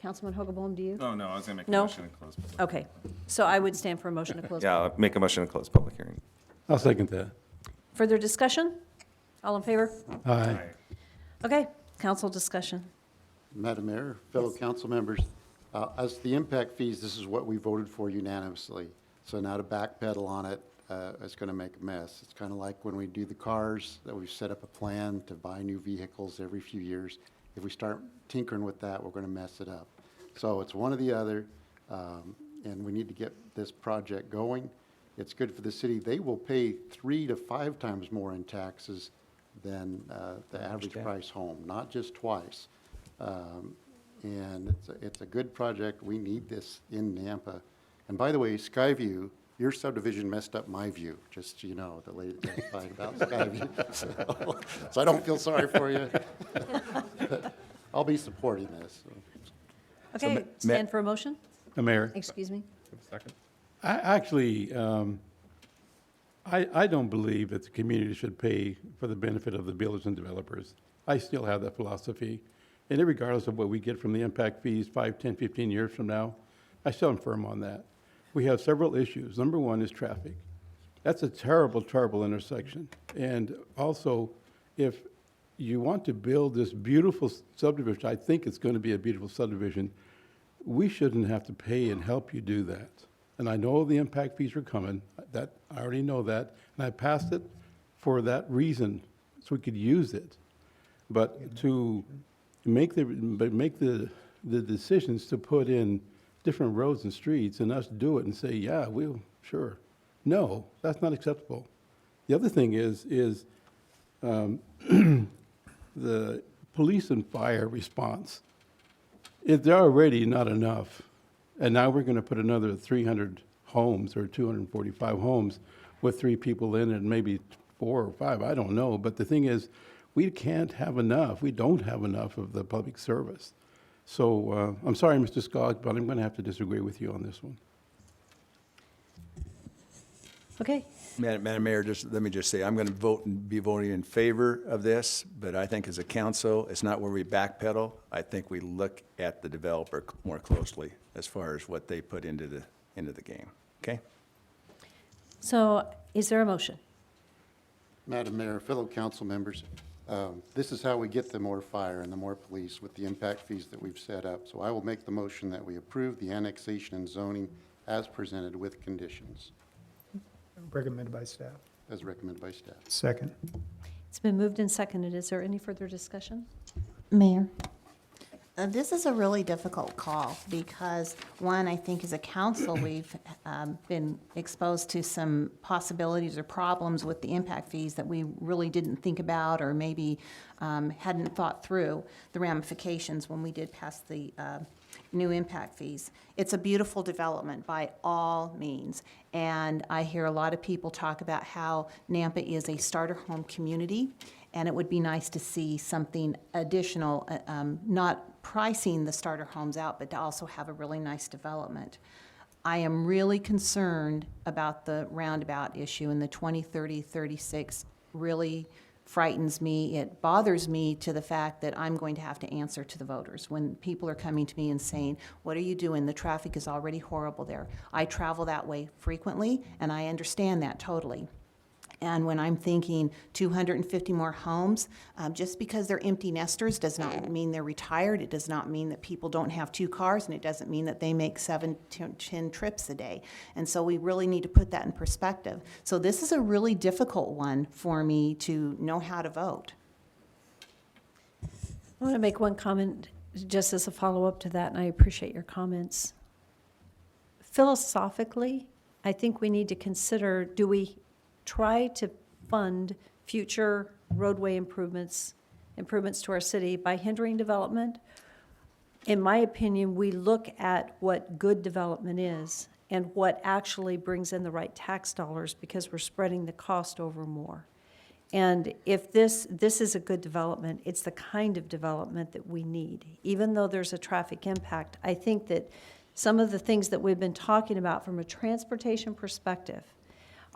Councilman Hogaboam, do you? Oh, no, I was going to make a No? motion to close. Okay, so I would stand for a motion to close. Yeah, I'll make a motion to close public hearing. I'll second that. Further discussion? All in favor? Aye. Okay, council discussion. Madam Mayor, fellow council members, as the impact fees, this is what we voted for unanimously. So now to backpedal on it, it's going to make a mess. It's kind of like when we do the cars, that we've set up a plan to buy new vehicles every few years. If we start tinkering with that, we're going to mess it up. So it's one or the other, and we need to get this project going. It's good for the city. They will pay 3 to 5 times more in taxes than the average price home, not just twice. And it's a good project. We need this in Nampa. And by the way, Skyview, your subdivision messed up my view, just so you know, the lady testified about Skyview. So I don't feel sorry for you. But I'll be supporting this. Okay, stand for a motion? Mayor, Excuse me. Second. I don't believe that the community should pay for the benefit of the builders and developers. I still have that philosophy. And regardless of what we get from the impact fees 5, 10, 15 years from now, I still am firm on that. We have several issues. Number one is traffic. That's a terrible, terrible intersection. And also, if you want to build this beautiful subdivision, I think it's going to be a beautiful subdivision, we shouldn't have to pay and help you do that. And I know the impact fees are coming, that, I already know that, and I passed it for that reason, so we could use it. But to make the decisions to put in different roads and streets and us do it and say, yeah, we'll, sure. No, that's not acceptable. The other thing is the police and fire response. They're already not enough. And now we're going to put another 300 homes or 245 homes with 3 people in it, maybe 4 or 5, I don't know. But the thing is, we can't have enough. We don't have enough of the public service. So I'm sorry, Mr. Skog, but I'm going to have to disagree with you on this one. Okay, Madam Mayor, let me just say, I'm going to be voting in favor of this, but I think as a council, it's not where we backpedal. I think we look at the developer more closely as far as what they put into the game, okay? so is there a motion? Madam Mayor, fellow council members, this is how we get the more fire and the more police with the impact fees that we've set up. So I will make the motion that we approve the annexation and zoning as presented with conditions, Recommended by staff. as recommended by staff. Second. It's been moved and seconded. Is there any further discussion? Mayor, this is a really difficult call because, one, I think as a council, we've been exposed to some possibilities or problems with the impact fees that we really didn't think about or maybe hadn't thought through the ramifications when we did pass the new impact fees. It's a beautiful development by all means, and I hear a lot of people talk about how Nampa is a starter home community, and it would be nice to see something additional, not pricing the starter homes out, but to also have a really nice development. I am really concerned about the roundabout issue, and the 2030-36 really frightens me. It bothers me to the fact that I'm going to have to answer to the voters when people are coming to me and saying, what are you doing? The traffic is already horrible there. I travel that way frequently, and I understand that totally. And when I'm thinking 250 more homes, just because they're empty nesters does not mean they're retired. It does not mean that people don't have 2 cars, and it doesn't mean that they make 7 to 10 trips a day. And so we really need to put that in perspective. So this is a really difficult one for me to know how to vote. I want to make one comment just as a follow-up to that, and I appreciate your comments. Philosophically, I think we need to consider, do we try to fund future roadway improvements to our city by hindering development? In my opinion, we look at what good development is and what actually brings in the right tax dollars, because we're spreading the cost over more. And if this is a good development, it's the kind of development that we need. Even though there's a traffic impact, I think that some of the things that we've been talking about from a transportation perspective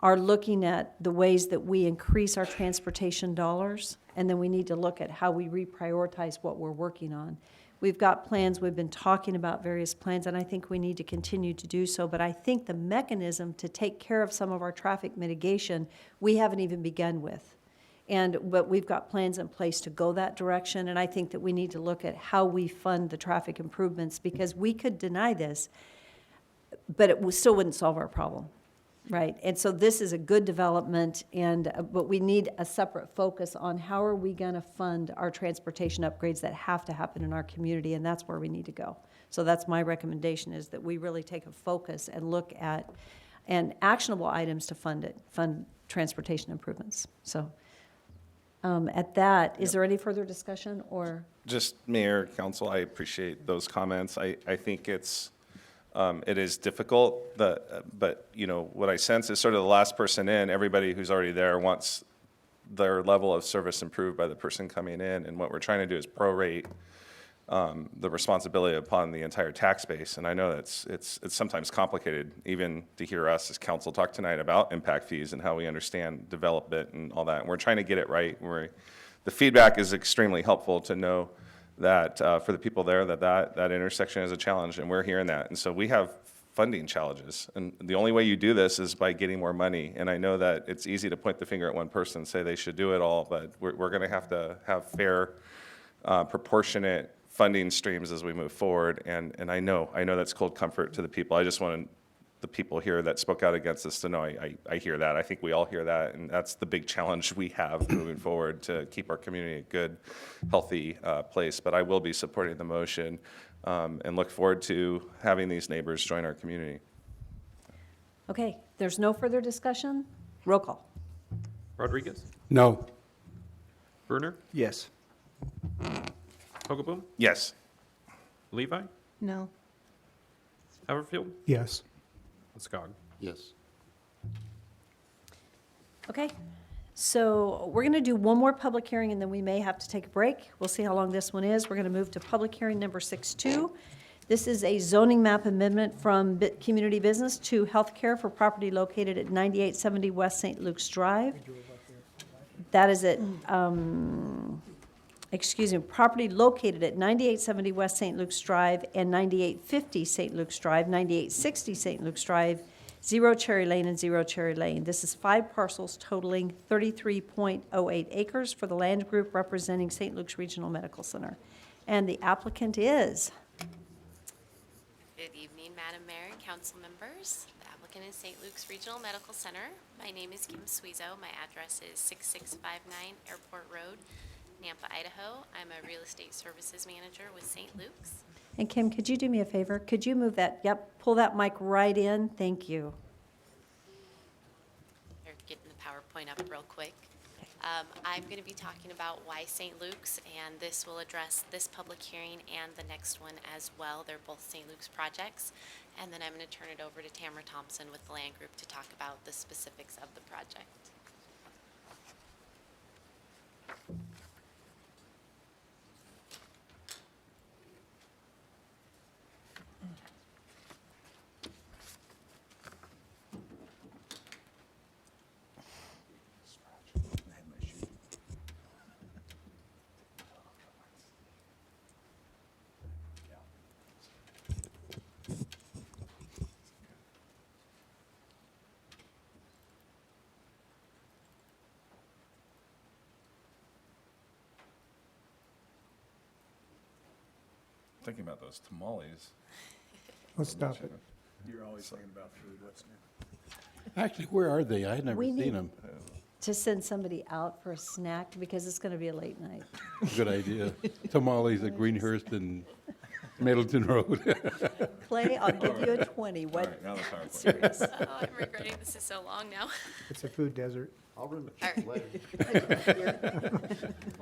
are looking at the ways that we increase our transportation dollars, and then we need to look at how we reprioritize what we're working on. We've got plans, we've been talking about various plans, and I think we need to continue to do so, but I think the mechanism to take care of some of our traffic mitigation, we haven't even begun with. But we've got plans in place to go that direction, and I think that we need to look at how we fund the traffic improvements, because we could deny this, but it still wouldn't solve our problem, right? And so this is a good development, but we need a separate focus on how are we going to fund our transportation upgrades that have to happen in our community, and that's where we need to go. So that's my recommendation, is that we really take a focus and look at and actionable items to fund transportation improvements. So. At that, is there any further discussion, or? Just Mayor, Council, I appreciate those comments. I think it is difficult, but you know, what I sense is sort of the last person in, everybody who's already there wants their level of service improved by the person coming in, and what we're trying to do is prorate the responsibility upon the entire tax base. And I know it's sometimes complicated, even to hear us as council talk tonight about impact fees and how we understand development and all that. And we're trying to get it right. The feedback is extremely helpful to know that for the people there, that intersection is a challenge, and we're hearing that. And so we have funding challenges, and the only way you do this is by getting more money. And I know that it's easy to point the finger at one person and say they should do it all, but we're going to have fair, proportionate funding streams as we move forward, and I know that's cold comfort to the people. I just wanted the people here that spoke out against this to know I hear that. I think we all hear that, and that's the big challenge we have moving forward to keep our community a good, healthy place. But I will be supporting the motion and look forward to having these neighbors join our community. Okay, there's no further discussion? Roll call. Rodriguez? No. Brunner? Yes. Hogaboom? Yes. Levi? No. Haverfield? Yes. Skog? Yes. Okay, so we're going to do one more public hearing, and then we may have to take a break. We'll see how long this one is. We're going to move to public hearing number 6.2. This is a zoning map amendment from community business to healthcare for property located at 9870 West St. Luke's Drive. That is at, property located at 9870 West St. Luke's Drive and 9850 St. Luke's Drive, 9860 St. Luke's Drive, 0 Cherry Lane and 0 Cherry Lane. This is 5 parcels totaling 33.08 acres for the land group representing St. Luke's Regional Medical Center. And the applicant is? Good evening, Madam Mayor and council members. The applicant is St. Luke's Regional Medical Center. My name is Kim Suizo. My address is 6659 Airport Road, Nampa, Idaho. I'm a real estate services manager with St. Luke's. And Kim, could you do me a favor? Could you move that, pull that mic right in? Thank you. They're getting the PowerPoint up real quick. I'm going to be talking about why St. Luke's, and this will address this public hearing and the next one as well. They're both St. Luke's projects. And then I'm going to turn it over to Tamara Thompson with the land group to talk about the specifics of the project. Thinking about those tamales. Let's stop it. You're always thinking about food, what's new? Actually, where are they? I had never We seen need- them. To send somebody out for a snack because it's going to be a late night. Good idea. Tamales at Greenhurst and Middleton Road. Clay, I'll give you a 20. What? All right, now the PowerPoint. Serious. Oh, I'm regretting this is so long now. It's a food desert. I'll run the All right. Chick-fil-A.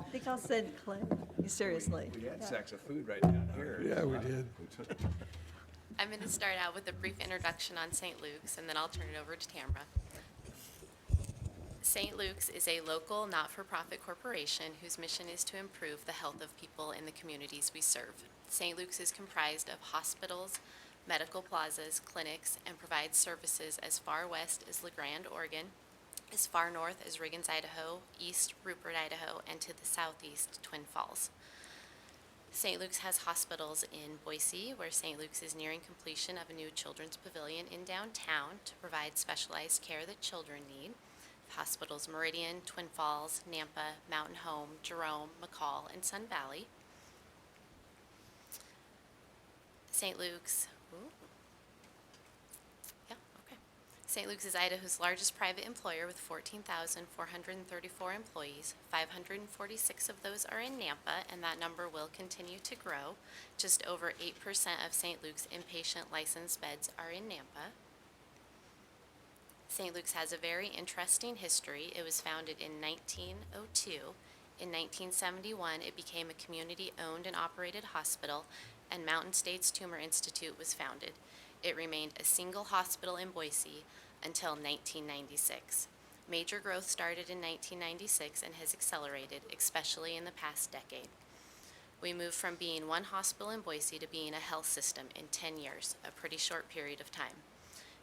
I think I'll send Clay. Seriously. We had sacks of food right down here. Yeah, we did. I'm going to start out with a brief introduction on St. Luke's, and then I'll turn it over to Tamara. St. Luke's is a local, not-for-profit corporation whose mission is to improve the health of people in the communities we serve. St. Luke's is comprised of hospitals, medical plazas, clinics, and provides services as far west as LaGrande, Oregon, as far north as Riggins, Idaho, east Rupert, Idaho, and to the southeast, Twin Falls. St. Luke's has hospitals in Boise, where St. Luke's is nearing completion of a new children's pavilion in downtown to provide specialized care that children need. Hospitals Meridian, Twin Falls, Nampa, Mountain Home, Jerome, McCall, and Sun Valley. St. Luke's, St. Luke's is Idaho's largest private employer with 14,434 employees. 546 of those are in Nampa, and that number will continue to grow. Just over 8% of St. Luke's inpatient licensed beds are in Nampa. St. Luke's has a very interesting history. It was founded in 1902. In 1971, it became a community-owned and operated hospital, and Mountain States Tumor Institute was founded. It remained a single hospital in Boise until 1996. Major growth started in 1996 and has accelerated, especially in the past decade. We moved from being one hospital in Boise to being a health system in 10 years, a pretty short period of time.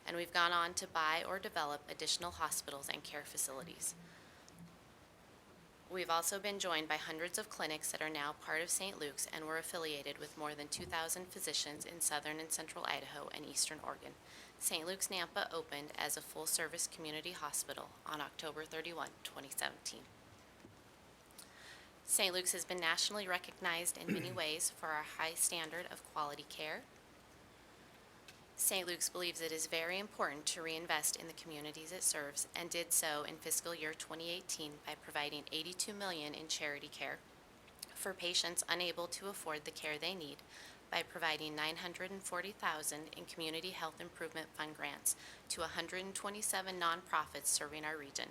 And we've gone on to buy or develop additional hospitals and care facilities. We've also been joined by hundreds of clinics that are now part of St. Luke's, and we're affiliated with more than 2,000 physicians in southern and central Idaho and eastern Oregon. St. Luke's Nampa opened as a full-service community hospital on October 31, 2017. St. Luke's has been nationally recognized in many ways for our high standard of quality care. St. Luke's believes it is very important to reinvest in the communities it serves, and did so in fiscal year 2018 by providing $82 million in charity care for patients unable to afford the care they need, by providing $940,000 in community health improvement fund grants to 127 nonprofits serving our region.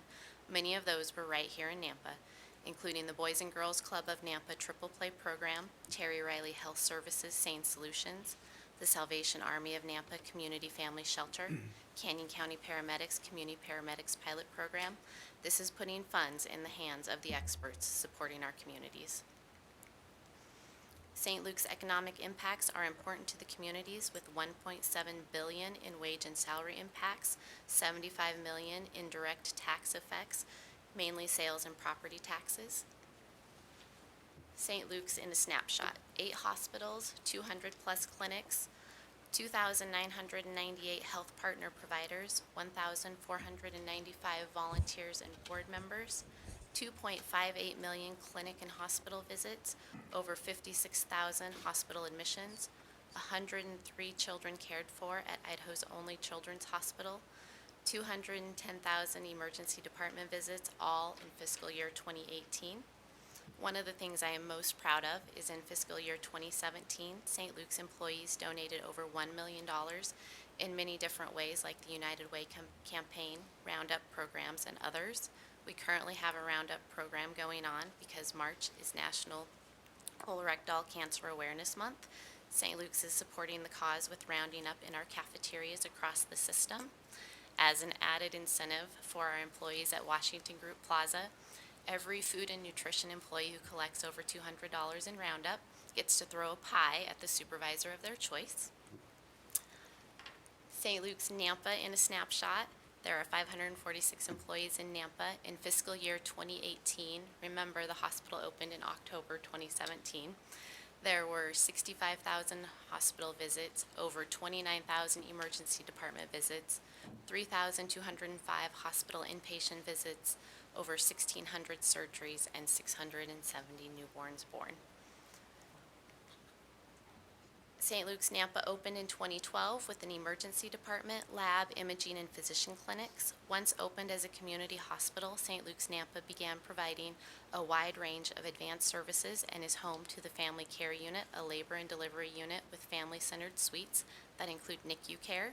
Many of those were right here in Nampa, including the Boys and Girls Club of Nampa Triple Play Program, Terry Riley Health Services Sane Solutions, the Salvation Army of Nampa Community Family Shelter, Canyon County Paramedics Community Paramedics Pilot Program. This is putting funds in the hands of the experts supporting our communities. St. Luke's economic impacts are important to the communities, with $1.7 billion in wage and salary impacts, $75 million in direct tax effects, mainly sales and property taxes. St. Luke's in a snapshot: 8 hospitals, 200+ clinics, 2,998 health partner providers, 1,495 volunteers and board members, 2.58 million clinic and hospital visits, over 56,000 hospital admissions, 103 children cared for at Idaho's only children's hospital, 210,000 emergency department visits, all in fiscal year 2018. One of the things I am most proud of is in fiscal year 2017, St. Luke's employees donated over $1 million in many different ways, like the United Way campaign, Roundup programs, and others. We currently have a Roundup program going on because March is National Colorectal Cancer Awareness Month. St. Luke's is supporting the cause with rounding up in our cafeterias across the system. As an added incentive for our employees at Washington Group Plaza, every food and nutrition employee who collects over $200 in Roundup gets to throw a pie at the supervisor of their choice. St. Luke's Nampa in a snapshot: there are 546 employees in Nampa. In fiscal year 2018, remember the hospital opened in October 2017, there were 65,000 hospital visits, over 29,000 emergency department visits, 3,205 hospital inpatient visits, over 1,600 surgeries, and 670 newborns born. St. Luke's Nampa opened in 2012 with an emergency department, lab, imaging, and physician clinics. Once opened as a community hospital, St. Luke's Nampa began providing a wide range of advanced services and is home to the Family Care Unit, a labor and delivery unit with family-centered suites that include NICU care.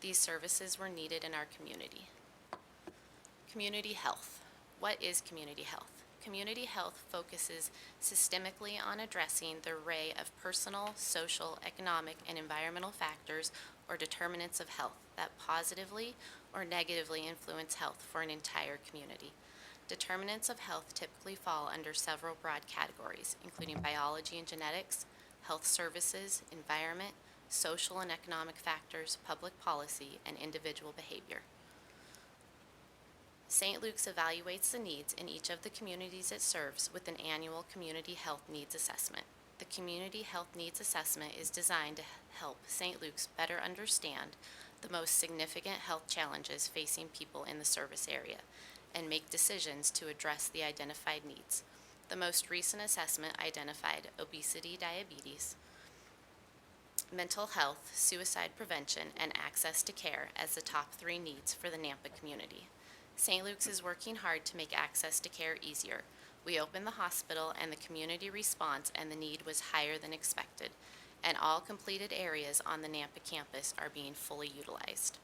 These services were needed in our community. Community health. What is community health? Community health focuses systemically on addressing the array of personal, social, economic, and environmental factors or determinants of health that positively or negatively influence health for an entire community. Determinants of health typically fall under several broad categories, including biology and genetics, health services, environment, social and economic factors, public policy, and individual behavior. St. Luke's evaluates the needs in each of the communities it serves with an annual Community Health Needs Assessment. The Community Health Needs Assessment is designed to help St. Luke's better understand the most significant health challenges facing people in the service area and make decisions to address the identified needs. The most recent assessment identified obesity, diabetes, mental health, suicide prevention, and access to care as the top 3 needs for the Nampa community. St. Luke's is working hard to make access to care easier. We opened the hospital and the community response and the need was higher than expected, and all completed areas on the Nampa campus are being fully utilized.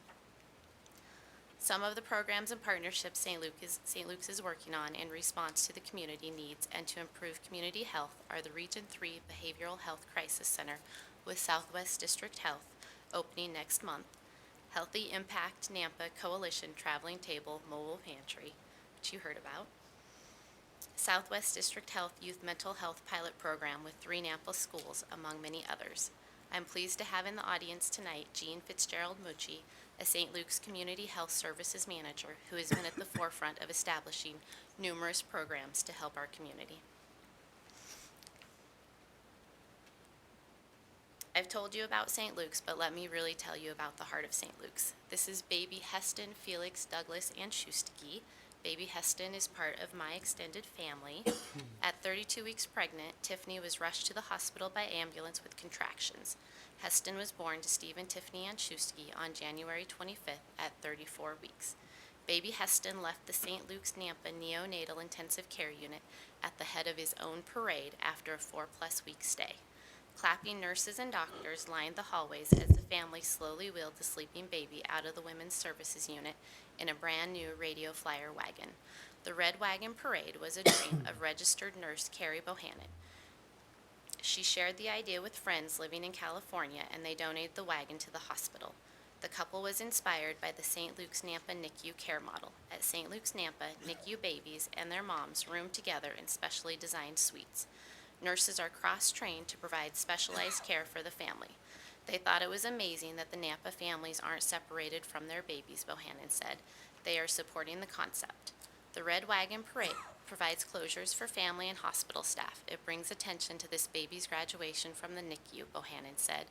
Some of the programs and partnerships St. Luke's is working on in response to the community needs and to improve community health are the Region 3 Behavioral Health Crisis Center with Southwest District Health, opening next month, Healthy Impact Nampa Coalition Traveling Table Mobile Pantry, which you heard about, Southwest District Health Youth Mental Health Pilot Program with 3 Nampa schools, among many others. I'm pleased to have in the audience tonight Jean Fitzgerald Mucci, a St. Luke's Community Health Services Manager who has been at the forefront of establishing numerous programs to help our community. I've told you about St. Luke's, but let me really tell you about the heart of St. Luke's. This is baby Heston Felix Douglas Anschustigi. Baby Heston is part of my extended family. At 32 weeks pregnant, Tiffany was rushed to the hospital by ambulance with contractions. Heston was born to Steve and Tiffany Anschustigi on January 25th at 34 weeks. Baby Heston left the St. Luke's Nampa Neonatal Intensive Care Unit at the head of his own parade after a 4+ week stay. Clapping nurses and doctors lined the hallways as the family slowly wheeled the sleeping baby out of the Women's Services Unit in a brand new radio flyer wagon. The Red Wagon Parade was a dream of registered nurse Carrie Bohannon. She shared the idea with friends living in California, and they donated the wagon to the hospital. The couple was inspired by the St. Luke's Nampa NICU care model. At St. Luke's Nampa, NICU babies and their moms room together in specially designed suites. Nurses are cross-trained to provide specialized care for the family. They thought it was amazing that the Nampa families aren't separated from their babies, Bohannon said. They are supporting the concept. The Red Wagon Parade provides closures for family and hospital staff. It brings attention to this baby's graduation from the NICU, Bohannon said,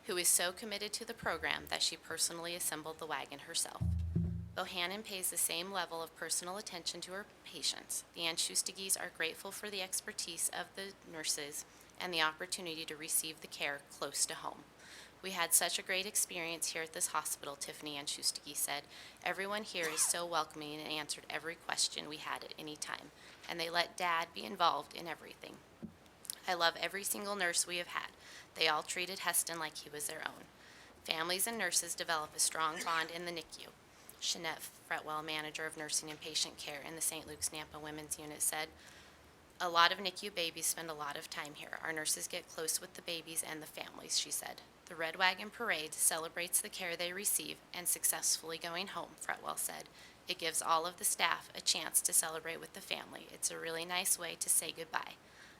who is so committed to the program that she personally assembled the wagon herself. Bohannon pays the same level of personal attention to her patients. The Anschustigis are grateful for the expertise of the nurses and the opportunity to receive the care close to home. We had such a great experience here at this hospital, Tiffany Anschustigi said. Everyone here is so welcoming and answered every question we had at any time, and they let Dad be involved in everything. I love every single nurse we have had. They all treated Heston like he was their own. Families and nurses develop a strong bond in the NICU. Shanette Fretwell, manager of nursing and patient care in the St. Luke's Nampa Women's Unit, said, "A lot of NICU babies spend a lot of time here. Our nurses get close with the babies and the families," she said. The Red Wagon Parade celebrates the care they receive and successfully going home, Fretwell said. It gives all of the staff a chance to celebrate with the family. It's a really nice way to say goodbye.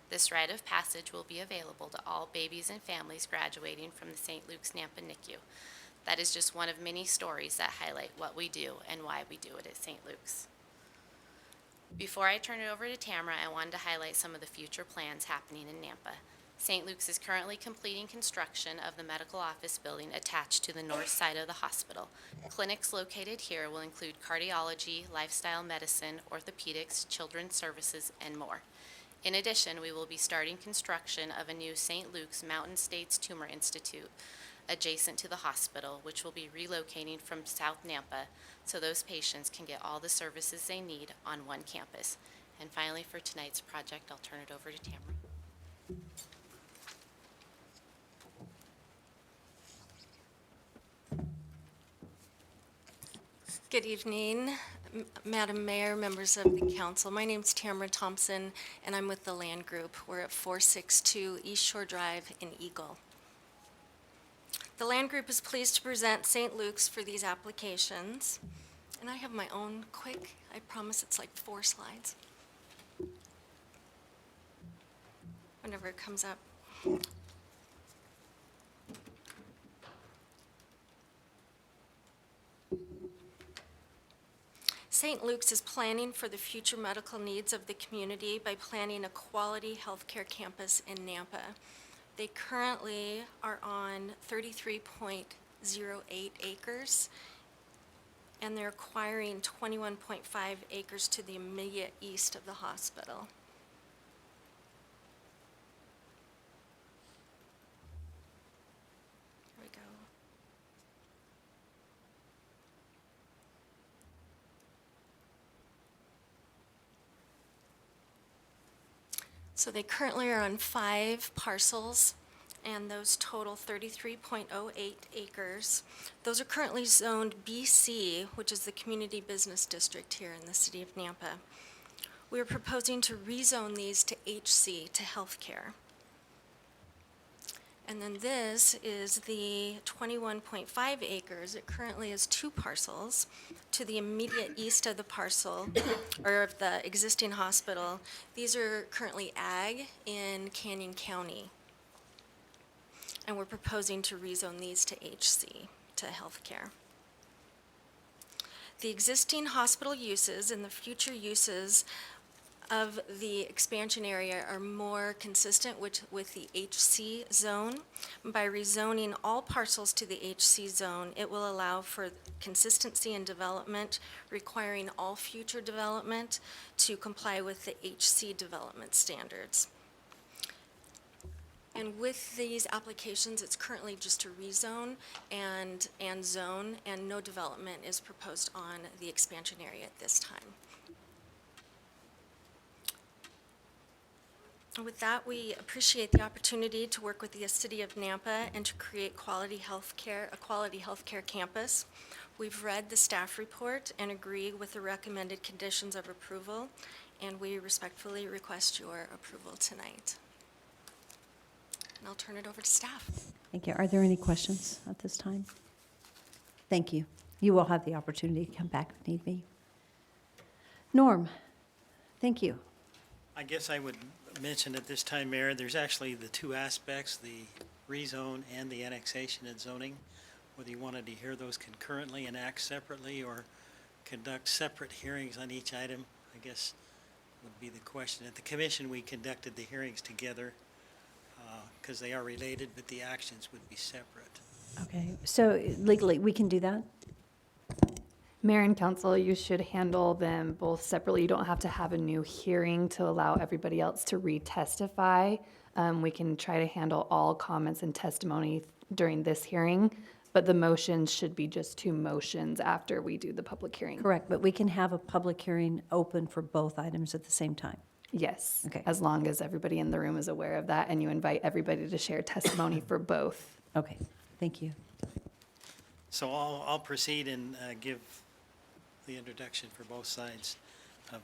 This rite of passage will be available to all babies and families graduating from the St. Luke's Nampa NICU. That is just one of many stories that highlight what we do and why we do it at St. Luke's. Before I turn it over to Tamara, I wanted to highlight some of the future plans happening in Nampa. St. Luke's is currently completing construction of the medical office building attached to the north side of the hospital. Clinics located here will include cardiology, lifestyle medicine, orthopedics, children's services, and more. In addition, we will be starting construction of a new St. Luke's Mountain States Tumor Institute adjacent to the hospital, which will be relocating from South Nampa so those patients can get all the services they need on one campus. And finally, for tonight's project, I'll turn it over to Tamara. Good evening, Madam Mayor, members of the council. My name's Tamara Thompson, and I'm with the Land Group. We're at 462 East Shore Drive in Eagle. The Land Group is pleased to present St. Luke's for these applications. And I have my own quick, I promise it's like 4 slides. Whenever it comes up. St. Luke's is planning for the future medical needs of the community by planning a quality healthcare campus in Nampa. They currently are on 33.08 acres, and they're acquiring 21.5 acres to the immediate east of the hospital. Here we go. So they currently are on 5 parcels, and those total 33.08 acres. Those are currently zoned BC, which is the Community Business District here in the city of Nampa. We are proposing to rezone these to HC, to healthcare. And then this is the 21.5 acres. It currently has 2 parcels to the immediate east of the parcel, or of the existing hospital. These are currently ag in Canyon County. And we're proposing to rezone these to HC, to healthcare. The existing hospital uses and the future uses of the expansion area are more consistent with the HC zone. By rezoning all parcels to the HC zone, it will allow for consistency in development, requiring all future development to comply with the HC development standards. And with these applications, it's currently just a rezone and zone, and no development is proposed on the expansion area at this time. With that, we appreciate the opportunity to work with the city of Nampa and to create quality healthcare, a quality healthcare campus. We've read the staff report and agree with the recommended conditions of approval, and we respectfully request your approval tonight. And I'll turn it over to staff. Thank you. Are there any questions at this time? Thank you. You will have the opportunity to come back if need be. Norm, thank you. I guess I would mention at this time, Mayor, there's actually the 2 aspects, the rezone and the annexation and zoning. Whether you wanted to hear those concurrently and act separately or conduct separate hearings on each item, I guess would be the question. At the commission, we conducted the hearings together because they are related, but the actions would be separate. Okay, so legally, we can do that? Mayor and council, you should handle them both separately. You don't have to have a new hearing to allow everybody else to re-testify. We can try to handle all comments and testimony during this hearing, but the motions should be just 2 motions after we do the public hearing. Correct, but we can have a public hearing open for both items at the same time. Yes, Okay. as long as everybody in the room is aware of that and you invite everybody to share testimony for both. Okay, thank you. So I'll proceed and give the introduction for both sides of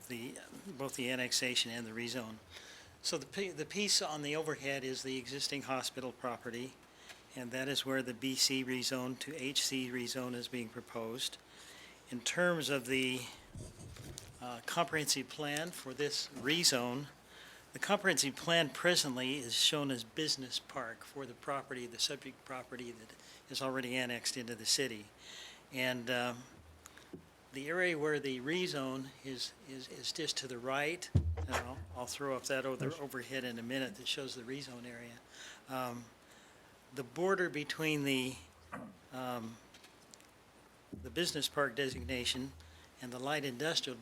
both the annexation and the rezone. So the piece on the overhead is the existing hospital property, and that is where the BC rezone to HC rezone is being proposed. In terms of the comprehensive plan for this rezone, the comprehensive plan presently is shown as business park for the property, the subject property that is already annexed into the city. And the area where the rezone is just to the right, and I'll throw up that overhead in a minute that shows the rezone area. The border between the business park designation and the light industrial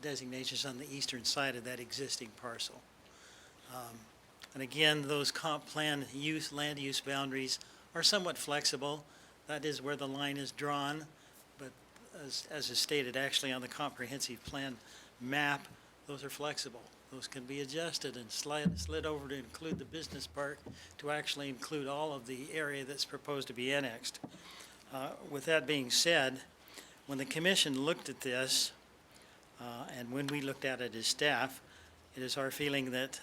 designation is on the eastern side of that existing parcel. And again, those comp plan land use boundaries are somewhat flexible. That is where the line is drawn. But as is stated, actually on the comprehensive plan map, those are flexible. Those can be adjusted and slid over to include the business park, to actually include all of the area that's proposed to be annexed. With that being said, when the commission looked at this, and when we looked at it as staff, it is our feeling that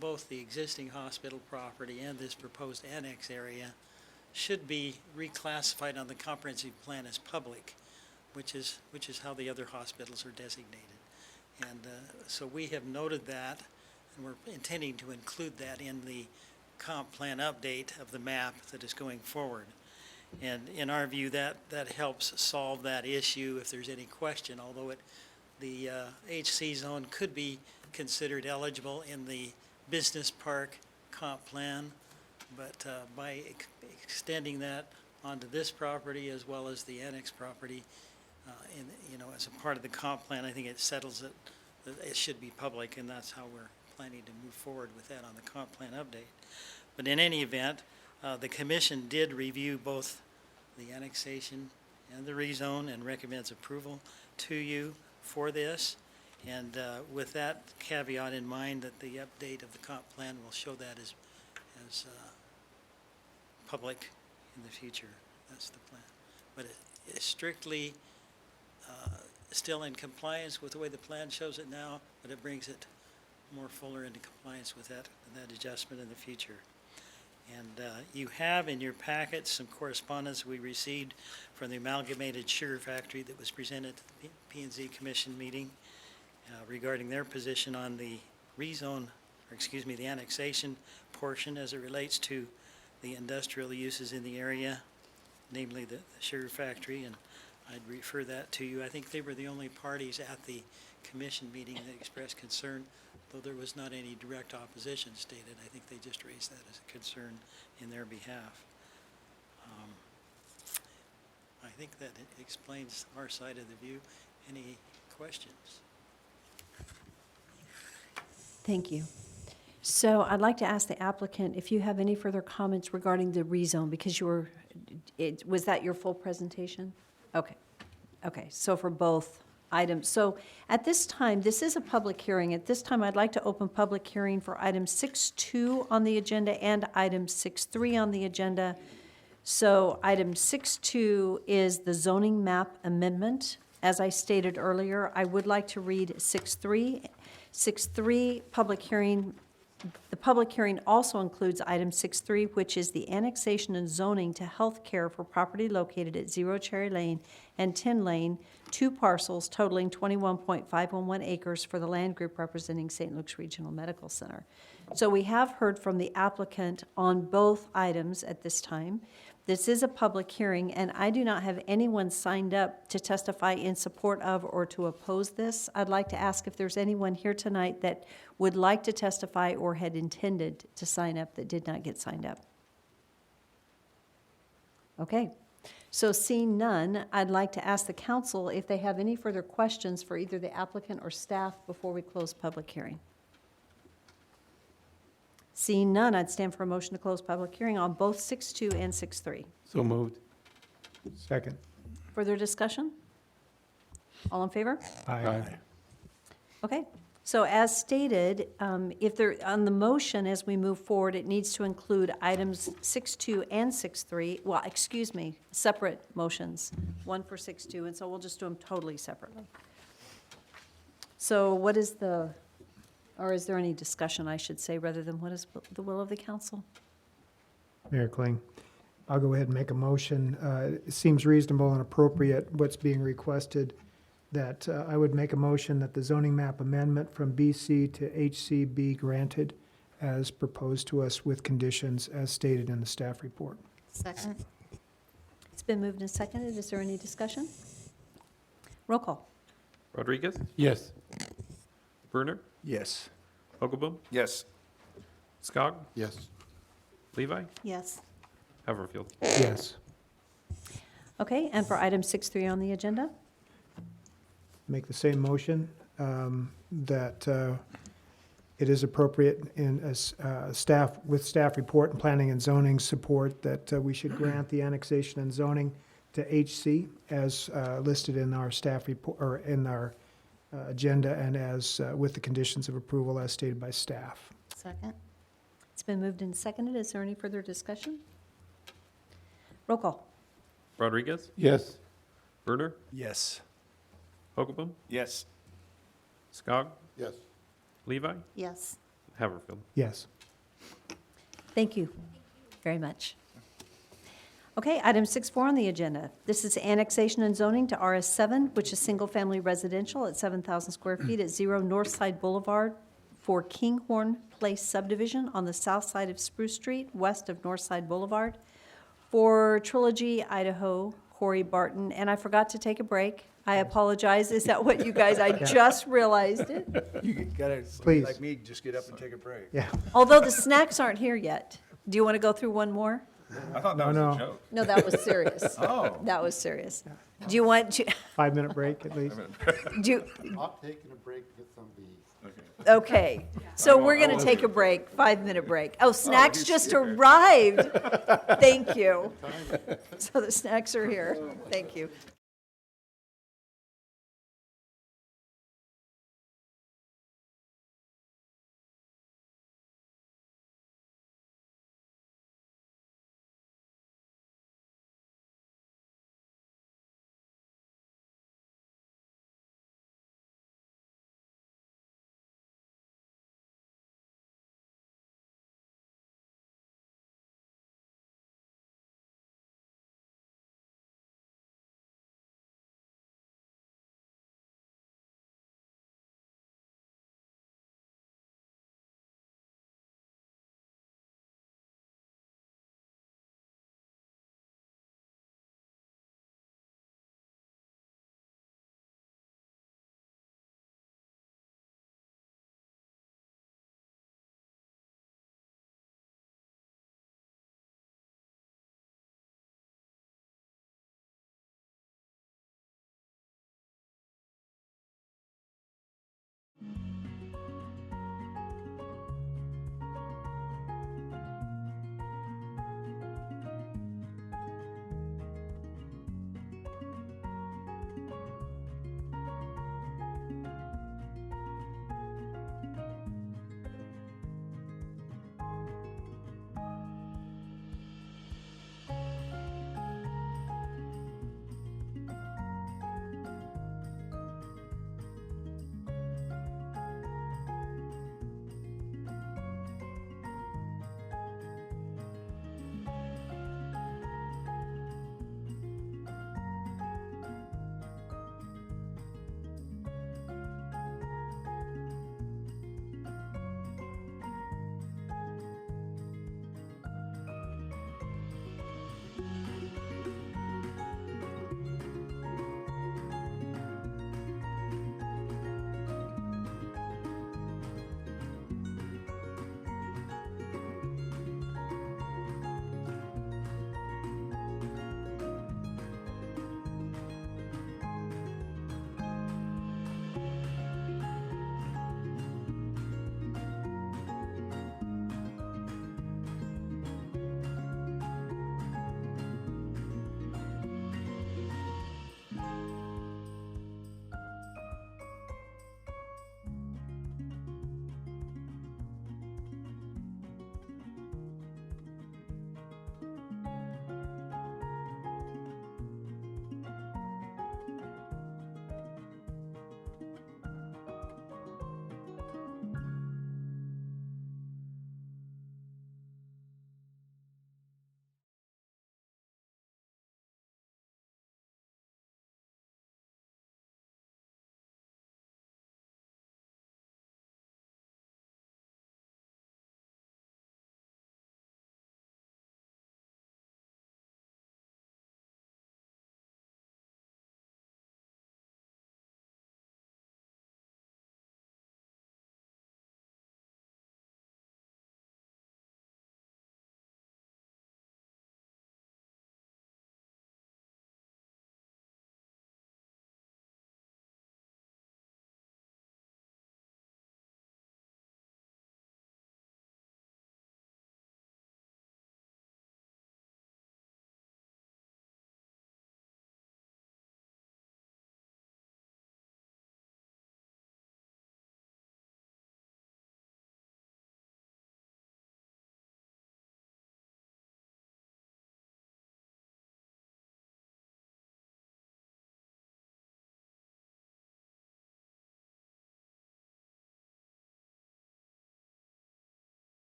both the existing hospital property and this proposed annex area should be reclassified on the comprehensive plan as public, which is how the other hospitals are designated. And so we have noted that, and we're intending to include that in the comp plan update of the map that is going forward. And in our view, that helps solve that issue if there's any question, although the HC zone could be considered eligible in the business park comp plan, but by extending that onto this property as well as the annex property, as a part of the comp plan, I think it settles it, that it should be public, and that's how we're planning to move forward with that on the comp plan update. But in any event, the commission did review both the annexation and the rezone and recommends approval to you for this. And with that caveat in mind, that the update of the comp plan will show that as public in the future. That's the plan. But it is strictly still in compliance with the way the plan shows it now, but it brings it more fuller into compliance with that adjustment in the future. And you have in your packet some correspondence we received from the Amalgamated Sugar Factory that was presented at the P&Z Commission meeting regarding their position on the the annexation portion as it relates to the industrial uses in the area, namely the sugar factory, and I'd refer that to you. I think they were the only parties at the commission meeting that expressed concern, though there was not any direct opposition stated. I think they just raised that as a concern in their behalf. I think that it explains our side of the view. Any questions? Thank you. So I'd like to ask the applicant if you have any further comments regarding the rezone, because was that your full presentation? Okay. Okay, so for both items. So at this time, this is a public hearing. At this time, I'd like to open public hearing for item 6.2 on the agenda and item 6.3 on the agenda. So item 6.2 is the zoning map amendment. As I stated earlier, I would like to read 6.3. 6.3, public hearing. The public hearing also includes item 6.3, which is the annexation and zoning to health care for property located at 0 Cherry Lane and 10 Lane, 2 parcels totaling 21.511 acres for the land group representing St. Luke's Regional Medical Center. So we have heard from the applicant on both items at this time. This is a public hearing, and I do not have anyone signed up to testify in support of or to oppose this. I'd like to ask if there's anyone here tonight that would like to testify or had intended to sign up that did not get signed up. Okay, so seeing none, I'd like to ask the council if they have any further questions for either the applicant or staff before we close public hearing. Seeing none, I'd stand for a motion to close public hearing on both 6.2 and 6.3. So moved. Second. Further discussion? All in favor? Aye. Okay, so as stated, if there, on the motion as we move forward, it needs to include items 6.2 and 6.3, well, excuse me, separate motions, one for 6.2, and so we'll just do them totally separately. So what is or is there any discussion, I should say, rather than what is the will of the council? Mayor Kling, I'll go ahead and make a motion. It seems reasonable and appropriate what's being requested, that I would make a motion that the zoning map amendment from BC to HC be granted as proposed to us with conditions as stated in the staff report. Second. It's been moved and seconded. Is there any discussion? Roll call. Rodriguez? Yes. Brunner? Yes. Hogaboom? Yes. Skog? Yes. Levi? Yes. Haverfield? Yes. Okay, and for item 6.3 on the agenda? Make the same motion, that it is appropriate in with staff report and planning and zoning support that we should grant the annexation and zoning to HC as listed in our staff report, or in our agenda, and as with the conditions of approval as stated by staff. Second? It's been moved and seconded. Is there any further discussion? Roll call. Rodriguez? Yes. Bruder? Yes. Hogaboom? Yes. Skog? Yes. Levi? Yes. Haverfield? Yes. Thank you very much. Okay, item 6.4 on the agenda. This is annexation and zoning to RS7, which is single-family residential at 7,000 square feet at 0 Northside Boulevard for Kinghorn Place subdivision on the south side of Spruce Street, west of Northside Boulevard. For Trilogy, Idaho, Corey Barton, and I forgot to take a break. I apologize. Is that what you guys, I just realized it. You gotta, Please. like me, just get up and take a break. Yeah. Although the snacks aren't here yet. Do you want to go through one more? I thought that No, was no. a joke. No, that was serious. Oh. That was serious. Do you want to, 5-minute break at least. do, you- Not taking a break to get some bees. okay. So we're going to take a break, 5-minute break. Oh, snacks he's just here. arrived. Thank you. So the snacks are here. Thank you.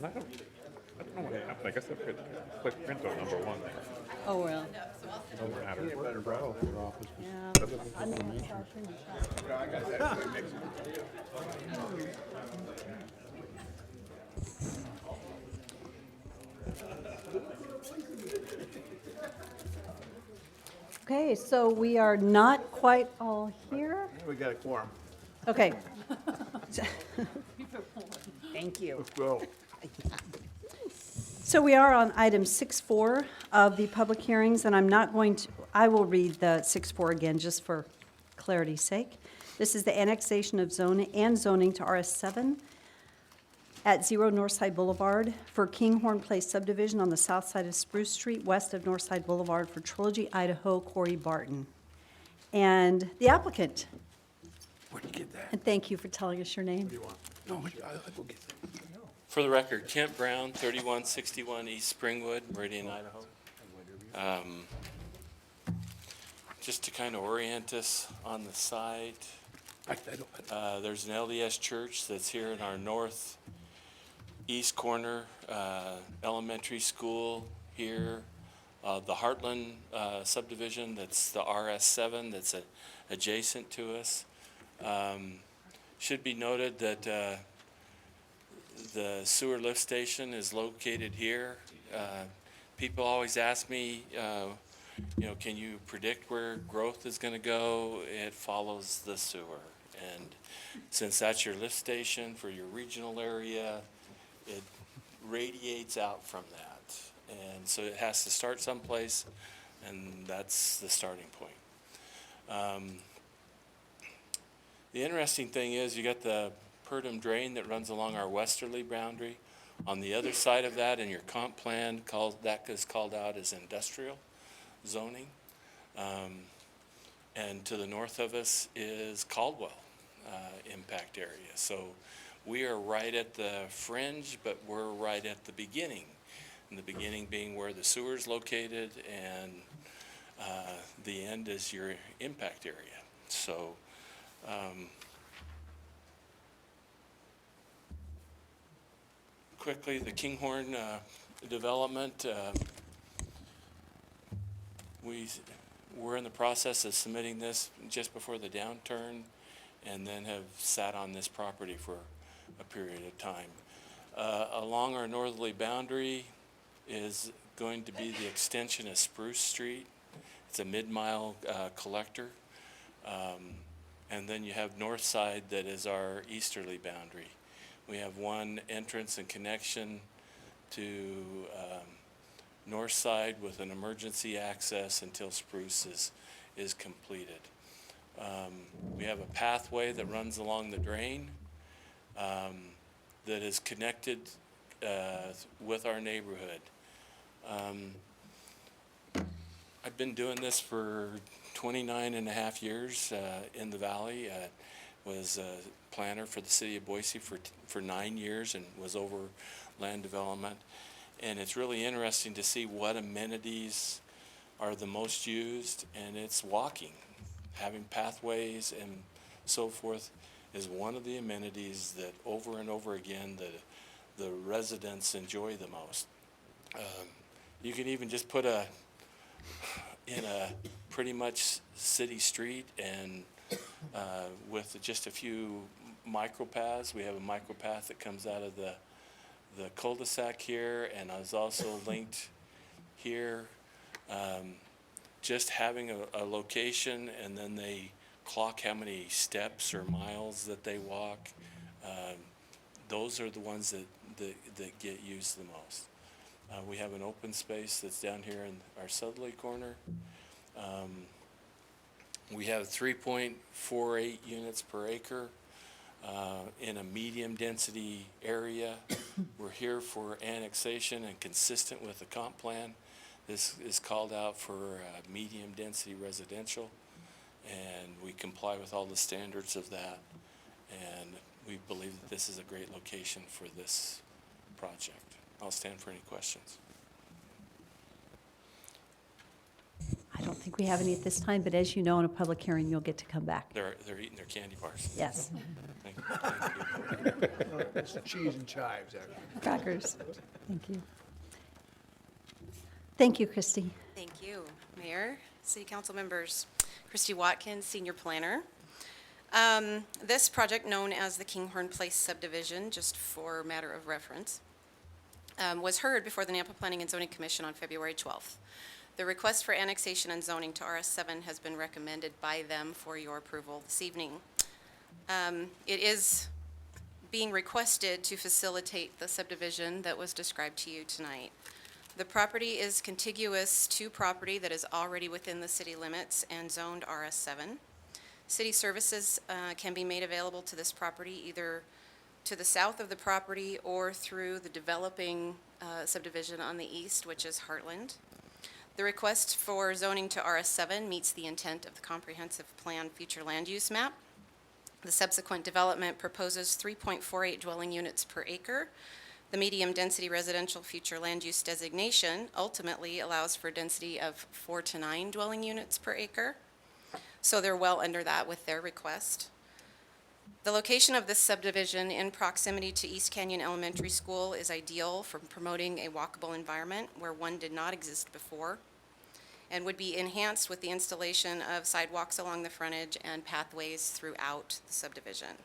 I don't know what happened. I guess I could click print on number one there. Oh, well. Doesn't matter. Yeah. I mean, it's our turn to shop. Okay, so we are not quite all here. We got a quorum. Okay. Thank you. Let's go. So we are on item 6.4 of the public hearings, and I'm not going to, I will read the 6.4 again, just for clarity's sake. This is the annexation of zoning to RS7 at 0 Northside Boulevard for Kinghorn Place subdivision on the south side of Spruce Street, west of Northside Boulevard for Trilogy, Idaho, Corey Barton. And the applicant. Where'd you get that? And thank you for telling us your name. What do you want? No, I'll go get that. For the record, Kent Brown, 3161 East Springwood, Meridian, Idaho. Just to kind of orient us on the site, there's an LDS church that's here in our northeast corner, elementary school here, the Heartland subdivision, that's the RS7 that's adjacent to us. Should be noted that the sewer lift station is located here. People always ask me, can you predict where growth is going to go? It follows the sewer. And since that's your lift station for your regional area, it radiates out from that. And so it has to start someplace, and that's the starting point. The interesting thing is you got the Purdom drain that runs along our westerly boundary. On the other side of that, in your comp plan, that is called out as industrial zoning. And to the north of us is Caldwell impact area. So we are right at the fringe, but we're right at the beginning. And the beginning being where the sewer is located, and the end is your impact area. So quickly, the Kinghorn development, we're in the process of submitting this just before the downturn, and then have sat on this property for a period of time. Along our northerly boundary is going to be the extension of Spruce Street. It's a mid-mile collector. And then you have north side that is our easterly boundary. We have one entrance and connection to north side with an emergency access until Spruce is completed. We have a pathway that runs along the drain that is connected with our neighborhood. I've been doing this for 29 and a half years in the valley. Was a planner for the city of Boise for 9 years and was over land development. And it's really interesting to see what amenities are the most used, and it's walking. Having pathways and so forth is one of the amenities that over and over again the residents enjoy the most. You can even just put in a pretty much city street, and with just a few micropaths. We have a micropath that comes out of the cul-de-sac here, and is also linked here. Just having a location, and then they clock how many steps or miles that they walk. Those are the ones that get used the most. We have an open space that's down here in our southerly corner. We have 3.48 units per acre in a medium density area. We're here for annexation and consistent with the comp plan. This is called out for medium density residential, and we comply with all the standards of that. And we believe that this is a great location for this project. I'll stand for any questions. I don't think think we have any at this time, but as you know, in a public hearing, you'll get to come back. They're eating their candy bars. Yes. Thank you. Thank you. It's cheese and chives, actually. Crackers. Thank you. Thank you, Christy. Thank you, Mayor, City Council members. Christy Watkins, Senior Planner. This project, known as the Kinghorn Place subdivision, just for matter of reference, was heard before the Nampa Planning and Zoning Commission on February 12th. The request for annexation and zoning to RS7 has been recommended by them for your approval this evening. It is being requested to facilitate the subdivision that was described to you tonight. The property is contiguous to property that is already within the city limits and zoned RS7. City services can be made available to this property either to the south of the property or through the developing subdivision on the east, which is Heartland. The request for zoning to RS7 meets the intent of the Comprehensive Plan Future Land Use Map. The subsequent development proposes 3.48 dwelling units per acre. The medium-density residential future land use designation ultimately allows for a density of 4 to 9 dwelling units per acre. So they're well under that with their request. The location of this subdivision in proximity to East Canyon Elementary School is ideal for promoting a walkable environment where one did not exist before, and would be enhanced with the installation of sidewalks along the frontage and pathways throughout the subdivision.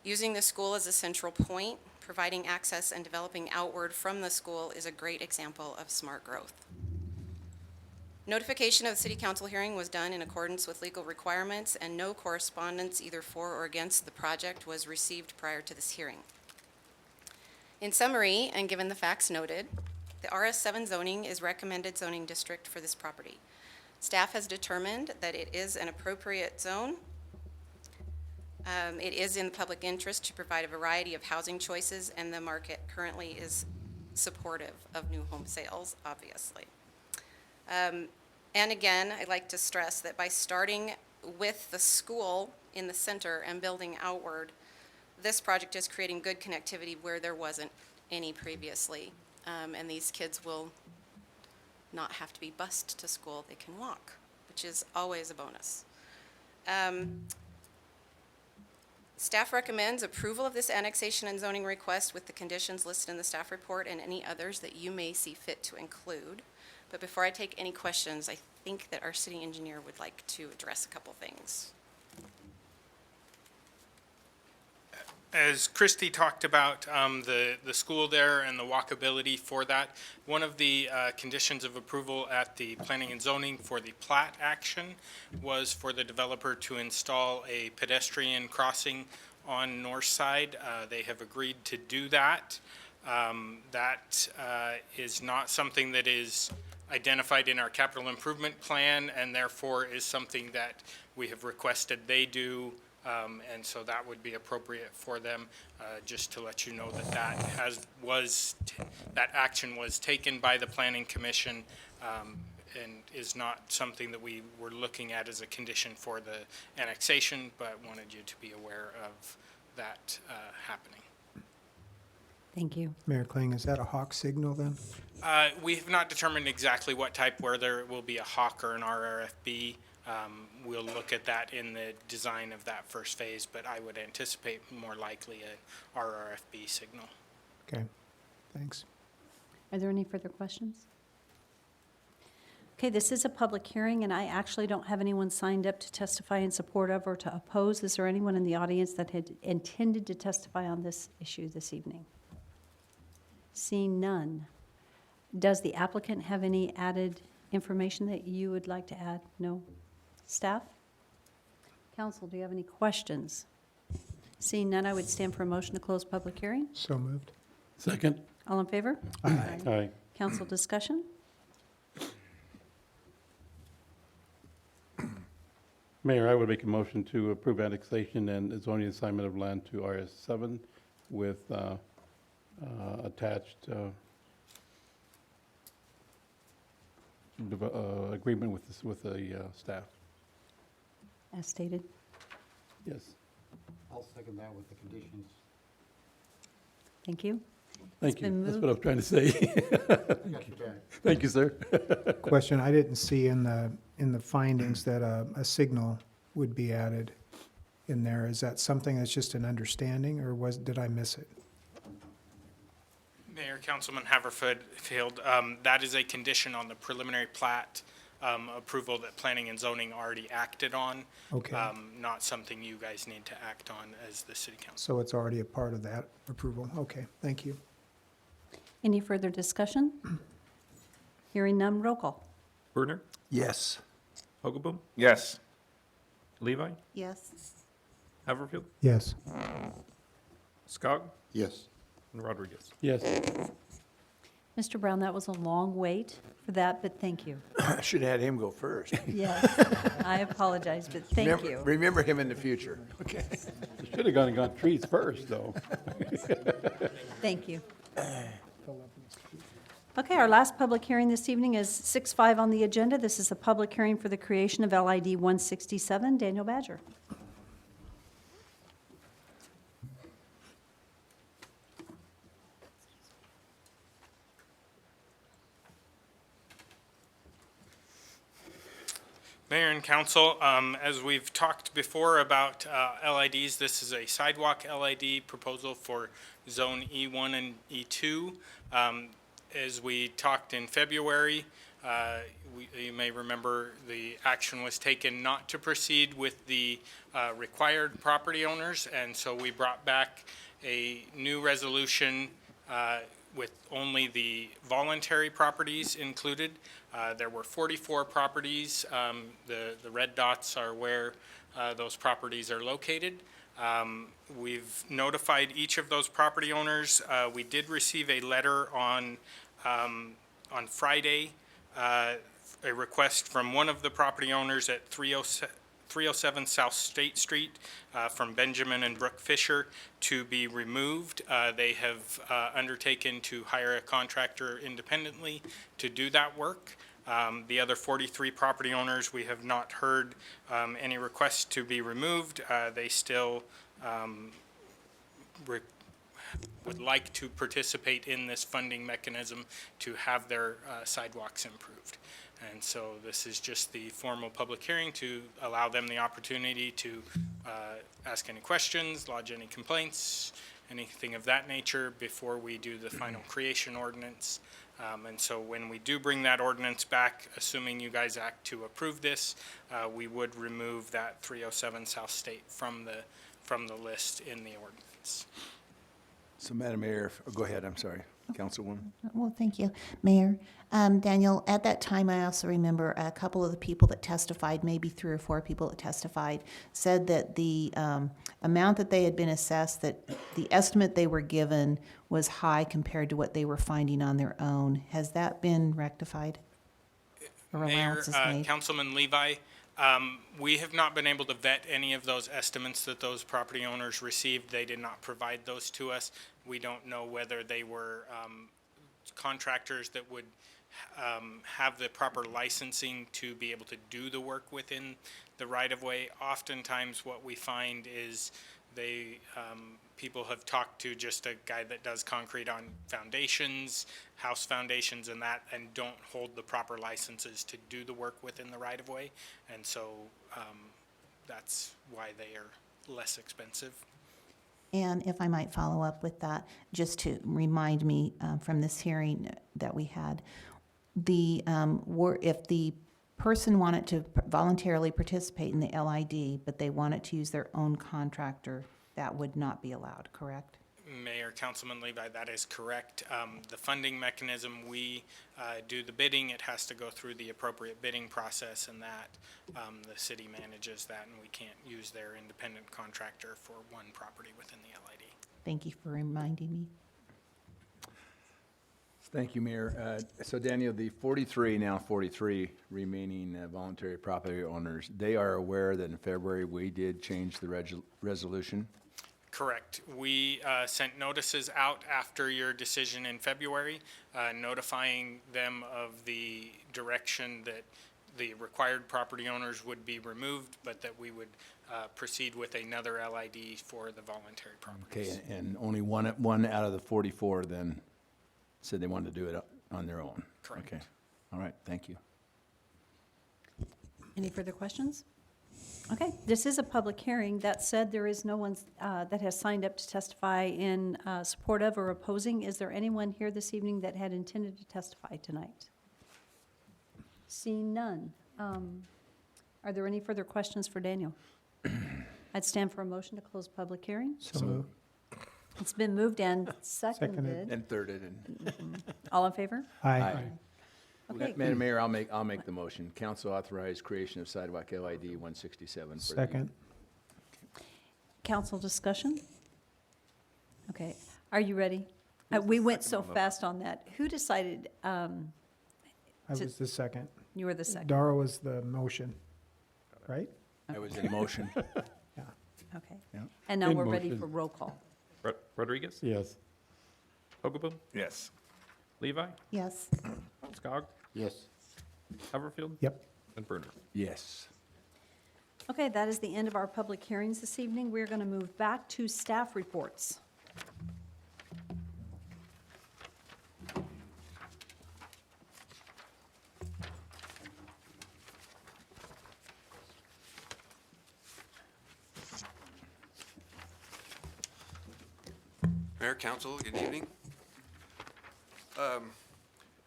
Using the school as a central point, providing access and developing outward from the school is a great example of smart growth. Notification of the City Council hearing was done in accordance with legal requirements, and no correspondence either for or against the project was received prior to this hearing. In summary, and given the facts noted, the RS7 zoning is recommended zoning district for this property. Staff has determined that it is an appropriate zone. It is in the public interest to provide a variety of housing choices, and the market currently is supportive of new home sales, obviously. And again, I'd like to stress that by starting with the school in the center and building outward, this project is creating good connectivity where there wasn't any previously. And these kids will not have to be bused to school. They can walk, which is always a bonus. Staff recommends approval of this annexation and zoning request with the conditions listed in the staff report and any others that you may see fit to include. But before I take any questions, I think that our city engineer would like to address a couple things. As Christy talked about the school there and the walkability for that, one of the conditions of approval at the planning and zoning for the plat action was for the developer to install a pedestrian crossing on north side. They have agreed to do that. That is not something that is identified in our capital improvement plan, and therefore is something that we have requested they do. And so that would be appropriate for them, just to let you know that that action was taken by the Planning Commission, and is not something that we were looking at as a condition for the annexation, but wanted you to be aware of that happening. Thank you. Mayor Kling, is that a hawk signal then? We have not determined exactly what type, whether it will be a hawk or an RRFB. We'll look at that in the design of that first phase, but I would anticipate more likely a RRFB signal. Okay, thanks. Are there any further questions? Okay, this is a public hearing, and I actually don't have anyone signed up to testify in support of or to oppose. Is there anyone in the audience that had intended to testify on this issue this evening? Seeing none. Does the applicant have any added information that you would like to add? No? Staff? Council, do you have any questions? Seeing none, I would stand for a motion to close public hearing. So moved. Second? All in favor? Aye. Council discussion? Mayor, I would make a motion to approve annexation and zoning assignment of land to RS7 with attached agreement with the staff. As stated. Yes. I'll second that with the conditions. Thank you. Thank It's you. been That's moved. what I'm trying to say. Got your back. Thank you, sir. Question, I didn't see in the in the findings that a signal would be added in there. Is that something that's just an understanding, or did I miss it? Mayor, Councilman Haverfield, that is a condition on the preliminary plat approval that Planning and Zoning already acted on. Okay. Not something you guys need to act on as the city council. So it's already a part of that approval? Okay, thank you. Any further discussion? Hearing none, roll call. Brunner, Yes. Hogaboom, Yes. Levi, Yes. Haverfield, Yes. Skog, Yes. and Rodriguez. Yes. Mr. Brown, that was a long wait for that, but thank you. I should have had him go first. Yes, I apologize, but thank Remember- you. Remember him in the future. Okay. You should have gone and got trees first, though. Thank you. Okay, our last public hearing this evening is 6-5 on the agenda. This is a public hearing for the creation of LID 167. Daniel Badger. Mayor and council, as we've talked before about LIDs, this is a sidewalk LID proposal for Zone E1 and E2. As we talked in February, you may remember the action was taken not to proceed with the required property owners, and so we brought back a new resolution with only the voluntary properties included. There were 44 properties. The red dots are where those properties are located. We've notified each of those property owners. We did receive a letter on Friday, a request from one of the property owners at 307 South State Street from Benjamin and Brooke Fisher to be removed. They have undertaken to hire a contractor independently to do that work. The other 43 property owners, we have not heard any requests to be removed. They still would like to participate in this funding mechanism to have their sidewalks improved. And so this is just the formal public hearing to allow them the opportunity to ask any questions, lodge any complaints, anything of that nature before we do the final creation ordinance. And so when we do bring that ordinance back, assuming you guys act to approve this, we would remove that 307 South State from the list in the ordinance. So, Madam Mayor, go ahead, I'm sorry, Councilwoman. Well, thank you, Mayor. Daniel, at that time, I also remember a couple of the people that testified, maybe 3 or 4 people that testified, said that the amount that they had been assessed, that the estimate they were given was high compared to what they were finding on their own. Has that been rectified? Or Mayor, allowances made? Councilman Levi, we have not been able to vet any of those estimates that those property owners received. They did not provide those to us. We don't know whether they were contractors that would have the proper licensing to be able to do the work within the right-of-way. Oftentimes what we find is people have talked to just a guy that does concrete on foundations, house foundations and that, and don't hold the proper licenses to do the work within the right-of-way. And so that's why they are less expensive. And if I might follow up with that, just to remind me from this hearing that we had, if the person wanted to voluntarily participate in the LID, but they wanted to use their own contractor, that would not be allowed, correct? Mayor, Councilman Levi, that is correct. The funding mechanism, we do the bidding. It has to go through the appropriate bidding process, and that the city manages that, and we can't use their independent contractor for one property within the LID. Thank you for reminding me. Thank you, Mayor. So Daniel, the 43 remaining voluntary property owners, they are aware that in February we did change the resolution? Correct. We sent notices out after your decision in February, notifying them of the direction that the required property owners would be removed, but that we would proceed with another LID for the voluntary properties. Okay, and only one out of the 44 then said they wanted to do it on their own? Correct. Okay, all right, thank you. Any further questions? Okay, this is a public hearing. That said, there is no one that has signed up to testify in support of or opposing. Is there anyone here this evening that had intended to testify tonight? Seeing none. Are there any further questions for Daniel? I'd stand for a motion to close public hearing. So moved. It's been moved and seconded. And thirded and. All in favor? Aye. Okay. Madam Mayor, I'll make the motion. Council authorize creation of sidewalk LID 167. for the- Second. Council discussion? Okay, are you ready? We went so fast on that. Who decided, I was the second. you were the second? Dara was the motion, right? I was in motion. Okay. Yeah. And now In we're ready motion. for roll call. Rodriguez? Yes. Hogaboom? Yes. Levi? Yes. Skog? Yes. Haverfield? Yep. And Brunner? Yes. Okay, that is the end of our public hearings this evening. We're going to move back to staff reports. Mayor, Council, good evening.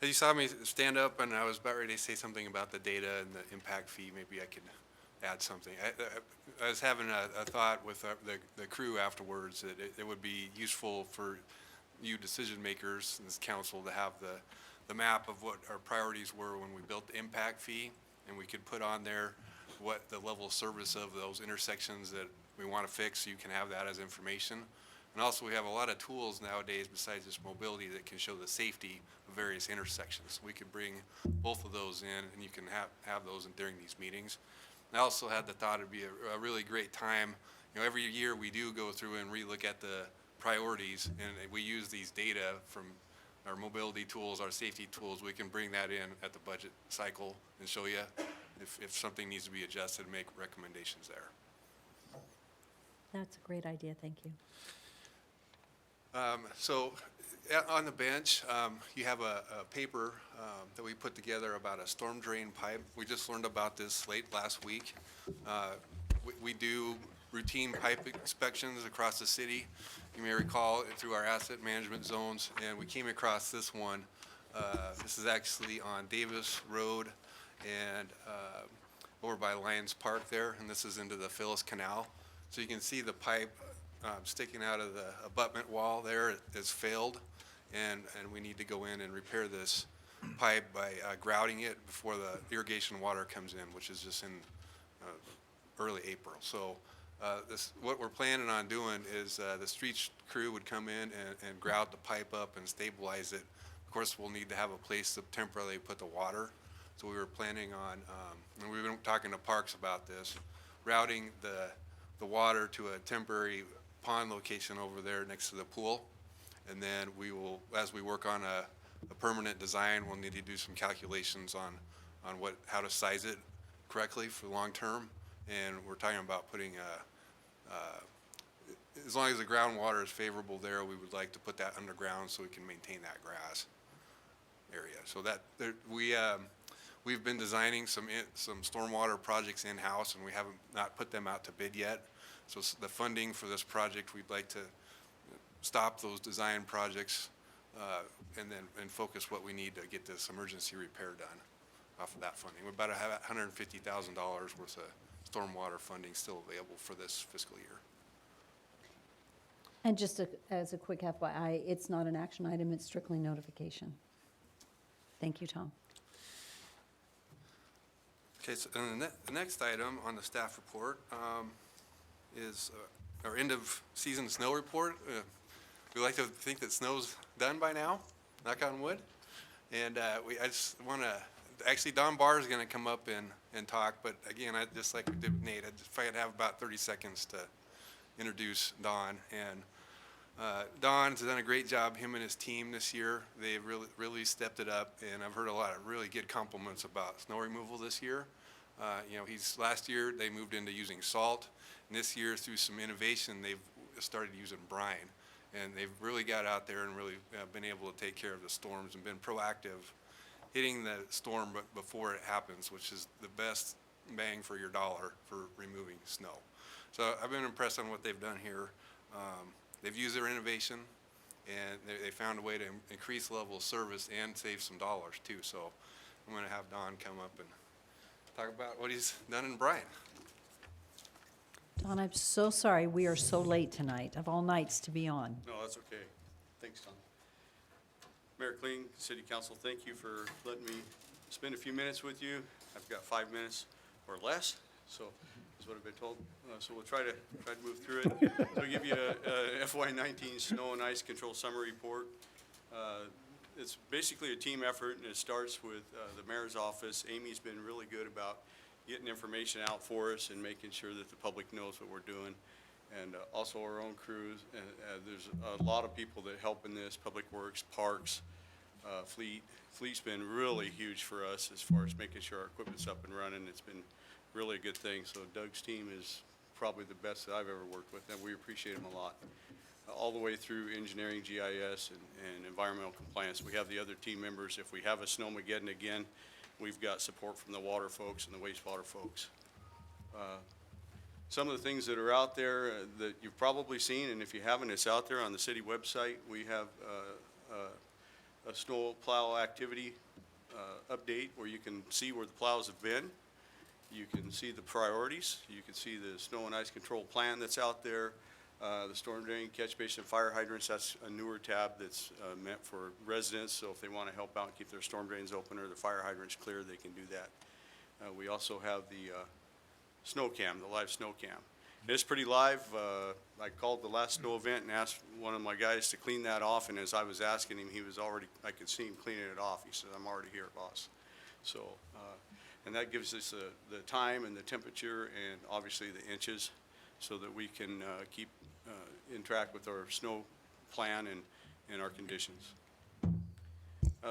As you saw me stand up and I was about ready to say something about the data and the impact fee, maybe I could add something. I was having a thought with the crew afterwards that it would be useful for you decision makers in this council to have the map of what our priorities were when we built the impact fee, and we could put on there what the level of service of those intersections that we want to fix, so you can have that as information. And also, we have a lot of tools nowadays besides just mobility that can show the safety of various intersections. We could bring both of those in, and you can have those during these meetings. I also had the thought it'd be a really great time. You know, every year we do go through and relook at the priorities, and we use these data from our mobility tools, our safety tools. We can bring that in at the budget cycle and show you if something needs to be adjusted and make recommendations there. That's a great idea, thank you. So on the bench, you have a paper that we put together about a storm drain pipe. We just learned about this late last week. We do routine pipe inspections across the city. You may recall through our asset management zones, and we came across this one. This is actually on Davis Road and over by Lions Park there, and this is into the Phyllis Canal. So you can see the pipe sticking out of the abutment wall there. It has failed, and we need to go in and repair this pipe by grouting it before the irrigation water comes in, which is just in early April. So what we're planning on doing is the street crew would come in and grout the pipe up and stabilize it. Of course, we'll need to have a place to temporarily put the water. So we were planning on, and we've been talking to Parks about this, routing the water to a temporary pond location over there next to the pool. And then we will, as we work on a permanent design, we'll need to do some calculations on how to size it correctly for long term. And we're talking about putting as long as the groundwater is favorable there, we would like to put that underground so we can maintain that grass area. So that we've been designing some stormwater projects in-house, and we haven't not put them out to bid yet. So the funding for this project, we'd like to stop those design projects and focus what we need to get this emergency repair done off of that funding. We're about to have $150,000 worth of stormwater funding still available for this fiscal year. And just as a quick FYI, it's not an action item, it's strictly notification. Thank you, Tom. Okay, so and the next item on the staff report is our end of season snow report. We like to think that snow's done by now, knock on wood. And I just want to, actually Don Barr is going to come up and talk, but again, just like we did with Nate, if I could have about 30 seconds to introduce Don. And Don's done a great job, him and his team this year. They've really stepped it up, and I've heard a lot of really good compliments about snow removal this year. You know, last year they moved into using salt, and this year through some innovation they've started using brine, and they've really got out there and really been able to take care of the storms and been proactive, hitting the storm before it happens, which is the best bang for your dollar for removing snow. So I've been impressed on what they've done here. They've used their innovation, and they found a way to increase the level of service and save some dollars too. So I'm going to have Don come up and talk about what he's done in Bryan. Don, I'm so sorry we are so late tonight, of all nights to be on. No, that's okay. Thanks, Tom. Mayor Kling, City Council, thank you for letting me spend a few minutes with you. I've got 5 minutes or less, so is what I've been told. So we'll try to move through it. So I'll give you a FY19 snow and ice control summary report. It's basically a team effort, and it starts with the mayor's office. Amy's been really good about getting information out for us and making sure that the public knows what we're doing, and also our own crews. And there's a lot of people that help in this: Public Works, Parks, Fleet. Fleet's been really huge for us as far as making sure our equipment's up and running. It's been really a good thing. So Doug's team is probably the best that I've ever worked with, and we appreciate them a lot. All the way through engineering, GIS, and environmental compliance. We have the other team members. If we have a snowmageddon again, we've got support from the water folks and the wastewater folks. Some of the things that are out there that you've probably seen, and if you haven't, it's out there on the city website. We have a snow plow activity update where you can see where the plows have been. You can see the priorities. You can see the snow and ice control plan that's out there. The storm drain, catch basin, fire hydrants, that's a newer tab that's meant for residents. So if they want to help out and keep their storm drains open or the fire hydrants clear, they can do that. We also have the snow cam, the live snow cam. It's pretty live. I called the last snow event and asked one of my guys to clean that off, and as I was asking him, he was already, I could see him cleaning it off. He said, "I'm already here, boss." So, and that gives us the time and the temperature and obviously the inches so that we can keep in track with our snow plan and our conditions.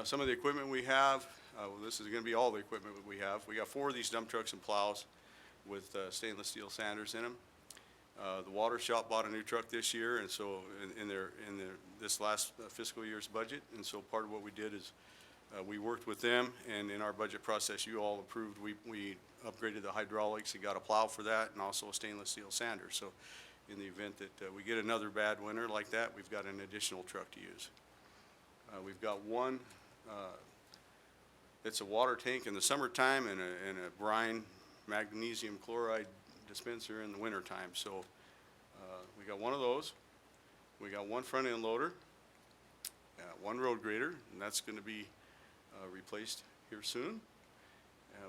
Some of the equipment we have, well, this is going to be all the equipment that we have. We got 4 of these dump trucks and plows with stainless steel sanders in them. The water shop bought a new truck this year, and so in this last fiscal year's budget, and so part of what we did is we worked with them, and in our budget process you all approved, we upgraded the hydraulics and got a plow for that, and also a stainless steel sander. So in the event that we get another bad winter like that, we've got an additional truck to use. We've got one, it's a water tank in the summertime and a brine magnesium chloride dispenser in the wintertime. So we got one of those. We got one front end loader, one road grader, and that's going to be replaced here soon.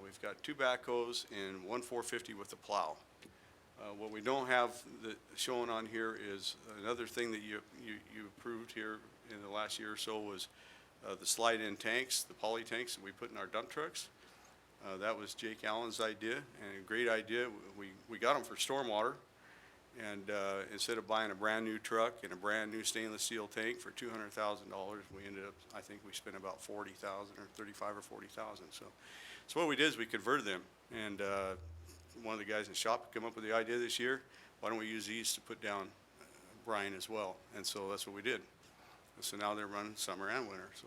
We've got 2 backhoes and one 450 with a plow. What we don't have shown on here is another thing that you approved here in the last year or so was the slide-in tanks, the poly tanks that we put in our dump trucks. That was Jake Allen's idea, and a great idea. We got them for stormwater, and instead of buying a brand new truck and a brand new stainless steel tank for $200,000, we ended up, I think we spent about $40,000 or $35,000 or $40,000. So what we did is we converted them, and one of the guys in the shop came up with the idea this year, why don't we use these to put down brine as well? And so that's what we did. And so now they're running summer and winter. So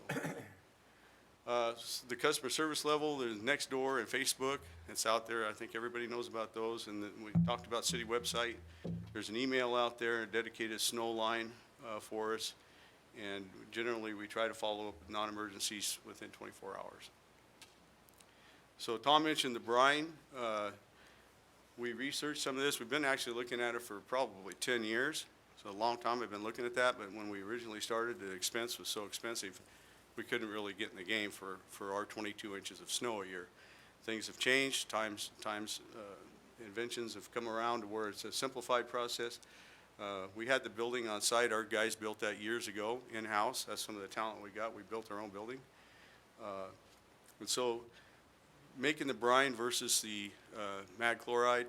the customer service level, there's Nextdoor and Facebook. It's out there. I think everybody knows about those. And then we talked about city website. There's an email out there, a dedicated snow line for us. And generally, we try to follow up with non-emergencies within 24 hours. So Tom mentioned the brine. We researched some of this. We've been actually looking at it for probably 10 years. So a long time I've been looking at that, but when we originally started, the expense was so expensive, we couldn't really get in the game for our 22 inches of snow a year. Things have changed, inventions have come around to where it's a simplified process. We had the building on site. Our guys built that years ago in-house. That's some of the talent we got. We built our own building. And so making the brine versus the mag chloride,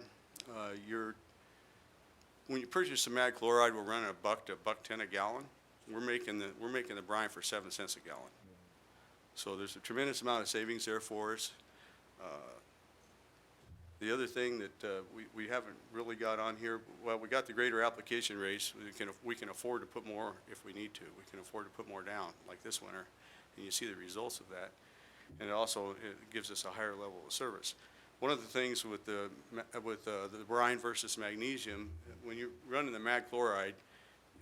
when you purchase the mag chloride, we're running $1 to $1.10 a gallon. We're making the brine for 7 cents a gallon. So there's a tremendous amount of savings there for us. The other thing that we haven't really got on here, well, we got the greater application rates. We can afford to put more if we need to. We can afford to put more down, like this winter, and you see the results of that. And it also gives us a higher level of service. one of the things with the brine versus magnesium, when you're running the mag chloride,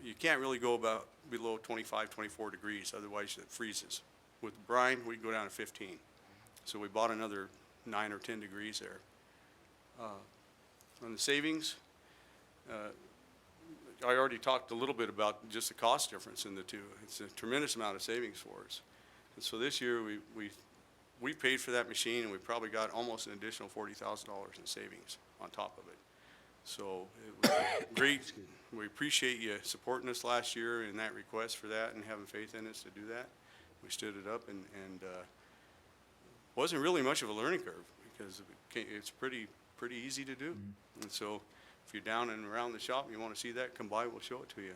you can't really go about below 25, 24 degrees, otherwise it freezes. With brine, we go down to 15. So we bought another 9 or 10 degrees there. On the savings, I already talked a little bit about just the cost difference in the two. It's a tremendous amount of savings for us. And so this year, we paid for that machine, and we probably got almost an additional $40,000 in savings on top of it. So it was great. We appreciate you supporting us last year in that request for that and having faith in us to do that. We stood it up, and wasn't really much of a learning curve because it's pretty easy to do. And so if you're down and around the shop and you want to see that, come by, we'll show it to you.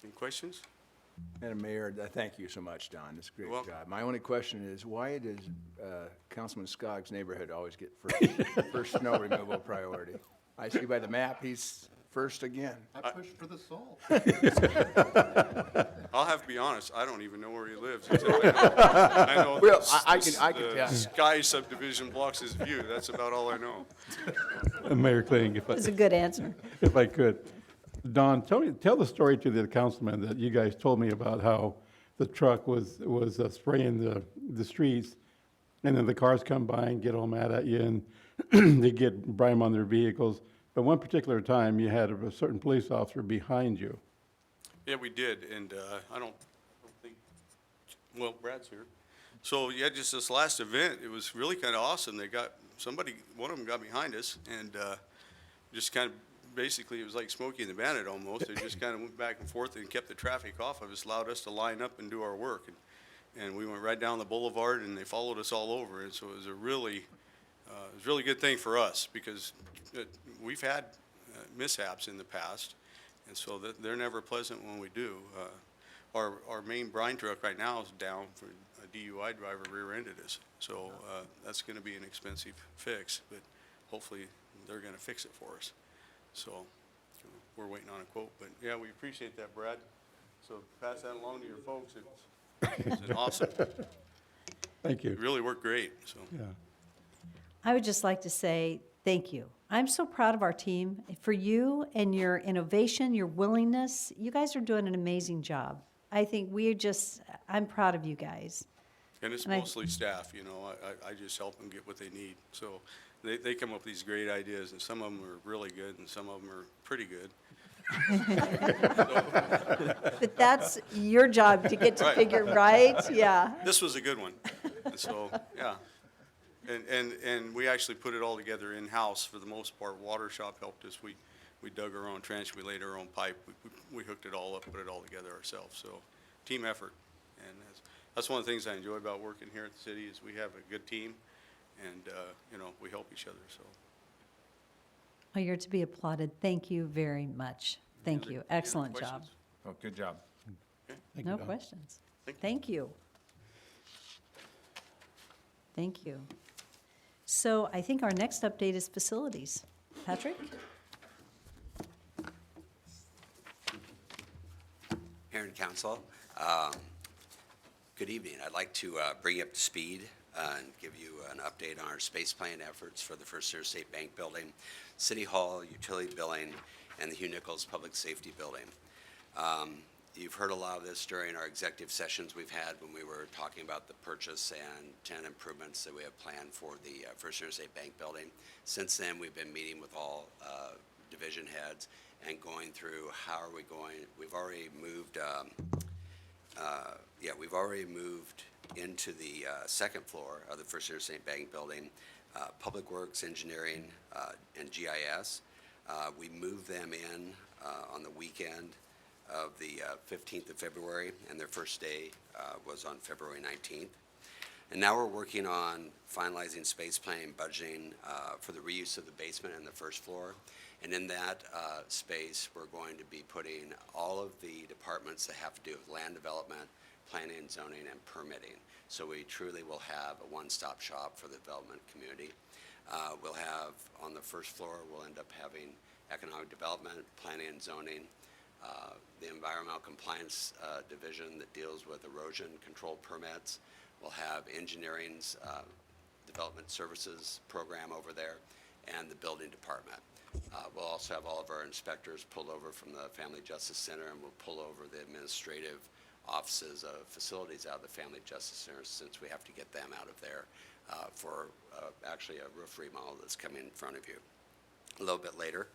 Any questions? Madam Mayor, thank you so much, Don. It's a great You're welcome. job. My only question is, why does Councilman Scogg's neighborhood always get first snow removal priority? I see by the map, he's first again. I pushed for the salt. I'll have to be honest, I don't even know where he lives. I know Well, I can tell the you. Sky subdivision blocks his view. That's about all I know. Mayor Kling, if That's a good answer. if I could. Don, tell the story to the councilman that you guys told me about how the truck was spraying the streets, and then the cars come by and get all mad at you, and they get brine on their vehicles. But one particular time, you had a certain police officer behind you. Yeah, we did, and I don't think, well, Brad's here. So, yeah, just this last event, it was really kind of awesome. One of them got behind us, and just kind of, basically, it was like Smokey and the Bandit almost. They just kind of went back and forth and kept the traffic off of us, allowed us to line up and do our work. And we went right down the boulevard, and they followed us all over. And so it was a really good thing for us because we've had mishaps in the past, and so they're never pleasant when we do. Our main brine truck right now is down for a DUI driver rear-ended us. So that's going to be an expensive fix, but hopefully they're going to fix it for us. So we're waiting on a quote, but yeah, we appreciate that, Brad. So pass that along to your folks. It's an awesome. Thank you. It really worked great, so. Yeah. I would just like to say thank you. I'm so proud of our team. For you and your innovation, your willingness, you guys are doing an amazing job. I think I'm proud of you guys. And it's mostly staff, you know, I just help them get what they need. So they come up with these great ideas, and some of them are really good, and some of them are pretty good. But that's your job to get to Right. figure, right? Yeah. This was a good one. And so, yeah. And we actually put it all together in-house for the most part. Water Shop helped us. We dug our own trench, we laid our own pipe, we hooked it all up, put it all together ourselves. So, team effort. And that's one of the things I enjoy about working here at the city is we have a good team, and, you know, we help each other, so. Well, you're to be applauded. Thank you very much. Thank you. Excellent job. Oh, good job. Thank No you, Don. questions. Thank you. Thank you. So I think our next update is facilities. Patrick? Mayor and Council, good evening. I'd like to bring you up to speed and give you an update on our space plan efforts for the First Interstate Bank Building, City Hall, utility billing, and the Hugh Nichols Public Safety Building. You've heard a lot of this during our executive sessions we've had when we were talking about the purchase and tenant improvements that we have planned for the First Interstate Bank Building. Since then, we've been meeting with all division heads and going through how are we going. We've already moved, we've already moved into the second floor of the First Interstate Bank Building, Public Works, Engineering, and GIS. We moved them in on the weekend of the 15th of February, and their first day was on February 19th. And now we're working on finalizing space planning, budgeting for the reuse of the basement and the first floor. And in that space, we're going to be putting all of the departments that have to do with land development, planning, zoning, and permitting. So we truly will have a one-stop shop for the development community. We'll have, on the first floor, we'll end up having economic development, planning and zoning, the environmental compliance division that deals with erosion control permits. We'll have engineering's Development Services program over there and the building department. We'll also have all of our inspectors pulled over from the Family Justice Center, and we'll pull over the administrative offices of facilities out of the Family Justice Center, since we have to get them out of there for actually a roof remodel that's coming in front of you a little bit later.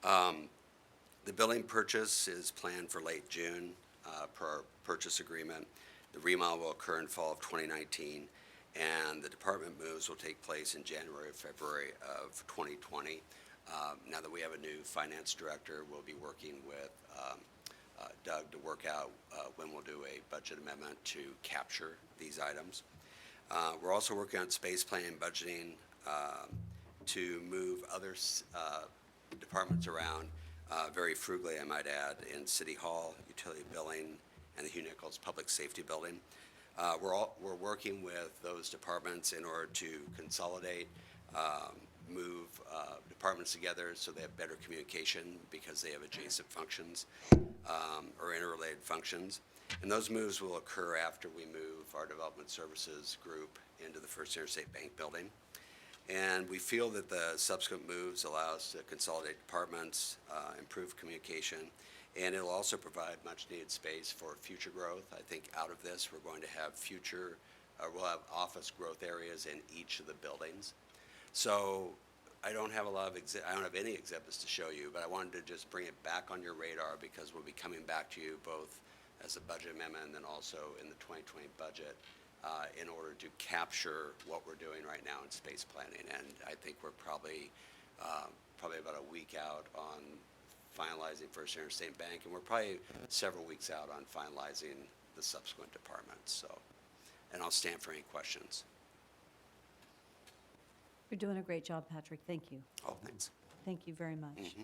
The building purchase is planned for late June per our purchase agreement. The remodel will occur in fall of 2019, and the department moves will take place in January or February of 2020. Now that we have a new finance director, we'll be working with Doug to work out when we'll do a budget amendment to capture these items. We're also working on space plan and budgeting to move other departments around very frugally, I might add, in City Hall, utility billing, and the Hugh Nichols Public Safety Building. We're working with those departments in order to consolidate, move departments together so they have better communication because they have adjacent functions or interrelated functions. And those moves will occur after we move our development services group into the First Interstate Bank building. And we feel that the subsequent moves allow us to consolidate departments, improve communication, and it'll also provide much needed space for future growth. I think out of this, we're going to have we'll have office growth areas in each of the buildings. So I don't have I don't have any exhibits to show you, but I wanted to just bring it back on your radar because we'll be coming back to you both as a budget amendment and then also in the 2020 budget in order to capture what we're doing right now in space planning. And I think we're probably about a week out on finalizing First Interstate Bank, and we're probably several weeks out on finalizing the subsequent departments. So, and I'll stand for any questions. You're doing a great job, Patrick. Thank you. Oh, thanks. Thank you very much.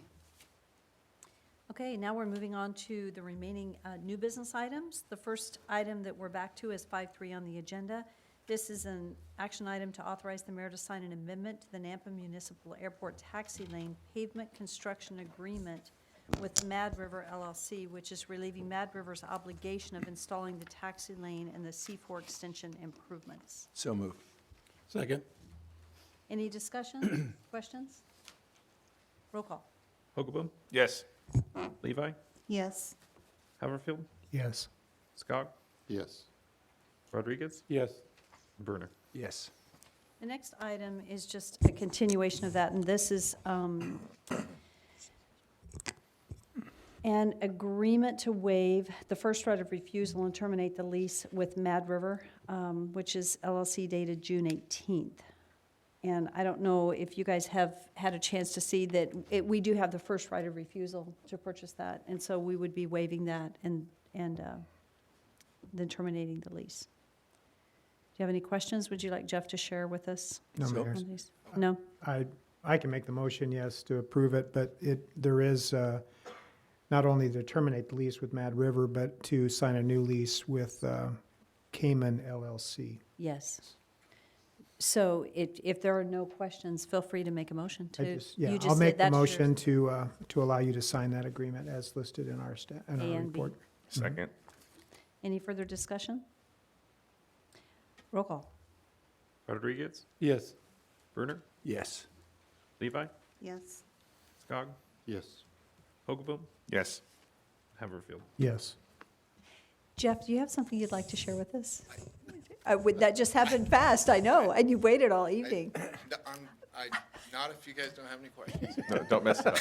Okay, now we're moving on to the remaining new business items. The first item that we're back to is 5.3 on the agenda. This is an action item to authorize the mayor to sign an amendment to the Nampa Municipal Airport Taxi Lane Pavement Construction Agreement with Mad River LLC, which is relieving Mad River's obligation of installing the taxi lane and the C4 extension improvements. So move. Second. Any discussion, questions? Roll call. Hogaboom, Yes. Levi, Yes. Haverfield, Yes. Skog, Yes. Rodriguez, Yes. Brunner. Yes. The next item is just a continuation of that, and this is an agreement to waive the first right of refusal and terminate the lease with Mad River, which is LLC dated June 18th. And I don't know if you guys have had a chance to see that we do have the first right of refusal to purchase that, and so we would be waiving that and then terminating the lease. Do you have any questions? Would you like Jeff to share with us? No, Mayor. on these? No? I can make the motion, yes, to approve it, but there is not only to terminate the lease with Mad River, but to sign a new lease with Cayman LLC. Yes. So if there are no questions, feel free to make a motion I to. just, you yeah, just I'll said make the that's yours. motion to allow you to sign that agreement as listed in our A and B. report. Second. Any further discussion? Roll call. Rodriguez, Yes. Brunner, Yes. Levi, Yes. Skog, Yes. Hogaboom, Yes. Haverfield. Yes. Jeff, do you have something you'd like to share with us? That just happened fast, I know, and you waited all evening. Not if you guys don't have any questions. No, don't mess it up.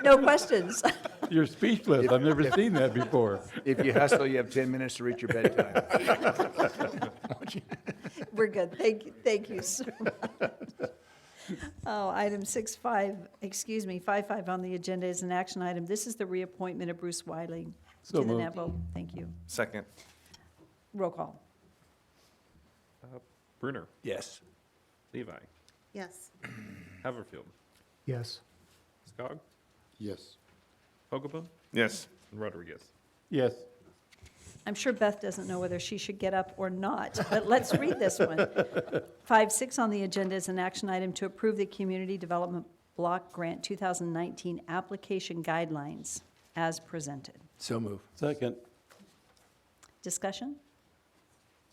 No questions. You're speechless. I've never seen that before. If you hustle, you have 10 minutes to reach your bedtime. We're good. Thank you so much. Oh, item 5.5 on the agenda is an action item. This is the reappointment of Bruce Wiley So to the moved. NAPO. Thank you. Second. Roll call. Brunner, Yes. Levi, Yes. Haverfield, Yes. Skog, Yes. Hogaboom, Yes. and Rodriguez. Yes. I'm sure Beth doesn't know whether she should get up or not, but let's read this one. 5.6 on the agenda is an action item to approve the Community Development Block Grant 2019 application guidelines as presented. So move. Second. Discussion?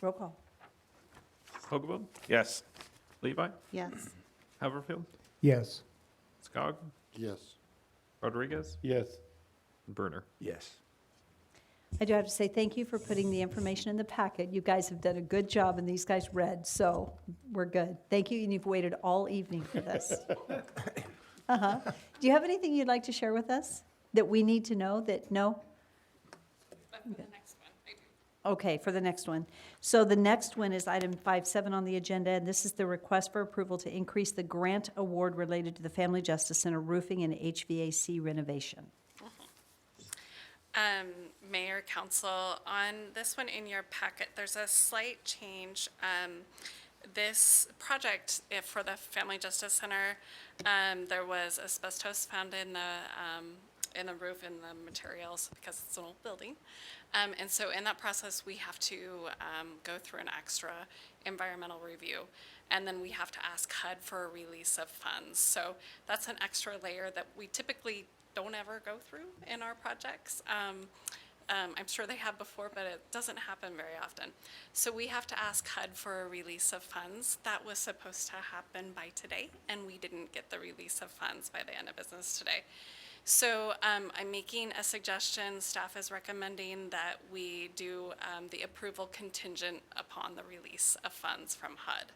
Roll call. Hoagland? Yes. Levi? Yes. Haverfield? Yes. Skog? Yes. Rodriguez? Yes. Brunner? Yes. I do have to say thank you for putting the information in the packet. You guys have done a good job, and these guys read, so we're good. Thank you, and you've waited all evening for this. Uh-huh. Do you have anything you'd like to share with us that we need to know that, no? Okay, for the next one. So the next one is item 5.7 on the agenda, and this is the request for approval to increase the grant award related to the Family Justice Center roofing and HVAC renovation. Mayor, Council, on this one in your packet, there's a slight change. This project for the Family Justice Center, there was asbestos found in the roof and the materials because it's an old building. And so in that process, we have to go through an extra environmental review. And then we have to ask HUD for a release of funds. So that's an extra layer that we typically don't ever go through in our projects. I'm sure they have before, but it doesn't happen very often. So we have to ask HUD for a release of funds. That was supposed to happen by today, and we didn't get the release of funds by the end of business today. So I'm making a suggestion. Staff is recommending that we do the approval contingent upon the release of funds from HUD,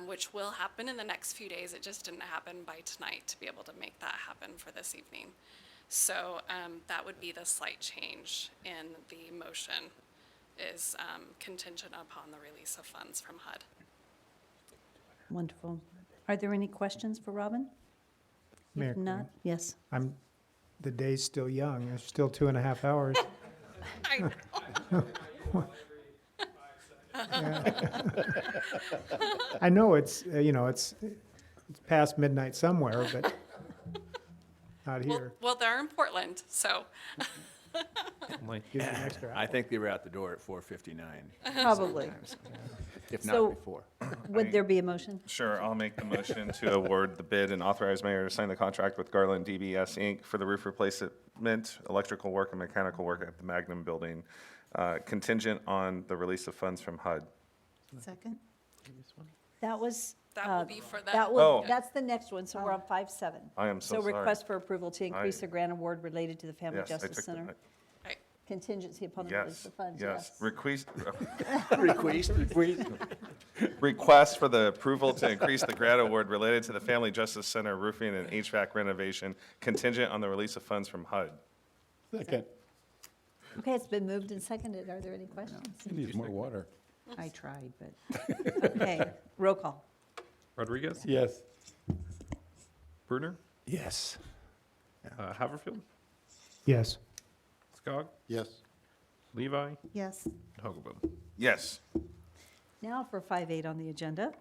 which will happen in the next few days. It just didn't happen by tonight to be able to make that happen for this evening. So that would be the slight change in the motion, is contingent upon the release of funds from HUD. Wonderful. Are there any questions for Robin? Mayor If not, Quinn, yes. the day's still young. There's still 2.5 hours. I know. I know it's, it's past midnight somewhere, but not here. Well, they're in Portland, so. Gives you an extra hour. I think they were out the door at 4:59. Probably. sometimes, if So- not before. Would there be a motion? Sure, I'll make the motion to award the bid and authorize mayor to sign the contract with Garland DBS Inc. for the roof replacement, electrical work, and mechanical work at the Magnum Building, contingent on the release of funds from HUD. Second? That was. That will be for the. That will, Oh. that's the next one, so we're on 5.7. I am so sorry. request for approval to increase I- the grant award related to the Family Yes, I Justice took the- Center. Contingency upon the release Yes, of funds, yes. yes. Request for the approval to increase the grant award related to the Family Justice Center roofing and HVAC renovation contingent on the release of funds from HUD. Second. Okay, it's been moved and seconded. Are there any questions? It needs more water. I tried, but. Okay, roll call. Rodriguez? Yes. Brunner? Yes. Haverfield? Yes. Skog? Yes. Levi? Yes. Hoagland? Yes. Now for 5.8 on the agenda.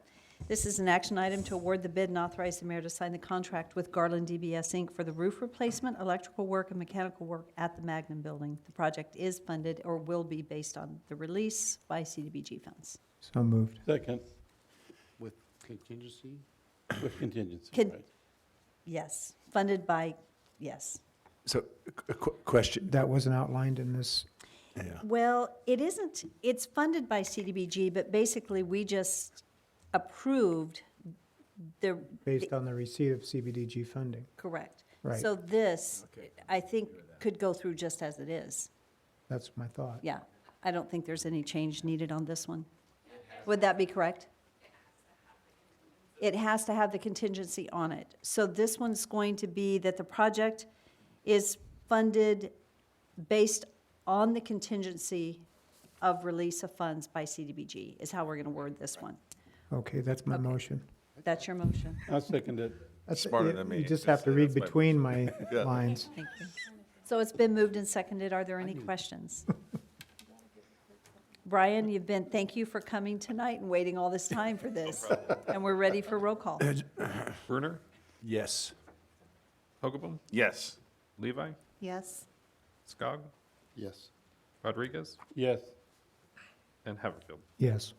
This is an action item to award the bid and authorize the mayor to sign the contract with Garland DBS Inc. for the roof replacement, electrical work, and mechanical work at the Magnum Building. The project is funded or will be based on the release by CDBG funds. So moved. Second. With contingency? With contingency, Can- right. Yes, funded by, yes. So, question. That wasn't outlined in this. Yeah. Well, it isn't, it's funded by CDBG, but basically we just approved the. Based on the receipt of CBDG funding. Correct. Right. So this, I think, could go through just as it is. That's my thought. Yeah, I don't think there's any change needed on this one. Would that be correct? It has to have the contingency on it. So this one's going to be that the project is funded based on the contingency of release of funds by CDBG, is how we're going to word this one. Okay, that's my Okay. motion. That's your motion. I'll second it. That's Smarter than me. You just Just have to say read that's my between my Yeah. lines. Thank you. So it's been moved and seconded. Are there any questions? Brian, thank you for coming tonight and waiting all this time for this. And we're ready for roll call. Brunner? Yes. Hoagland? Yes. Levi? Yes. Skog? Yes. Rodriguez? Yes. And Haverfield? Yes.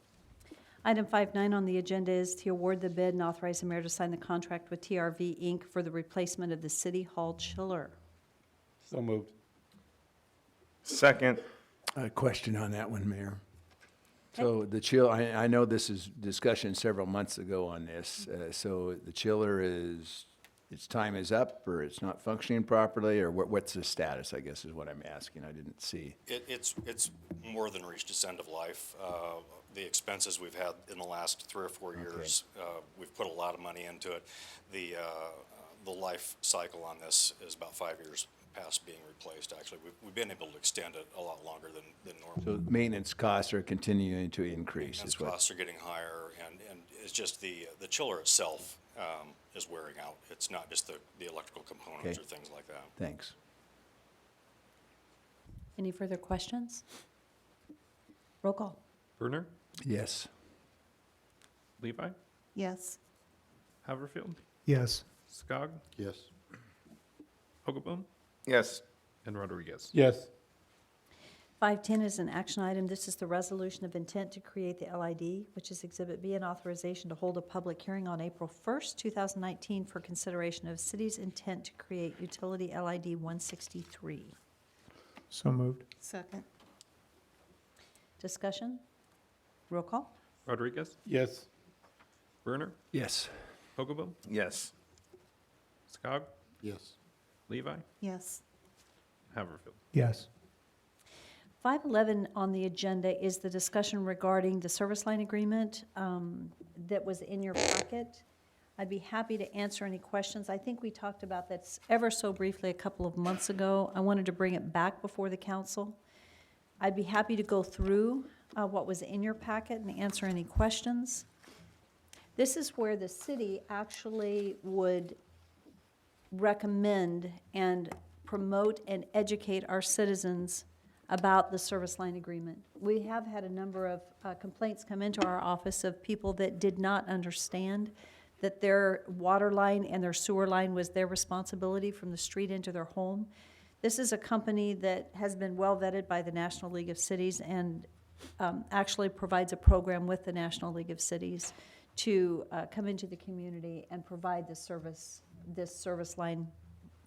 Item 5.9 on the agenda is to award the bid and authorize the mayor to sign the contract with TRV Inc. for the replacement of the City Hall chiller. So moved. Second. A question on that one, Mayor. So the chill, I know this is discussion several months ago on this. So the chiller is, its time is up, or it's not functioning properly, or what's the status, I guess, is what I'm asking. I didn't see. It's more than reached its end of life. The expenses we've had in the last 3 or 4 years, we've put a lot of money into it. The life cycle on this is about 5 years past being replaced, actually. We've been able to extend it a lot longer than normal. So maintenance costs are continuing to increase, Maintenance is what? costs are getting higher, and it's just the chiller itself is wearing out. It's not just the electrical components Okay. or things like that. Thanks. Any further questions? Roll call. Brunner, Yes. Levi, Yes. Haverfield, Yes. Skog, Yes. Hogaboom, Yes. and Rodriguez. Yes. 510 is an action item. This is the resolution of intent to create the LID, which is Exhibit B, and authorization to hold a public hearing on April 1st, 2019 for consideration of city's intent to create utility LID 163. So moved. Second. Discussion? Roll call? Rodriguez, Yes. Brunner, Yes. Hogaboom, Yes. Skog, Yes. Levi, Yes. Haverfield. Yes. 511 on the agenda is the discussion regarding the service line agreement that was in your packet. I'd be happy to answer any questions. I think we talked about that ever so briefly a couple of months ago. I wanted to bring it back before the council. I'd be happy to go through what was in your packet and answer any questions. This is where the city actually would recommend and promote and educate our citizens about the service line agreement. We have had a number of complaints come into our office of people that did not understand that their water line and their sewer line was their responsibility from the street into their home. This is a company that has been well vetted by the National League of Cities and actually provides a program with the National League of Cities to come into the community and provide this service line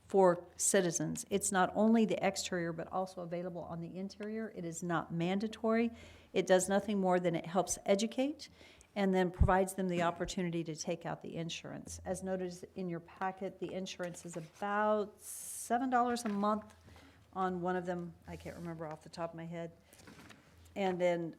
for citizens. It's not only the exterior, but also available on the interior. It is not mandatory. It does nothing more than it helps educate and then provides them the opportunity to take out the insurance. As noted in your packet, the insurance is about $7 a month on one of them. I can't remember off the top of my head. And then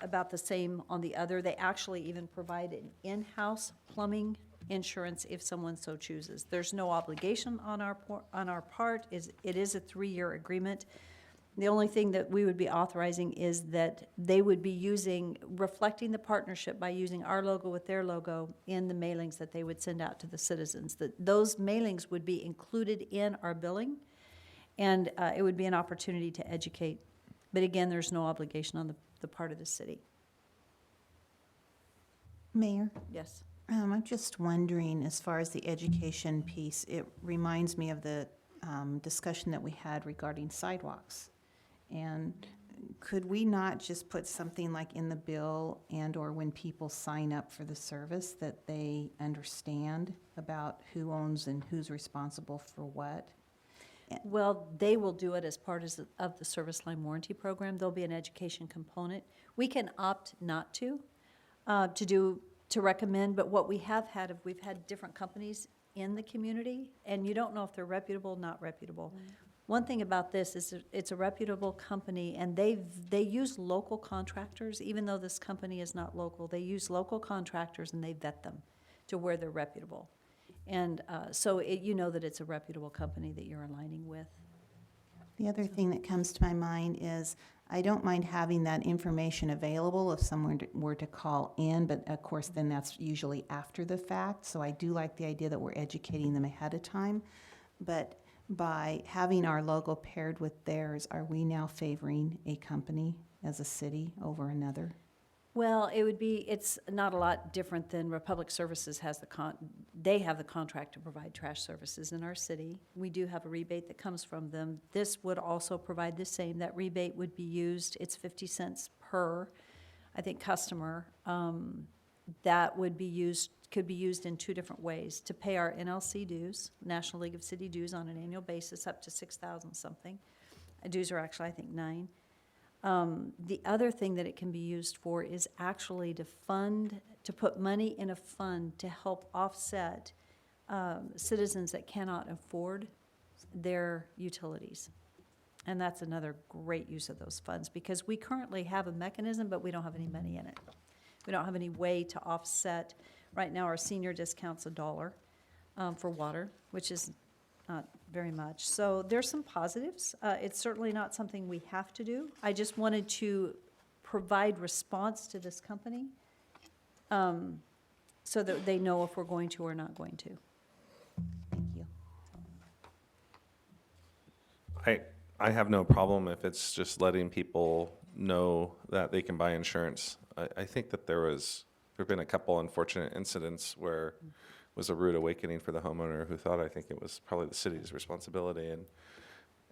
about the same on the other. They actually even provide an in-house plumbing insurance if someone so chooses. There's no obligation on our part. It is a 3-year agreement. The only thing that we would be authorizing is that they would be reflecting the partnership by using our logo with their logo in the mailings that they would send out to the citizens. Those mailings would be included in our billing, and it would be an opportunity to educate. But again, there's no obligation on the part of the city. Mayor? Yes. I'm just wondering, as far as the education piece, it reminds me of the discussion that we had regarding sidewalks. And could we not just put something like in the bill and/or when people sign up for the service that they understand about who owns and who's responsible for what? Well, they will do it as part of the service line warranty program. There'll be an education component. We can opt not to recommend, but what we have had, we've had different companies in the community, and you don't know if they're reputable, not reputable. One thing about this is it's a reputable company, and they use local contractors, even though this company is not local. They use local contractors and they vet them to where they're reputable. And so you know that it's a reputable company that you're aligning with. The other thing that comes to my mind is I don't mind having that information available if someone were to call in, but of course then that's usually after the fact. So I do like the idea that we're educating them ahead of time. But by having our logo paired with theirs, are we now favoring a company as a city over another? Well, it's not a lot different than Republic Services has they have the contract to provide trash services in our city. We do have a rebate that comes from them. This would also provide the same. That rebate would be used, it's 50 cents per, I think, customer. That would be could be used in 2 different ways. To pay our NLC dues, National League of City dues on an annual basis, up to $6,000 something. Dues are actually, I think, $9. The other thing that it can be used for is actually to put money in a fund to help offset citizens that cannot afford their utilities. And that's another great use of those funds, because we currently have a mechanism, but we don't have any money in it. We don't have any way to offset. Right now, our senior discount's $1 for water, which is not very much. So there's some positives. It's certainly not something we have to do. I just wanted to provide response to this company so that they know if we're going to or not going to. Thank you. I have no problem if it's just letting people know that they can buy insurance. I think that there've been a couple unfortunate incidents where it was a rude awakening for the homeowner who thought, I think it was probably the city's responsibility.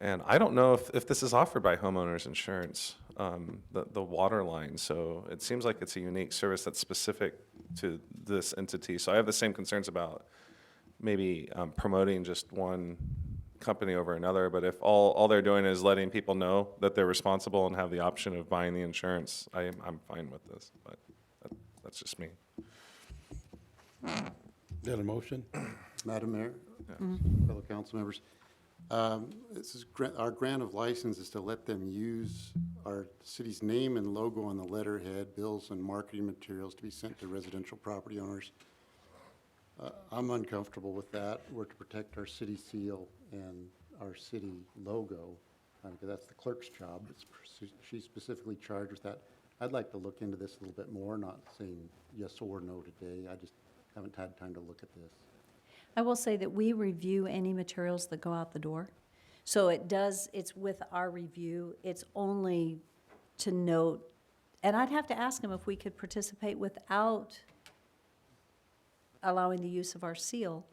And I don't know if this is offered by homeowners insurance, the water line. So it seems like it's a unique service that's specific to this entity. So I have the same concerns about maybe promoting just one company over another, but if all they're doing is letting people know that they're responsible and have the option of buying the insurance, I'm fine with this, but that's just me. Is that a motion? Madam Mayor, fellow council members, this is our grant of license is to let them use our city's name and logo on the letterhead, bills, and marketing materials to be sent to residential property owners. I'm uncomfortable with that. We're to protect our city seal and our city logo, because that's the clerk's job. She's specifically charged with that. I'd like to look into this a little bit more, not saying yes or no today. I just haven't had time to look at this. I will say that we review any materials that go out the door. So it's with our review. It's only to note, and I'd have to ask them if we could participate without allowing the use of our seal,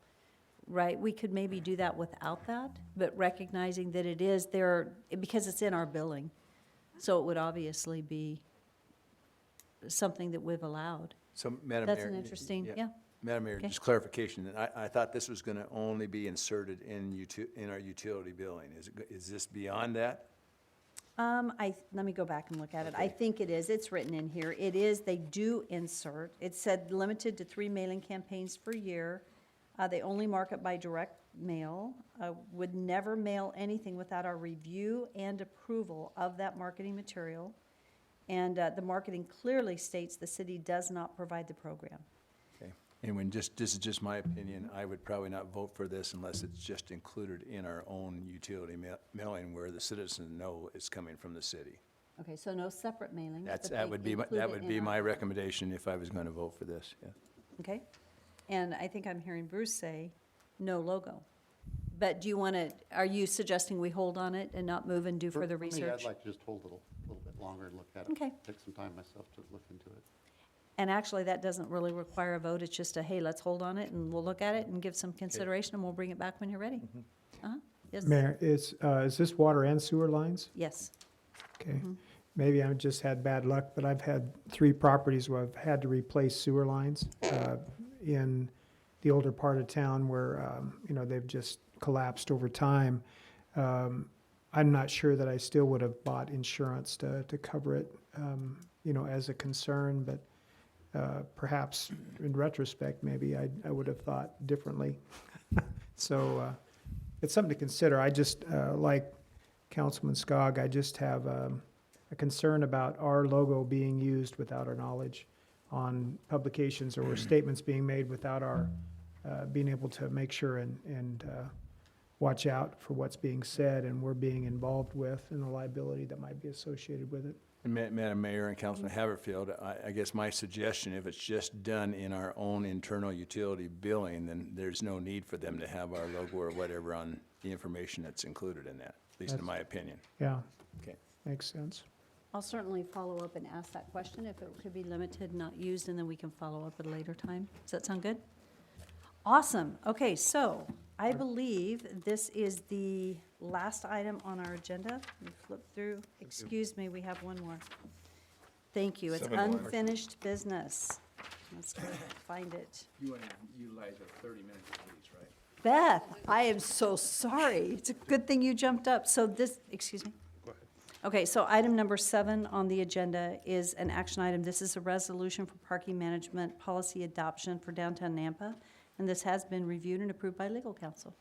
right? We could maybe do that without that, but recognizing that it is there, because it's in our billing. So it would obviously be something that we've allowed. So, Madam Mayor. That's an interesting, yeah. Madam Mayor, Okay. just clarification. I thought this was going to only be inserted in our utility billing. Is this beyond that? Let me go back and look at it. I think it is. It's written in here. It is, they do insert. It said limited to 3 mailing campaigns per year. They only market by direct mail. Would never mail anything without our review and approval of that marketing material. And the marketing clearly states the city does not provide the program. Okay. And this is just my opinion, I would probably not vote for this unless it's just included in our own utility mailing where the citizens know it's coming from the city. Okay, so no separate mailings. but That they would be include it in my our- recommendation if I was going to vote for this, yeah. Okay, and I think I'm hearing Bruce say no logo. But do you want to, are you suggesting we hold on it and not move and do further For me, research? I'd like to just hold it a little bit longer and look at it. Okay. Take some time myself to look into it. And actually, that doesn't really require a vote, it's just a, hey, let's hold on it and we'll look at it and give some consideration and we'll bring it back when you're ready. Uh-huh, yes? Mayor, is this water and sewer lines? Yes. Okay. Maybe I've just had bad luck, but I've had 3 properties where I've had to replace sewer lines in the older part of town where, they've just collapsed over time. I'm not sure that I still would have bought insurance to cover it, as a concern, but perhaps in retrospect, maybe I would have thought differently. So it's something to consider. I just, like Councilman Skog, I just have a concern about our logo being used without our knowledge on publications or statements being made without our being able to make sure and watch out for what's being said and we're being involved with and the liability that might be associated with it. And Madam Mayor and Councilman Haverfield, I guess my suggestion, if it's just done in our own internal utility billing, then there's no need for them to have our logo or whatever on the information that's included in that, at least in my opinion. Yeah, Okay. makes sense. I'll certainly follow up and ask that question if it could be limited, not used, and then we can follow up at a later time. Does that sound good? Awesome. Okay, so I believe this is the last item on our agenda. Let me flip through. Excuse me, we have one more. Thank you. It's 7 more. unfinished business. Let's go find it. You want to utilize our 30 minutes at least, right? Beth, I am so sorry. It's a good thing you jumped up. So this, excuse me? Go ahead. Okay, so item number 7 on the agenda is an action item. This is a resolution for parking management policy adoption for downtown Nampa, and this has been reviewed and approved by legal counsel.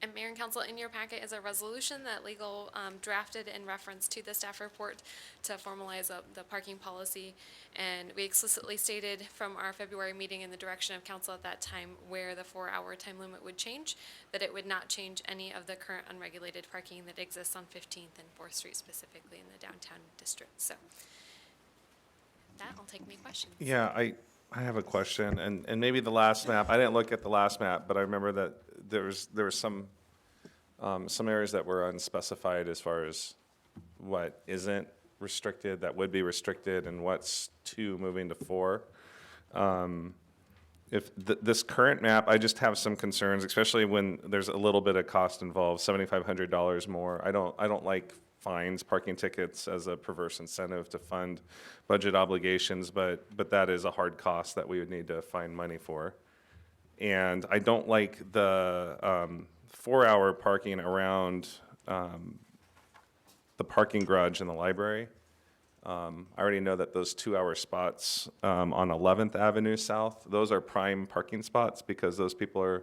And Mayor and Council, in your packet is a resolution that legal drafted in reference to the staff report to formalize the parking policy. And we explicitly stated from our February meeting in the direction of council at that time where the 4-hour time limit would change, that it would not change any of the current unregulated parking that exists on 15th and 4th Street, specifically in the downtown district. So with that, I'll take any questions. Yeah, I have a question, and maybe the last map, I didn't look at the last map, but I remember that there was some areas that were unspecified as far as what isn't restricted, that would be restricted, and what's 2 moving to 4. If this current map, I just have some concerns, especially when there's a little bit of cost involved, $7,500 more. I don't like fines, parking tickets as a perverse incentive to fund budget obligations, but that is a hard cost that we would need to find money for. And I don't like the 4-hour parking around the parking garage in the library. I already know that those 2-hour spots on 11th Avenue South, those are prime parking spots because those people are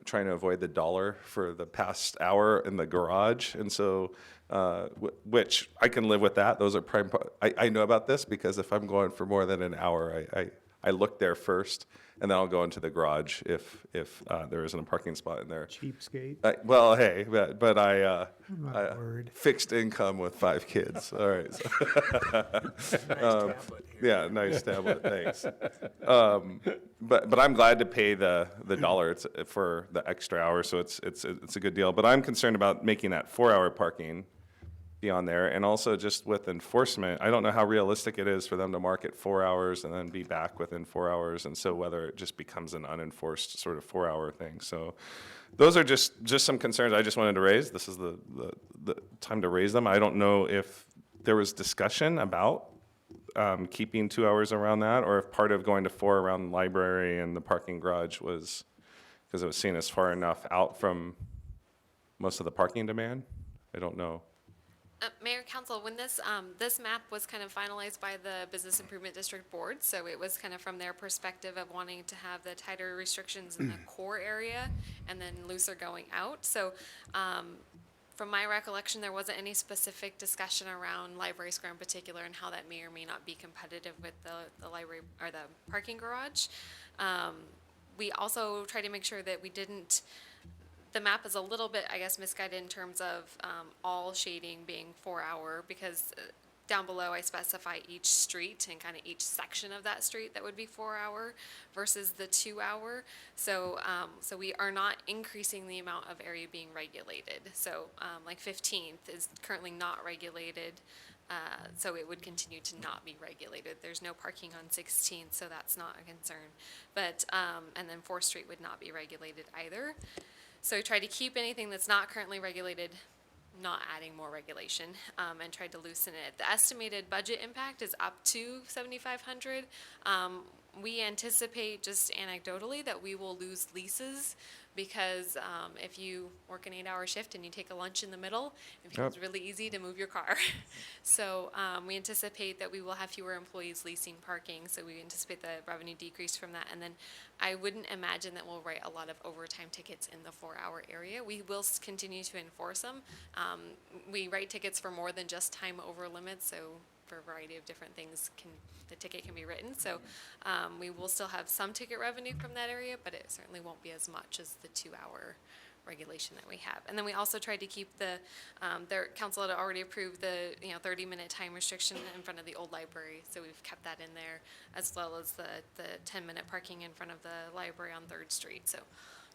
trying to avoid the dollar for the past hour in the garage. And so, which I can live with that. Those are prime, I know about this because if I'm going for more than an hour, I look there first and then I'll go into the garage if there isn't a parking spot in there. Cheapskate. Well, hey, but My word. fixed income with 5 kids. All right. So. Yeah, nice tablet. Thanks. But I'm glad to pay the dollar for the extra hour, so it's a good deal. But I'm concerned about making that 4-hour parking be on there, and also just with enforcement. I don't know how realistic it is for them to market 4 hours and then be back within 4 hours, and so whether it just becomes an unenforced sort of 4-hour thing. So those are just some concerns I just wanted to raise. This is the time to raise them. I don't know if there was discussion about keeping 2 hours around that, or if part of going to 4 around the library and the parking garage was because it was seen as far enough out from most of the parking demand. I don't know. Mayor, Council, when this map was kind of finalized by the Business Improvement District Board, so it was kind of from their perspective of wanting to have the tighter restrictions in the core area and then looser going out. So from my recollection, there wasn't any specific discussion around Library Square in particular and how that may or may not be competitive with the library or the parking garage. We also tried to make sure that we didn't. The map is a little bit, I guess, misguided in terms of all shading being 4-hour because down below I specify each street and kind of each section of that street that would be 4-hour versus the 2-hour. So we are not increasing the amount of area being regulated. So like 15th is currently not regulated. So it would continue to not be regulated. There's no parking on 16th, so that's not a concern. But, and then 4th Street would not be regulated either. So we tried to keep anything that's not currently regulated, not adding more regulation, and tried to loosen it. The estimated budget impact is up to $7,500. We anticipate just anecdotally that we will lose leases because if you work an 8-hour shift and you take a lunch in the middle, it becomes really easy to move your car. So we anticipate that we will have fewer employees leasing parking, so we anticipate the revenue decrease from that. And then I wouldn't imagine that we'll write a lot of overtime tickets in the 4-hour area. We will continue to enforce them. We write tickets for more than just time over limits, so for a variety of different things the ticket can be written. So we will still have some ticket revenue from that area, but it certainly won't be as much as the 2-hour regulation that we have. And then we also tried to keep their council had already approved the 30-minute time restriction in front of the old library, so we've kept that in there, as well as the 10-minute parking in front of the library on 3rd Street. So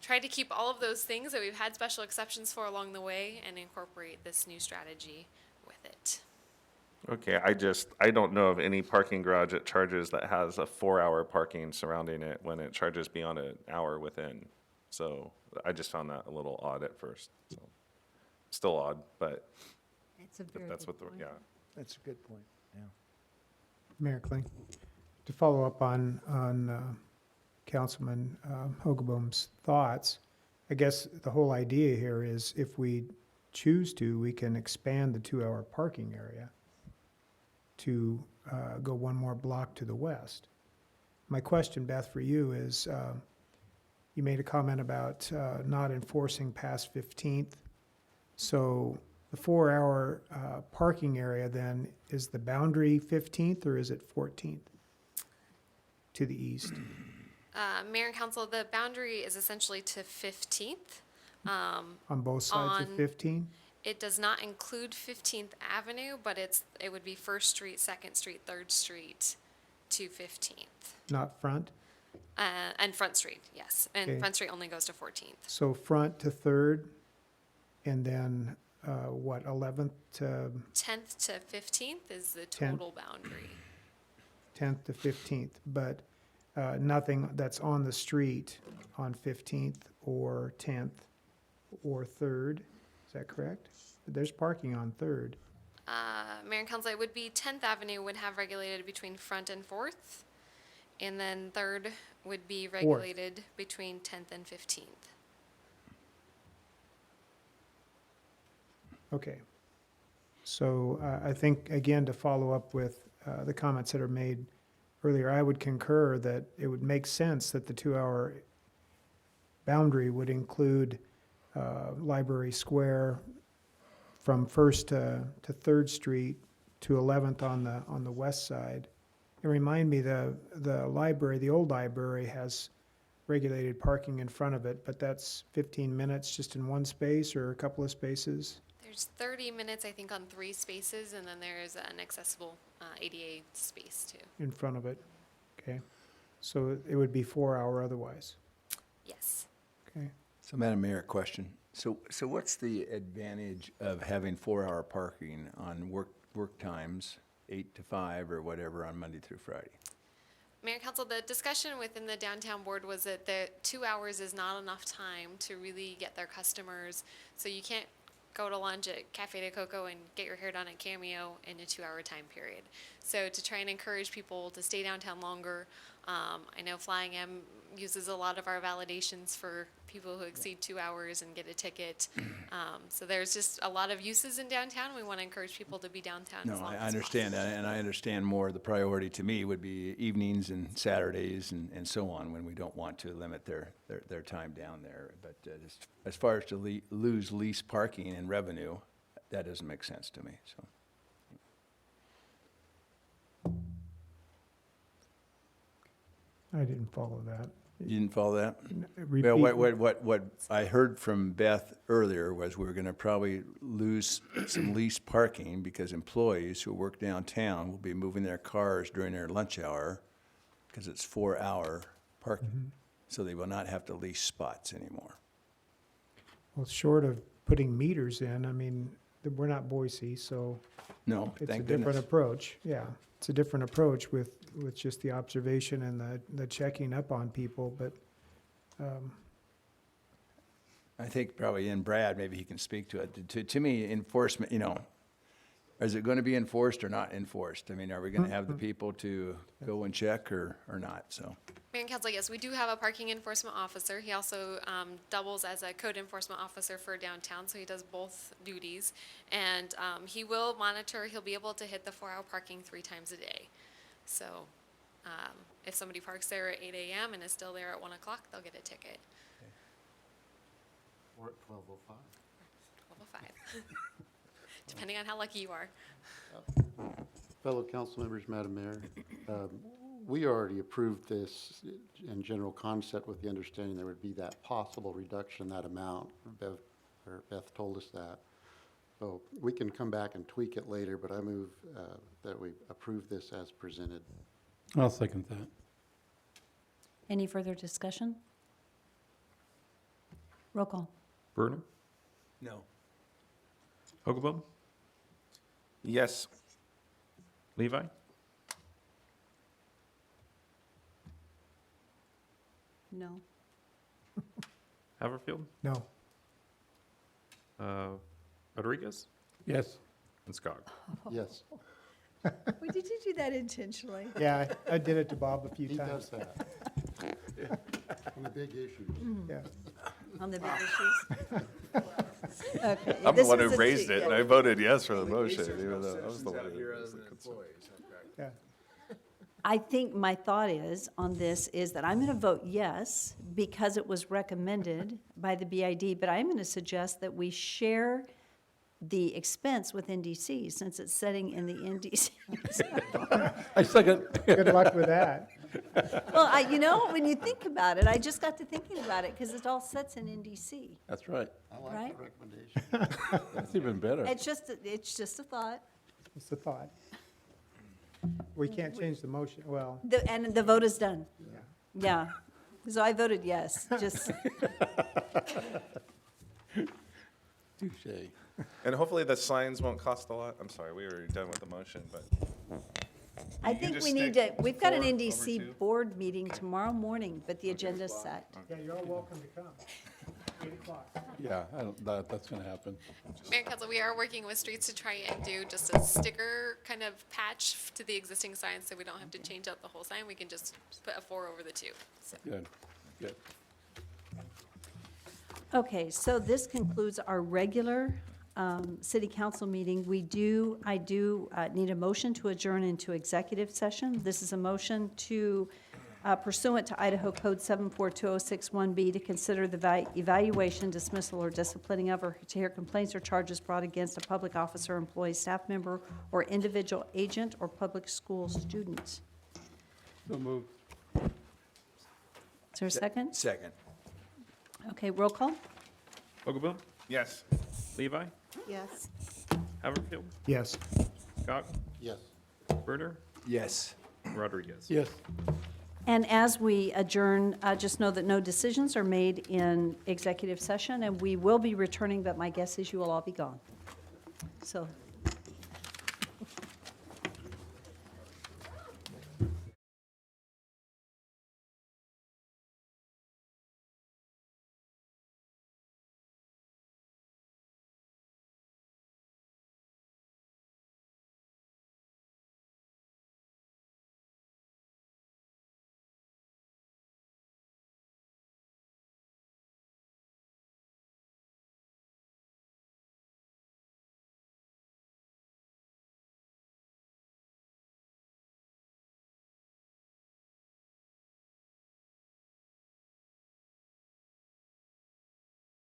tried to keep all of those things that we've had special exceptions for along the way and incorporate this new strategy with it. Okay, I don't know of any parking garage that charges that has a 4-hour parking surrounding it when it charges beyond an hour within. So I just found that a little odd at first. So still odd, but that's what yeah. That's a good point, yeah. Mayor Kling, to follow up on Councilman Hogaboom's thoughts, I guess the whole idea here is if we choose to, we can expand the 2-hour parking area to go one more block to the west. My question, Beth, for you is, you made a comment about not enforcing past 15th. So the 4-hour parking area then, is the boundary 15th or is it 14th to the east? Mayor and council, the boundary is essentially to 15th. On both sides of on- 15? It does not include 15th Avenue, but it would be 1st Street, 2nd Street, 3rd Street to 15th. Not front? And Front Street, yes. And Okay. Front Street only goes to 14th. So front to 3rd, and then, 11th to 10th to 15th is the 10th. total boundary. 10th to 15th, but nothing that's on the street on 15th or 10th or 3rd, is that correct? There's parking on 3rd. Mayor and council, it would be 10th Avenue would have regulated between Front and 4th. And then 3rd would be regulated between 10th and 15th. Okay. So I think, again, to follow up with the comments that are made earlier, I would concur that it would make sense that the 2-hour boundary would include Library Square from 1st to 3rd Street to 11th on the west side. And remind me, the library, the old library has regulated parking in front of it, but that's 15 minutes just in one space or a couple of spaces? There's 30 minutes, I think, on 3 spaces, and then there's an accessible ADA space too. In front of it, okay? So it would be 4-hour otherwise, Yes. okay? So Madam Mayor, question. So what's the advantage of having 4-hour parking on work times, 8 to 5 or whatever, on Monday through Friday? Mayor and council, the discussion within the downtown board was that the 2 hours is not enough time to really get their customers. So you can't go to lunch at Cafe de Coco and get your hair done at Cameo in a 2-hour time period. So to try and encourage people to stay downtown longer, I know Flying M uses a lot of our validations for people who exceed 2 hours and get a ticket. So there's just a lot of uses in downtown. We want to encourage people to be downtown as No, long I as understand that, and I understand more, the priority to me would be evenings and Saturdays and so on, when we don't want to limit their time down there. But just as far as to lose lease parking and revenue, that doesn't make sense to me, so. I didn't follow that. You didn't follow that? Repeat. Well, what I heard from Beth earlier was we were gonna probably lose some lease parking because employees who work downtown will be moving their cars during their lunch hour, because it's 4-hour parking. So they will not have to lease spots anymore. Well, short of putting meters in, I mean, we're not Boise, so No, it's a thank different goodness. approach. Yeah, it's a different approach with just the observation and the checking up on people, but I think probably in Brad, maybe he can speak to it. To me, enforcement, is it gonna be enforced or not enforced? I mean, are we gonna have the people to go and check or not, so? Mayor and council, yes, we do have a parking enforcement officer. He also doubles as a code enforcement officer for downtown, so he does both duties. And he will monitor, he'll be able to hit the 4-hour parking 3 times a day. So if somebody parks there at 8 a.m. and is still there at 1 o'clock, they'll get a ticket. Or at 12:05. 12:05, depending on how lucky you are. Fellow council members, Madam Mayor, we already approved this in general concept with the understanding there would be that possible reduction in that amount. Beth told us that. So we can come back and tweak it later, but I move that we approve this as presented. I'll second that. Any further discussion? Roll call. Bruner? No. Hoaglebaum? Yes. Levi? No. Haverfield? no. Rodriguez? Yes. And Skog? Yes, Did you do that intentionally? Yeah, I did it to Bob a few he times. does that. On the big issue. Yeah. On the big issues? Okay, I'm the this one was who a raised two- it, and I voted yes for the motion, even though I was the one who raised the concern. Yeah. I think my thought is, on this, is that I'm going to vote yes because it was recommended by the BID, but I'm going to suggest that we share the expense with NDC since it's sitting in the NDC. I second. Good luck with that. Well, you know, when you think about it, I just got to thinking about it because it all sits in NDC, That's right. I like Right? the recommendation. That's even better. It's just a thought. It's a thought. We can't change the motion, well, And the vote is done. Yeah. So I voted yes, just, Touche. And hopefully the signs won't cost a lot. I'm sorry, we were done with the motion, but I You think just we need stick to, we've got an 4 over NDC 2? board meeting tomorrow morning, but the agenda's set. yeah, you're all welcome to come. 8 o'clock. Yeah, that's going to happen. Mayor and Council, we are working with Streets to try and do just a sticker kind of patch to the existing sign, so we don't have to change out the whole sign. We can just put a 4 over the 2. So. Good, good. Okay, so this concludes our regular city council meeting. I do need a motion to adjourn into executive session. This is a motion to pursuant to Idaho Code 742061B to consider the evaluation, dismissal, or disciplining of, or to hear complaints or charges brought against a public officer, employee, staff member, or individual agent or public school student. So moved. Is there a second? Second. Okay, roll call? Ogumbo? yes. Levi? Yes. Haverfield? Yes. Scott? Yes. Berner? Yes. Rodriguez? Yes. And as we adjourn, just know that no decisions are made in executive session, and we will be returning, but my guess is you will all be gone. So